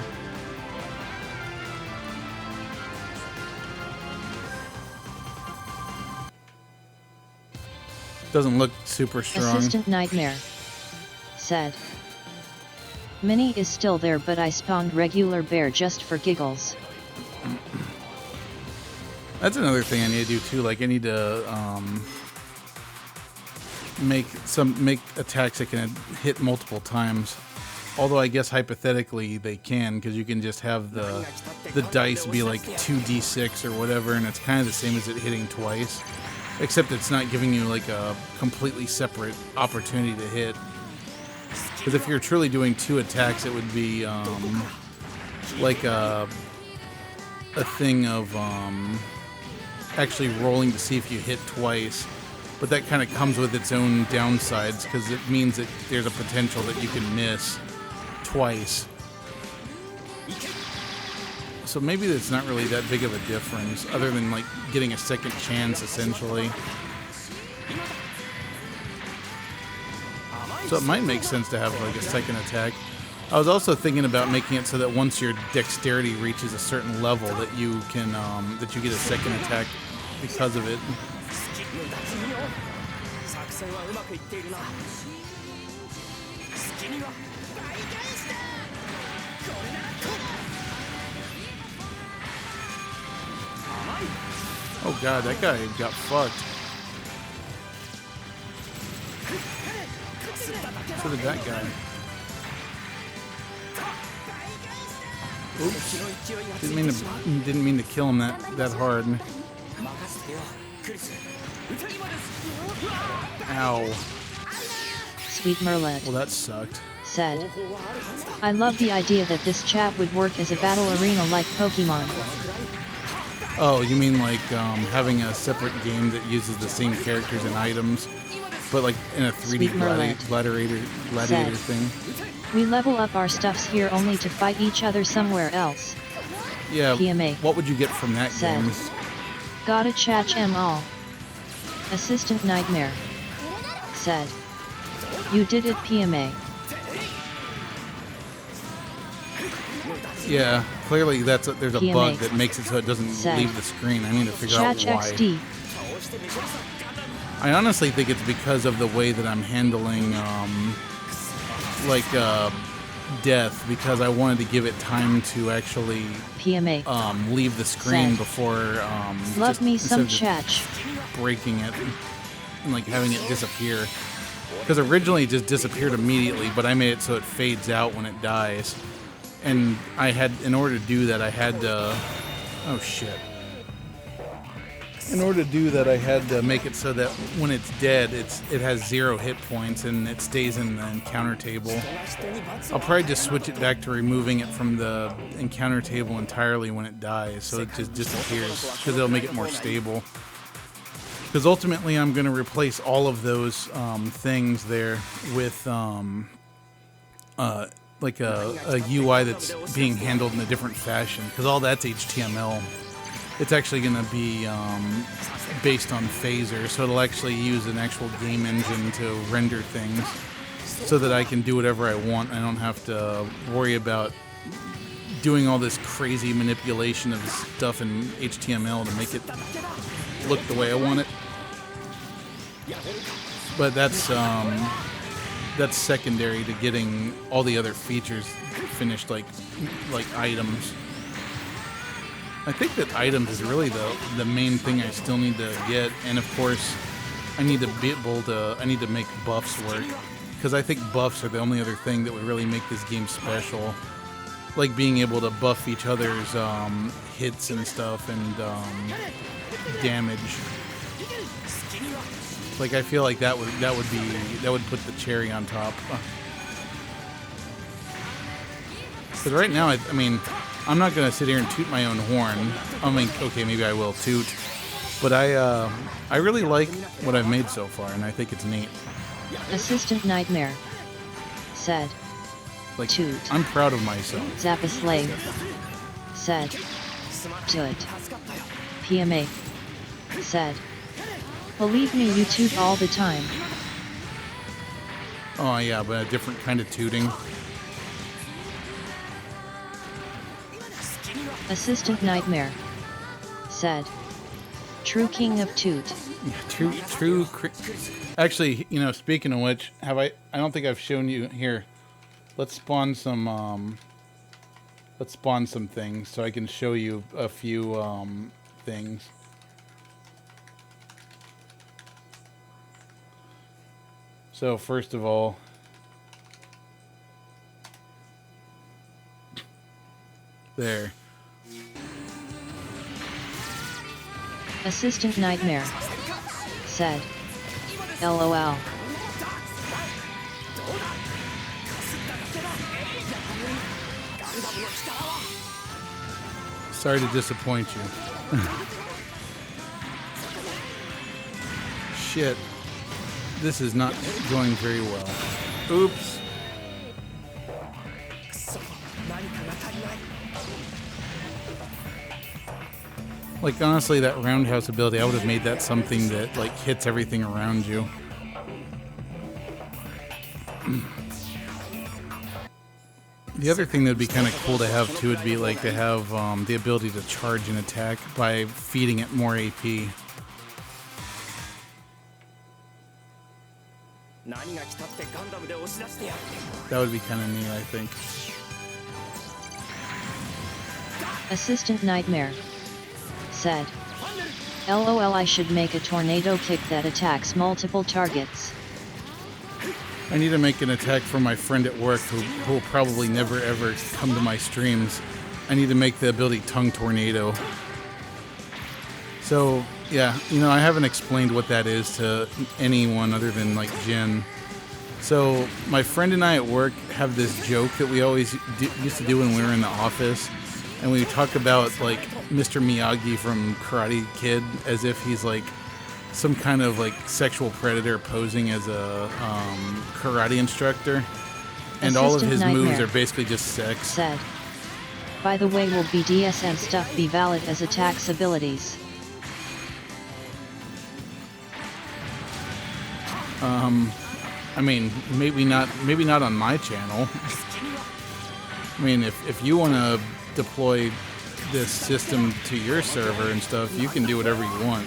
Doesn't look super strong. Assistant Nightmare said, Mini is still there, but I spawned regular bear just for giggles. That's another thing I need to do too. Like I need to make attacks that can hit multiple times. Although I guess hypothetically they can, because you can just have the dice be like 2d6 or whatever, and it's kind of the same as it hitting twice. Except it's not giving you like a completely separate opportunity to hit. Because if you're truly doing two attacks, it would be like a thing of actually rolling to see if you hit twice. But that kind of comes with its own downsides, because it means that there's a potential that you can miss twice. So maybe it's not really that big of a difference, other than like getting a second chance, essentially. So it might make sense to have like a second attack. I was also thinking about making it so that once your dexterity reaches a certain level, that you can that you get a second attack because of it. Oh god, that guy got fucked. So did that guy. Oops. Didn't mean to kill him that hard. Ow. Sweet Merlet. Well, that sucked. Said. I love the idea that this chat would work as a battle arena like Pokemon. Oh, you mean like having a separate game that uses the same characters and items, but like in a 3D gladiator thing? We level up our stuffs here only to fight each other somewhere else. Yeah, PMA. What would you get from that game? Gotta chach em all. Assistant Nightmare. Said. You did it, PMA. Yeah, clearly there's a PMA. bug that makes it so it doesn't leave the screen. I need to figure out why. XD. I honestly think it's because of the way that I'm handling death, because I wanted to give it time to actually PMA. Leave the screen before love me some chach. Breaking it and like having it disappear. Because originally it just disappeared immediately, but I made it so it fades out when it dies. And I had, in order to do that, I had to, oh shit. In order to do that, I had to make it so that when it's dead, it has 0 hit points and it stays in the encounter table. I'll probably just switch it back to removing it from the encounter table entirely when it dies, so it just disappears, because it'll make it more stable. Because ultimately, I'm going to replace all of those things there with like a UI that's being handled in a different fashion, because all that's HTML. It's actually going to be based on phaser, so it'll actually use an actual game engine to render things so that I can do whatever I want. I don't have to worry about doing all this crazy manipulation of stuff in HTML to make it look the way I want it. But that's secondary to getting all the other features finished, like items. I think that items is really the main thing I still need to get, and of course, I need to make buffs work, because I think buffs are the only other thing that would really make this game special, like being able to buff each other's hits and stuff and damage. Like I feel like that would put the cherry on top. But right now, I mean, I'm not gonna sit here and toot my own horn. I mean, okay, maybe I will toot, but I really like what I've made so far, and I think it's neat. Assistant Nightmare said. Like, toot. I'm proud of myself. Zappa Slave said. Toot. PMA said. Believe me, you toot all the time. Oh yeah, but a different kind of tooting. Assistant Nightmare said. True king of toot. True. Actually, you know, speaking of which, I don't think I've shown you here. Let's spawn some things so I can show you a few things. So first of all, there. Assistant Nightmare said. LOL. Sorry to disappoint you. Shit. This is not going very well. Oops. Like, honestly, that roundhouse ability, I would have made that something that, like, hits everything around you. The other thing that would be kind of cool to have, too, would be, like, to have the ability to charge an attack by feeding it more AP. That would be kind of neat, I think. Assistant Nightmare said. LOL, I should make a tornado kick that attacks multiple targets. I need to make an attack for my friend at work who will probably never ever come to my streams. I need to make the ability Tongue Tornado. So, yeah, you know, I haven't explained what that is to anyone other than, like, Jen. So, my friend and I at work have this joke that we always used to do when we were in the office. And we talk about, like, Mr. Miyagi from Karate Kid as if he's, like, some kind of, like, sexual predator posing as a karate instructor. And all of his moves are basically just sex. Said. By the way, will BDSM stuff be valid as attacks abilities? I mean, maybe not on my channel. I mean, if you want to deploy this system to your server and stuff, you can do whatever you want.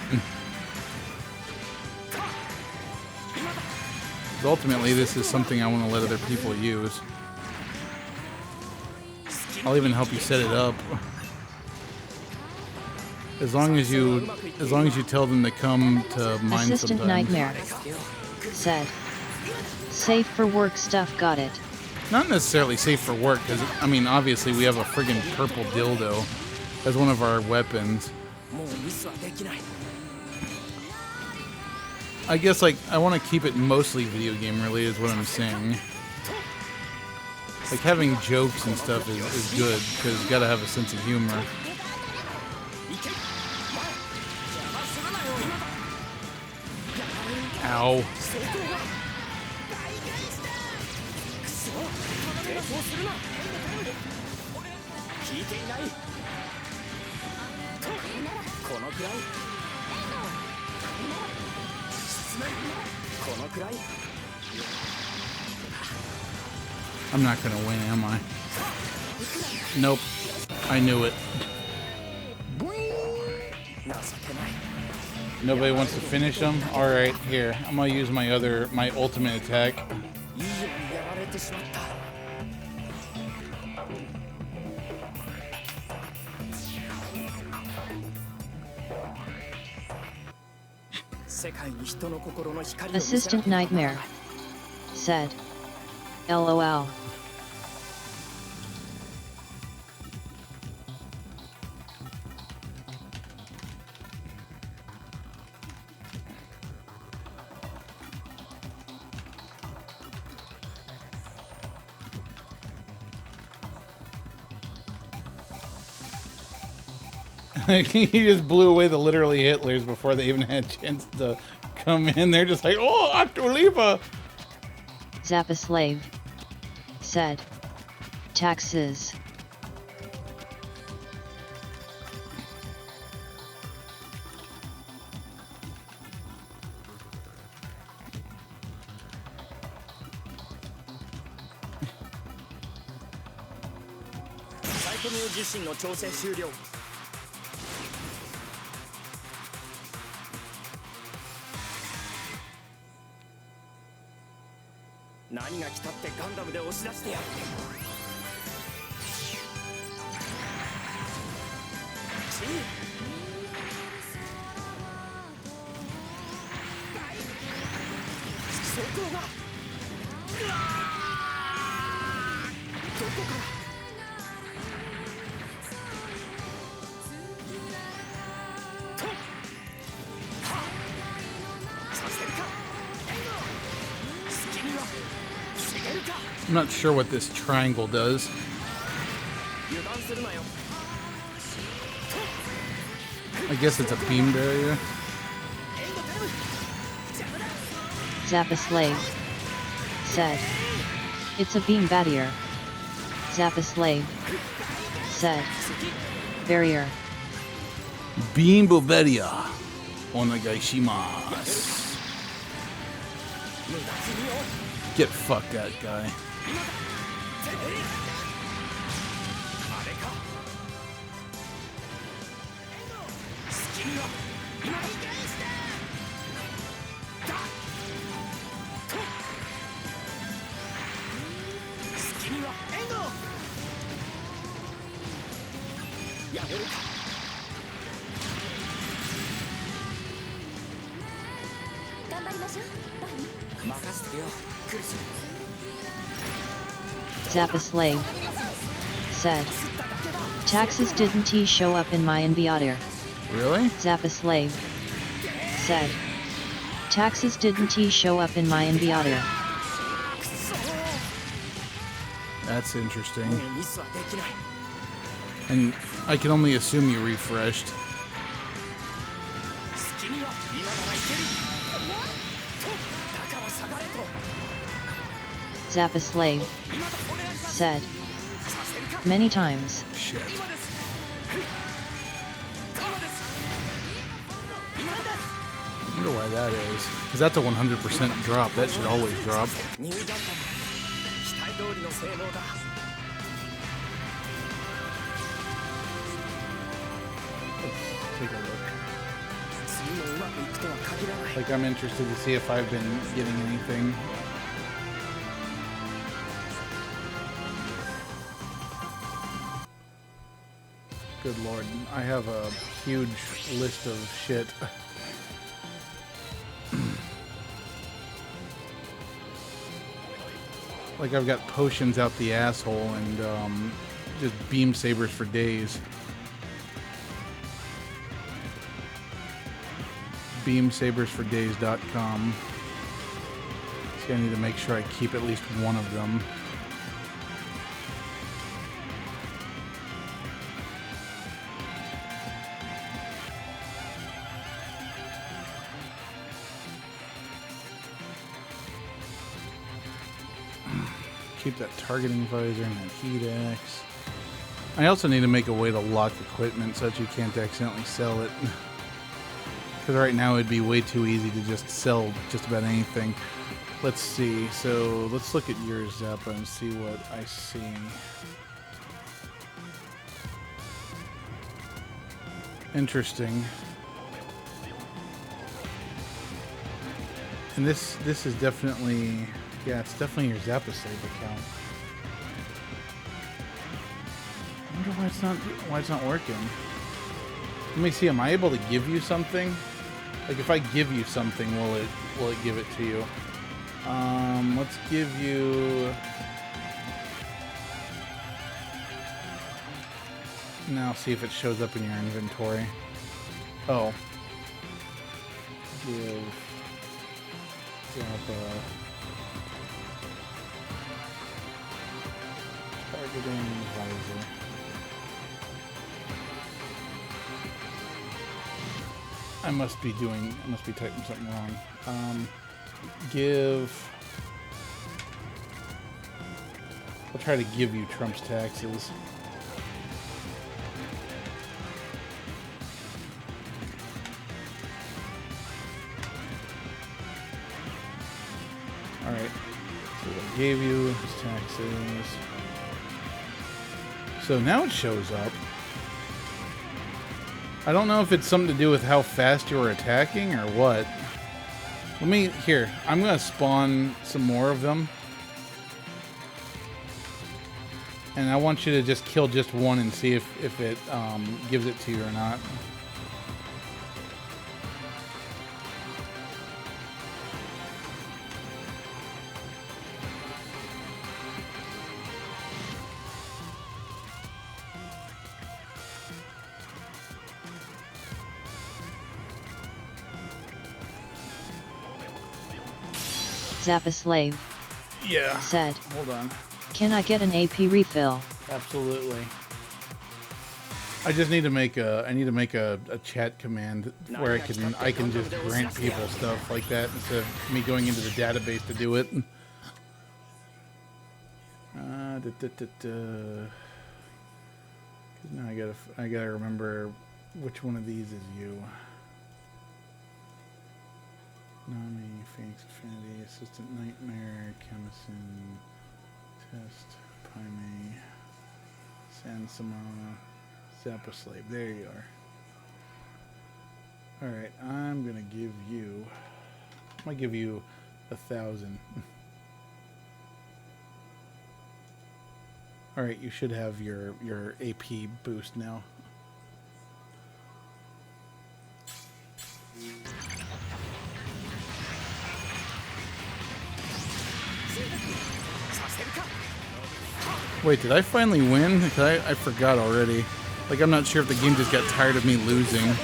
Ultimately, this is something I want to let other people use. I'll even help you set it up. As long as you tell them to come to mine Assistant sometimes. Nightmare said. Safe for work stuff, got it. Not necessarily safe for work, because, I mean, obviously we have a friggin' purple dildo as one of our weapons. I guess, like, I want to keep it mostly video game related is what I'm saying. Like, having jokes and stuff is good, because you gotta have a sense of humor. Ow. I'm not gonna win, am I? Nope. I knew it. Nobody wants to finish them? Alright, here. I'm gonna use my ultimate attack. Assistant Nightmare said. LOL. He just blew away the literally Hitlers before they even had a chance to come in. They're just like, oh, Octoliva! Zappa Slave said. Taxes. I'm not sure what this triangle does. I guess it's a beam barrier. Zappa Slave said. It's a beam barrier. Zappa Slave said. Barrier. Beam barrier. Onegaishimasu. Get fucked, that guy. Zappa slave said. Taxes didn't he show up in my enviader? Really? Zappa slave said. Taxes didn't he show up in my enviader? That's interesting. And I can only assume you refreshed. Zappa slave said. Many times. Shit. I wonder why that is. Because that's a 100% drop. That should always drop. Take a look. Like, I'm interested to see if I've been getting anything. Good lord, I have a huge list of shit. Like, I've got potions out the asshole and just beam sabers for days. Beamsabersfordays.com. See, I need to make sure I keep at least one of them. Keep that targeting visor and that heat axe. I also need to make a way to lock equipment so that you can't accidentally sell it. Because right now it'd be way too easy to just sell just about anything. Let's see. So let's look at your Zappa and see what I see. Interesting. And this is definitely, yeah, it's definitely your Zappa save account. I wonder why it's not working. Let me see. Am I able to give you something? Like, if I give you something, will it give it to you? Let's give you. Now see if it shows up in your inventory. Oh. Give Zappa targeting visor. I must be typing something wrong. I'll try to give you Trump's taxes. Alright, so I gave you his taxes. So now it shows up. I don't know if it's something to do with how fast you're attacking or what. Here, I'm going to spawn some more of them. And I want you to just kill just one and see if it gives it to you or not. Zappa slave. Yeah. Said. Hold on. Can I get an AP refill? Absolutely. I just need to make a chat command where I can just grant people stuff like that instead of me going into the database to do it. Now I gotta remember which one of these is you. Nami, Phoenix Affinity, Assistant Nightmare, Chemison, Test, Paime, Sansama, Zappa Slave. There you are. Alright, I'm gonna give you 1,000. Alright, you should have your AP boost now. Wait, did I finally win? 'Cause I forgot already. Like, I'm not sure if the game just got tired of me losing.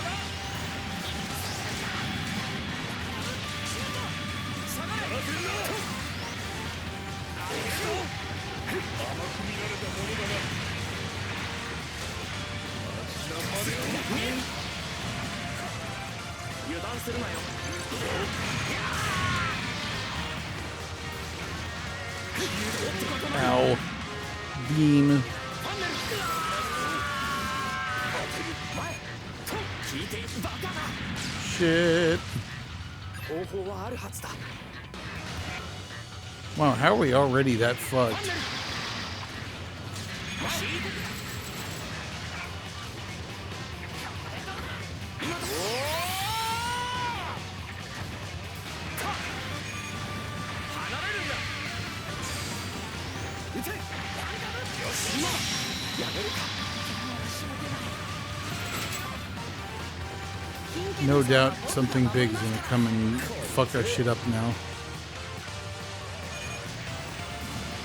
Ow. Beam. Shit. Wow, how are we already that fucked? No doubt something big is gonna come and fuck our shit up now.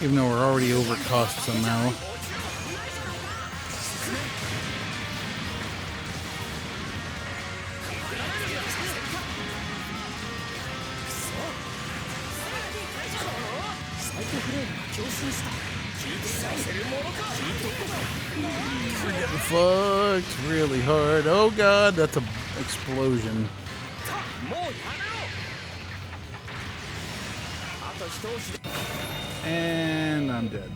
Even though we're already over cost somehow. We're getting fucked really hard. Oh god, that's a explosion. And I'm dead.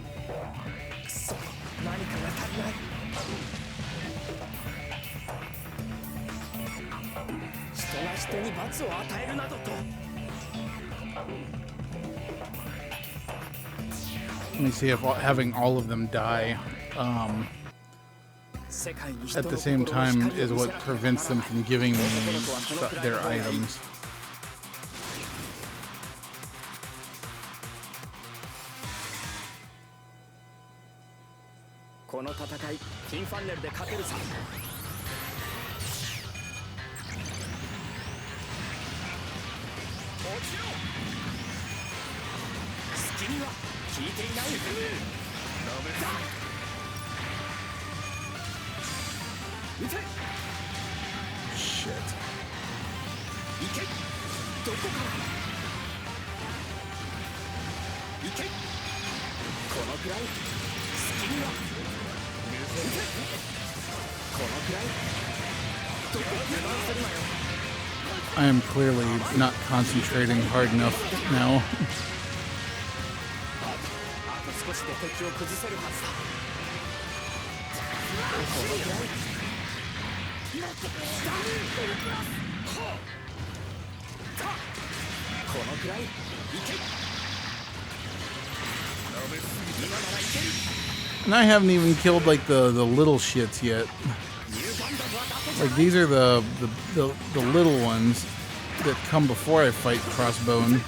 Let me see if having all of them die at the same time is what prevents them from giving me their items. Shit. I am clearly not concentrating hard enough now. And I haven't even killed like the little shits yet. Like these are the little ones that come before I fight Crossbone.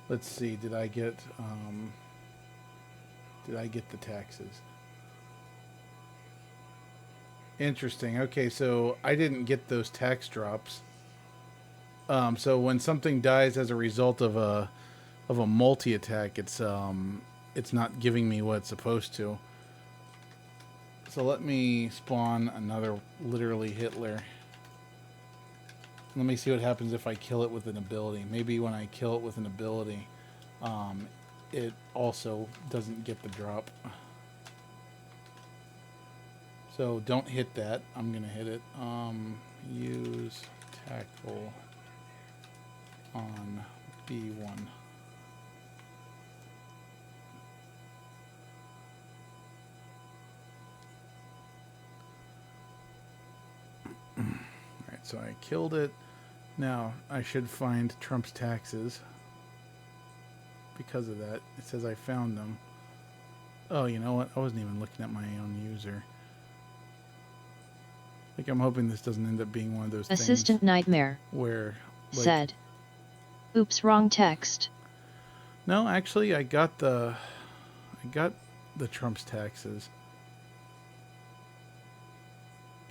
Let's see, did I get the taxes? Interesting. Okay, so I didn't get those tax drops. So when something dies as a result of a multi-attack, it's not giving me what it's supposed to. So let me spawn another literally Hitler. Let me see what happens if I kill it with an ability. Maybe when I kill it with an ability, it also doesn't get the drop. So don't hit that. I'm gonna hit it. Use tackle on B1. Alright, so I killed it. Now I should find Trump's taxes. Because of that, it says I found them. Oh, you know what? I wasn't even looking at my own user. Like, I'm hoping this doesn't end up being one of those Assistant things Nightmare where, like, said, "Oops, wrong text." No, actually, I got the Trump's taxes.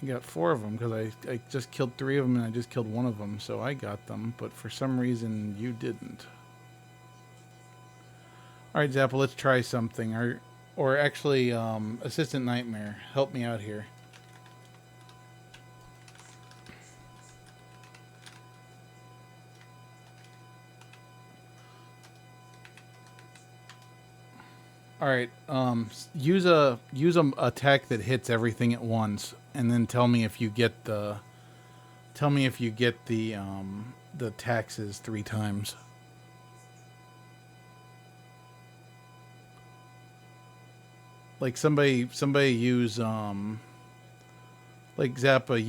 I got 4 of them because I just killed 3 of them and I just killed 1 of them, so I got them. But for some reason, you didn't. All right, Zappa, let's try something. Or actually, Assistant Nightmare, help me out here. All right, use a attack that hits everything at once, and then tell me if you get the taxes 3 times. Like somebody use like Zappa,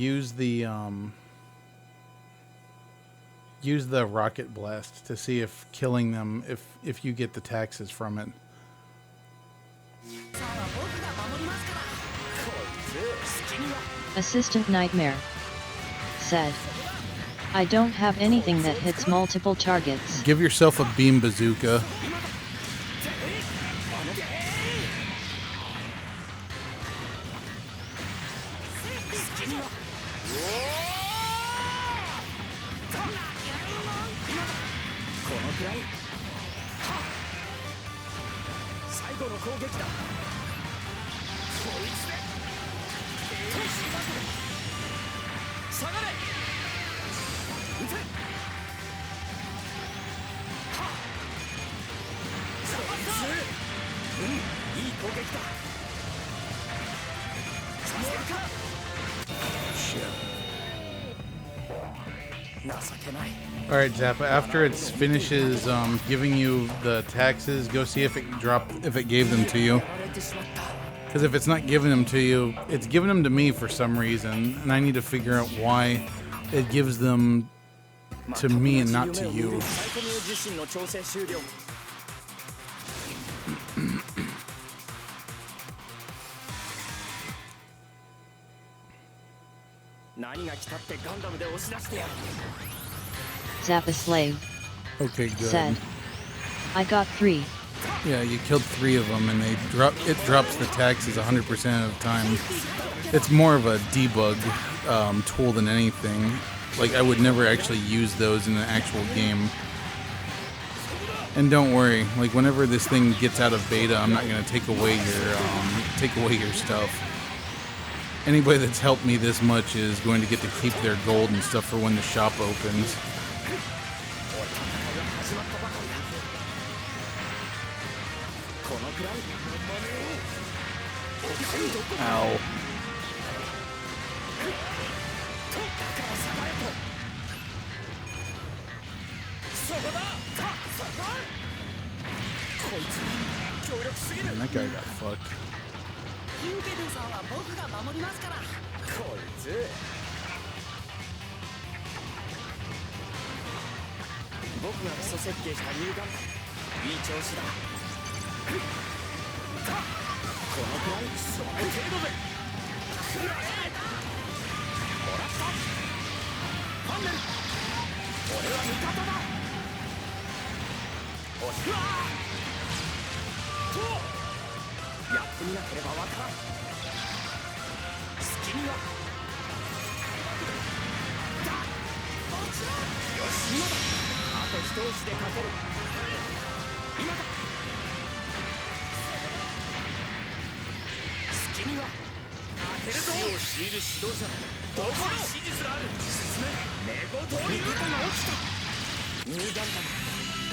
use the rocket blast to see if killing them if you get the taxes from it. Assistant Nightmare said, "I don't have anything that hits multiple targets." Give yourself a beam bazooka. Alright, Zappa, after it finishes giving you the taxes, go see if it gave them to you. Because if it's not giving them to you, it's giving them to me for some reason, and I need to figure out why it gives them to me and not to you. Zappa Slave Okay, good. said, "I got 3. Yeah, you killed 3 of them, and it drops the taxes 100% of the time. It's more of a debug tool than anything. Like, I would never actually use those in an actual game. And don't worry, like, whenever this thing gets out of beta, I'm not gonna take away your stuff. Anybody that's helped me this much is going to get to keep their gold and stuff for when the shop opens. Ow. Man, that guy got fucked.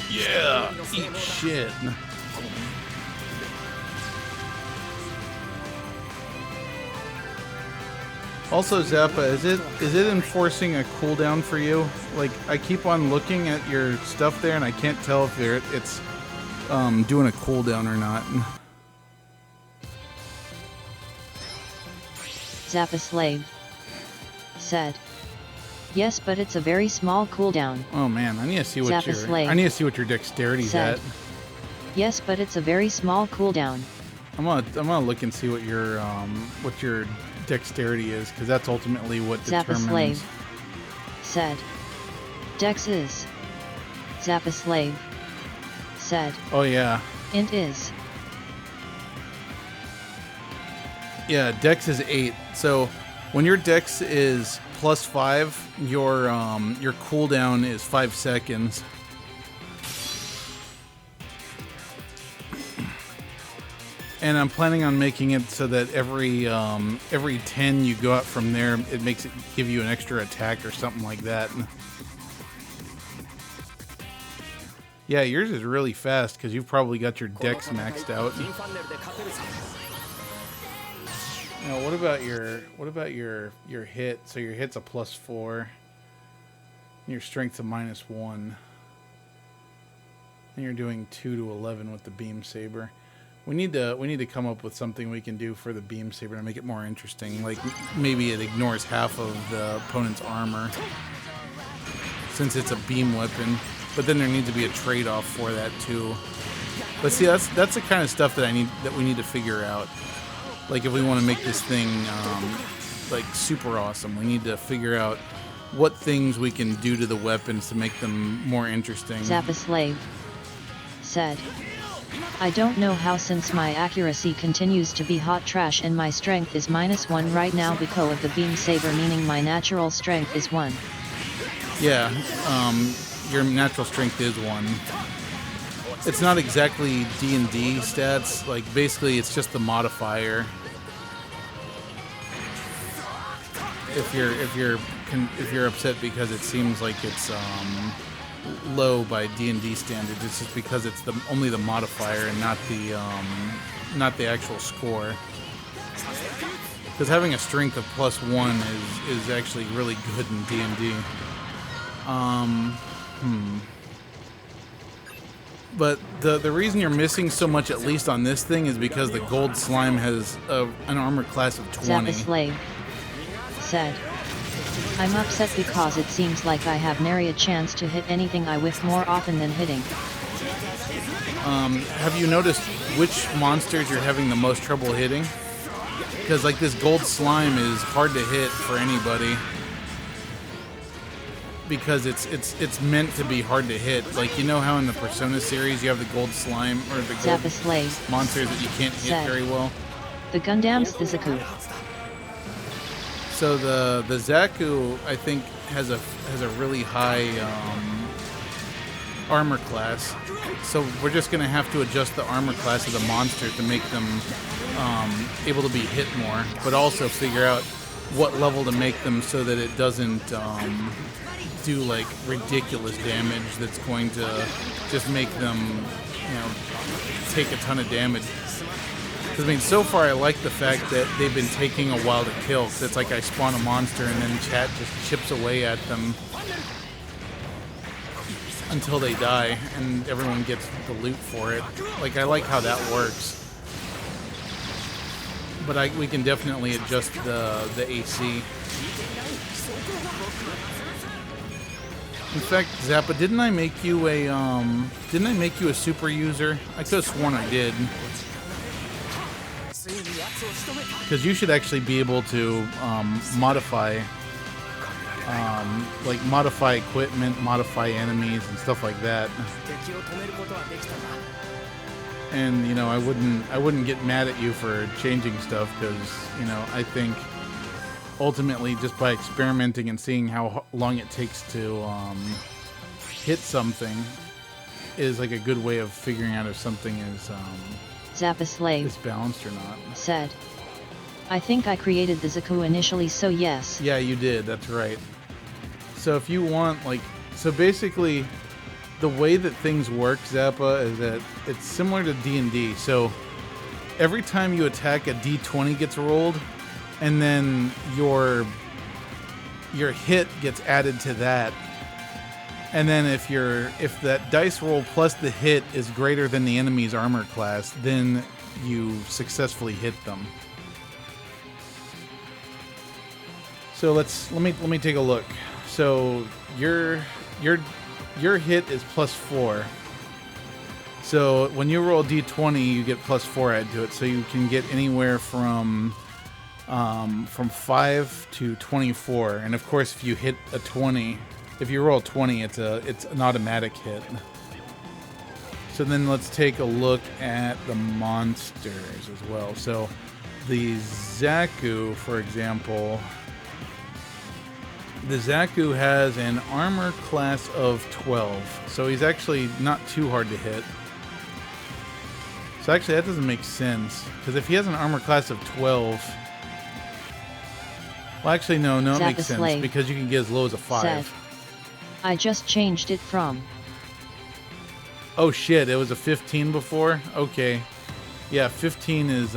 Yeah, eat shit. Also, Zappa, is it enforcing a cooldown for you? Like, I keep on looking at your stuff there, and I can't tell if it's doing a cooldown or not. Zappa Slave said, "Yes, but it's a very small cooldown." Oh man, I need to see what Zappa Slave I need to see what your dexterity's said, at. "Yes, but it's a very small cooldown." I'm gonna look and see what your dexterity is, because that's ultimately what Zappa determines. Slave said. Dex is. Zappa Slave said. Oh yeah. Int is. Yeah, Dex is 8. So when your Dex is +5, your cooldown is 5 seconds. And I'm planning on making it so that every 10 you go out from there, it makes it give you an extra attack or something like that. Yeah, yours is really fast because you've probably got your Dex maxed out. Now, what about your hit? So your hit's a +4. Your strength's a -1. And you're doing 2 to 11 with the beam saber. We need to come up with something we can do for the beam saber to make it more interesting. Like maybe it ignores half of the opponent's armor since it's a beam weapon. But then there needs to be a trade-off for that too. But see, that's the kind of stuff that we need to figure out. Like if we want to make this thing like super awesome, we need to figure out what things we can do to the weapons to make them more interesting. Zappa Slave said. I don't know how, since my accuracy continues to be hot trash and my strength is -1 right now because of the beam saber, meaning my natural strength is 1. Yeah, your natural strength is 1. It's not exactly D&D stats. Like basically, it's just the modifier. If you're upset because it seems like it's low by D&D standards, it's just because it's only the modifier and not the actual score. Because having a strength of +1 is actually really good in D&D. But the reason you're missing so much, at least on this thing, is because the gold slime has an armor class of 20. Zappa Slave said. I'm upset because it seems like I have nary a chance to hit anything I whiff more often than hitting. Have you noticed which monsters you're having the most trouble hitting? Because like this gold slime is hard to hit for anybody. Because it's meant to be hard to hit. Like, you know how in the Persona series you have the gold slime or the gold Zappa Slave monsters that you can't hit said. very well? The Gundam's the Zaku. So the Zaku, I think, has a really high armor class. So we're just gonna have to adjust the armor class of the monster to make them able to be hit more, but also figure out what level to make them so that it doesn't do like ridiculous damage that's going to just make them, take a ton of damage. Because I mean, so far I like the fact that they've been taking a while to kill. Because it's like I spawn a monster and then chat just chips away at them until they die, and everyone gets the loot for it. Like, I like how that works. But we can definitely adjust the AC. In fact, Zappa, didn't I make you a super user? I could have sworn I did. Because you should actually be able to modify equipment, modify enemies, and stuff like that. And I wouldn't get mad at you for changing stuff, because I think ultimately just by experimenting and seeing how long it takes to hit something is like a good way of figuring out if something is Zappa Slave balanced or not. Said. I think I created the Zaku initially, so yes. Yeah, you did. That's right. So if you want, so basically, the way that things work, Zappa, is that it's similar to D&D. So every time you attack, a D20 gets rolled, and then your hit gets added to that. And then if that dice roll plus the hit is greater than the enemy's armor class, then you successfully hit them. So let me take a look. So your hit is +4. So when you roll D20, you get +4 added to it. So you can get anywhere from from 5 to 24, and of course, if you hit a 20, if you roll a 20, it's an automatic hit. So then let's take a look at the monsters as well. So the Zaku, for example, the Zaku has an armor class of 12, so he's actually not too hard to hit. So actually that doesn't make sense, because if he has an armor class of 12, well actually no, it makes sense, because you can get as low as a 5. Said, I just changed it from... Oh shit, it was a 15 before? Okay. Yeah, 15 is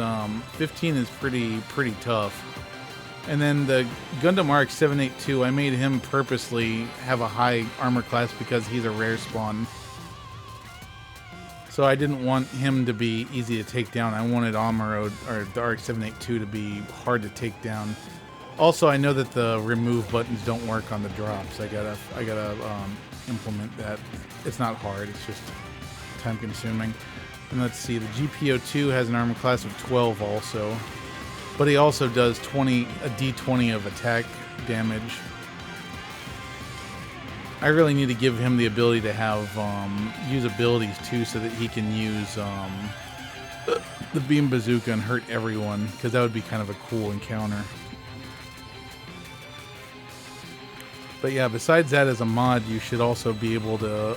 pretty tough. And then the Gundam Arc 782, I made him purposely have a high armor class because he's a rare spawn. So I didn't want him to be easy to take down. I wanted Amuro, or the Arc 782, to be hard to take down. Also, I know that the remove buttons don't work on the drops. I gotta implement that. It's not hard. It's just time consuming. And let's see, the GPO2 has an armor class of 12 also, but he also does a D20 of attack damage. I really need to give him the ability to have use abilities too, so that he can use the beam bazooka and hurt everyone, because that would be kind of a cool encounter. But yeah, besides that, as a mod, you should also be able to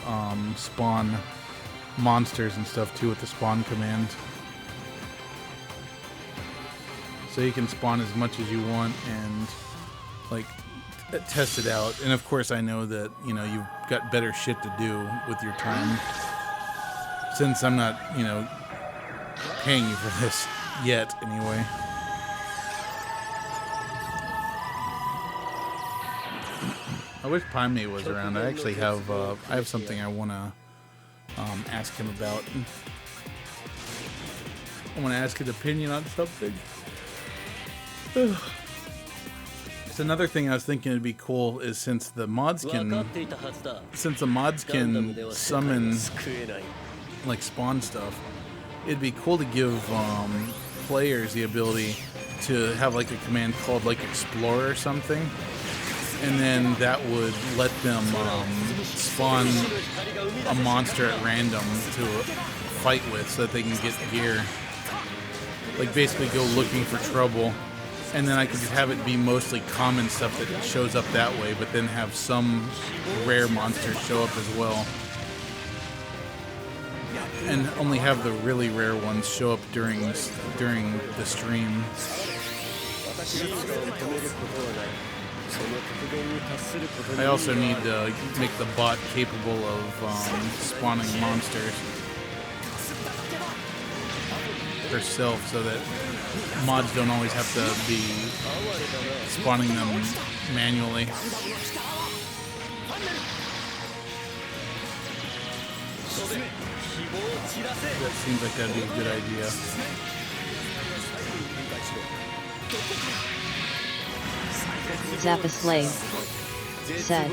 spawn monsters and stuff too with the spawn command. So you can spawn as much as you want and like test it out. And of course I know that, you know, you've got better shit to do with your time, since I'm not, you know, paying you for this yet anyway. I wish Paimei was around. I actually have I have something I want to ask him about. I want to ask his opinion on something. It's another thing I was thinking would be cool is since the mods can summon like spawn stuff, it'd be cool to give players the ability to have like a command called like explore or something, and then that would let them spawn a monster at random to fight with, so that they can get gear. Like basically go looking for trouble. And then I could just have it be mostly common stuff that shows up that way, but then have some rare monsters show up as well. And only have the really rare ones show up during the stream. I also need to make the bot capable of spawning monsters herself, so that mods don't always have to be spawning them manually. That seems like that'd be a good idea. Zappa Slave said,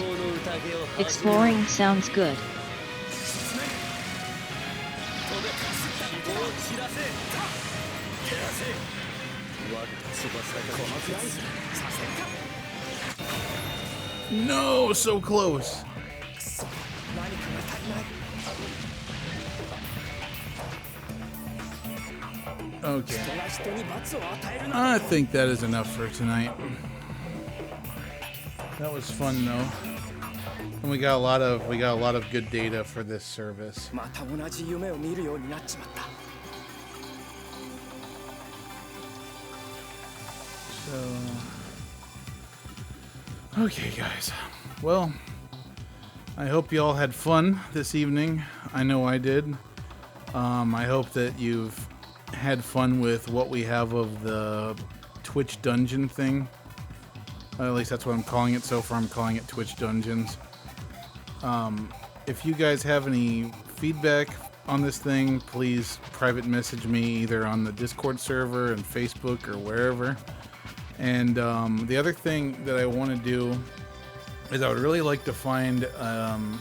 exploring sounds good. No, so close. Okay. I think that is enough for tonight. That was fun though. And we got a lot of good data for this service. So, okay guys, well, I hope you all had fun this evening. I know I did. I hope that you've had fun with what we have of the Twitch dungeon thing. At least that's what I'm calling it so far. I'm calling it Twitch Dungeons. If you guys have any feedback on this thing, please private message me either on the Discord server and Facebook or wherever. And the other thing that I want to do is I would really like to find an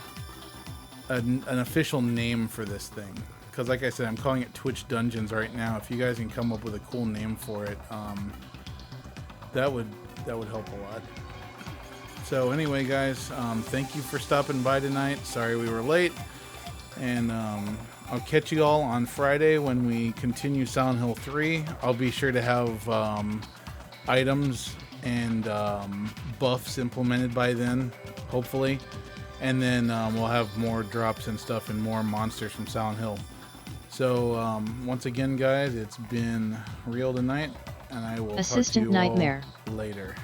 official name for this thing. Because like I said, I'm calling it Twitch Dungeons right now. If you guys can come up with a cool name for it, that would help a lot. So anyway, guys, thank you for stopping by tonight. Sorry we were late, and I'll catch you all on Friday when we continue Silent Hill 3. I'll be sure to have items and buffs implemented by then, hopefully, and then we'll have more drops and stuff and more monsters from Silent Hill. So once again, guys, it's been real tonight, and I will Assistant talk to you Nightmare all later.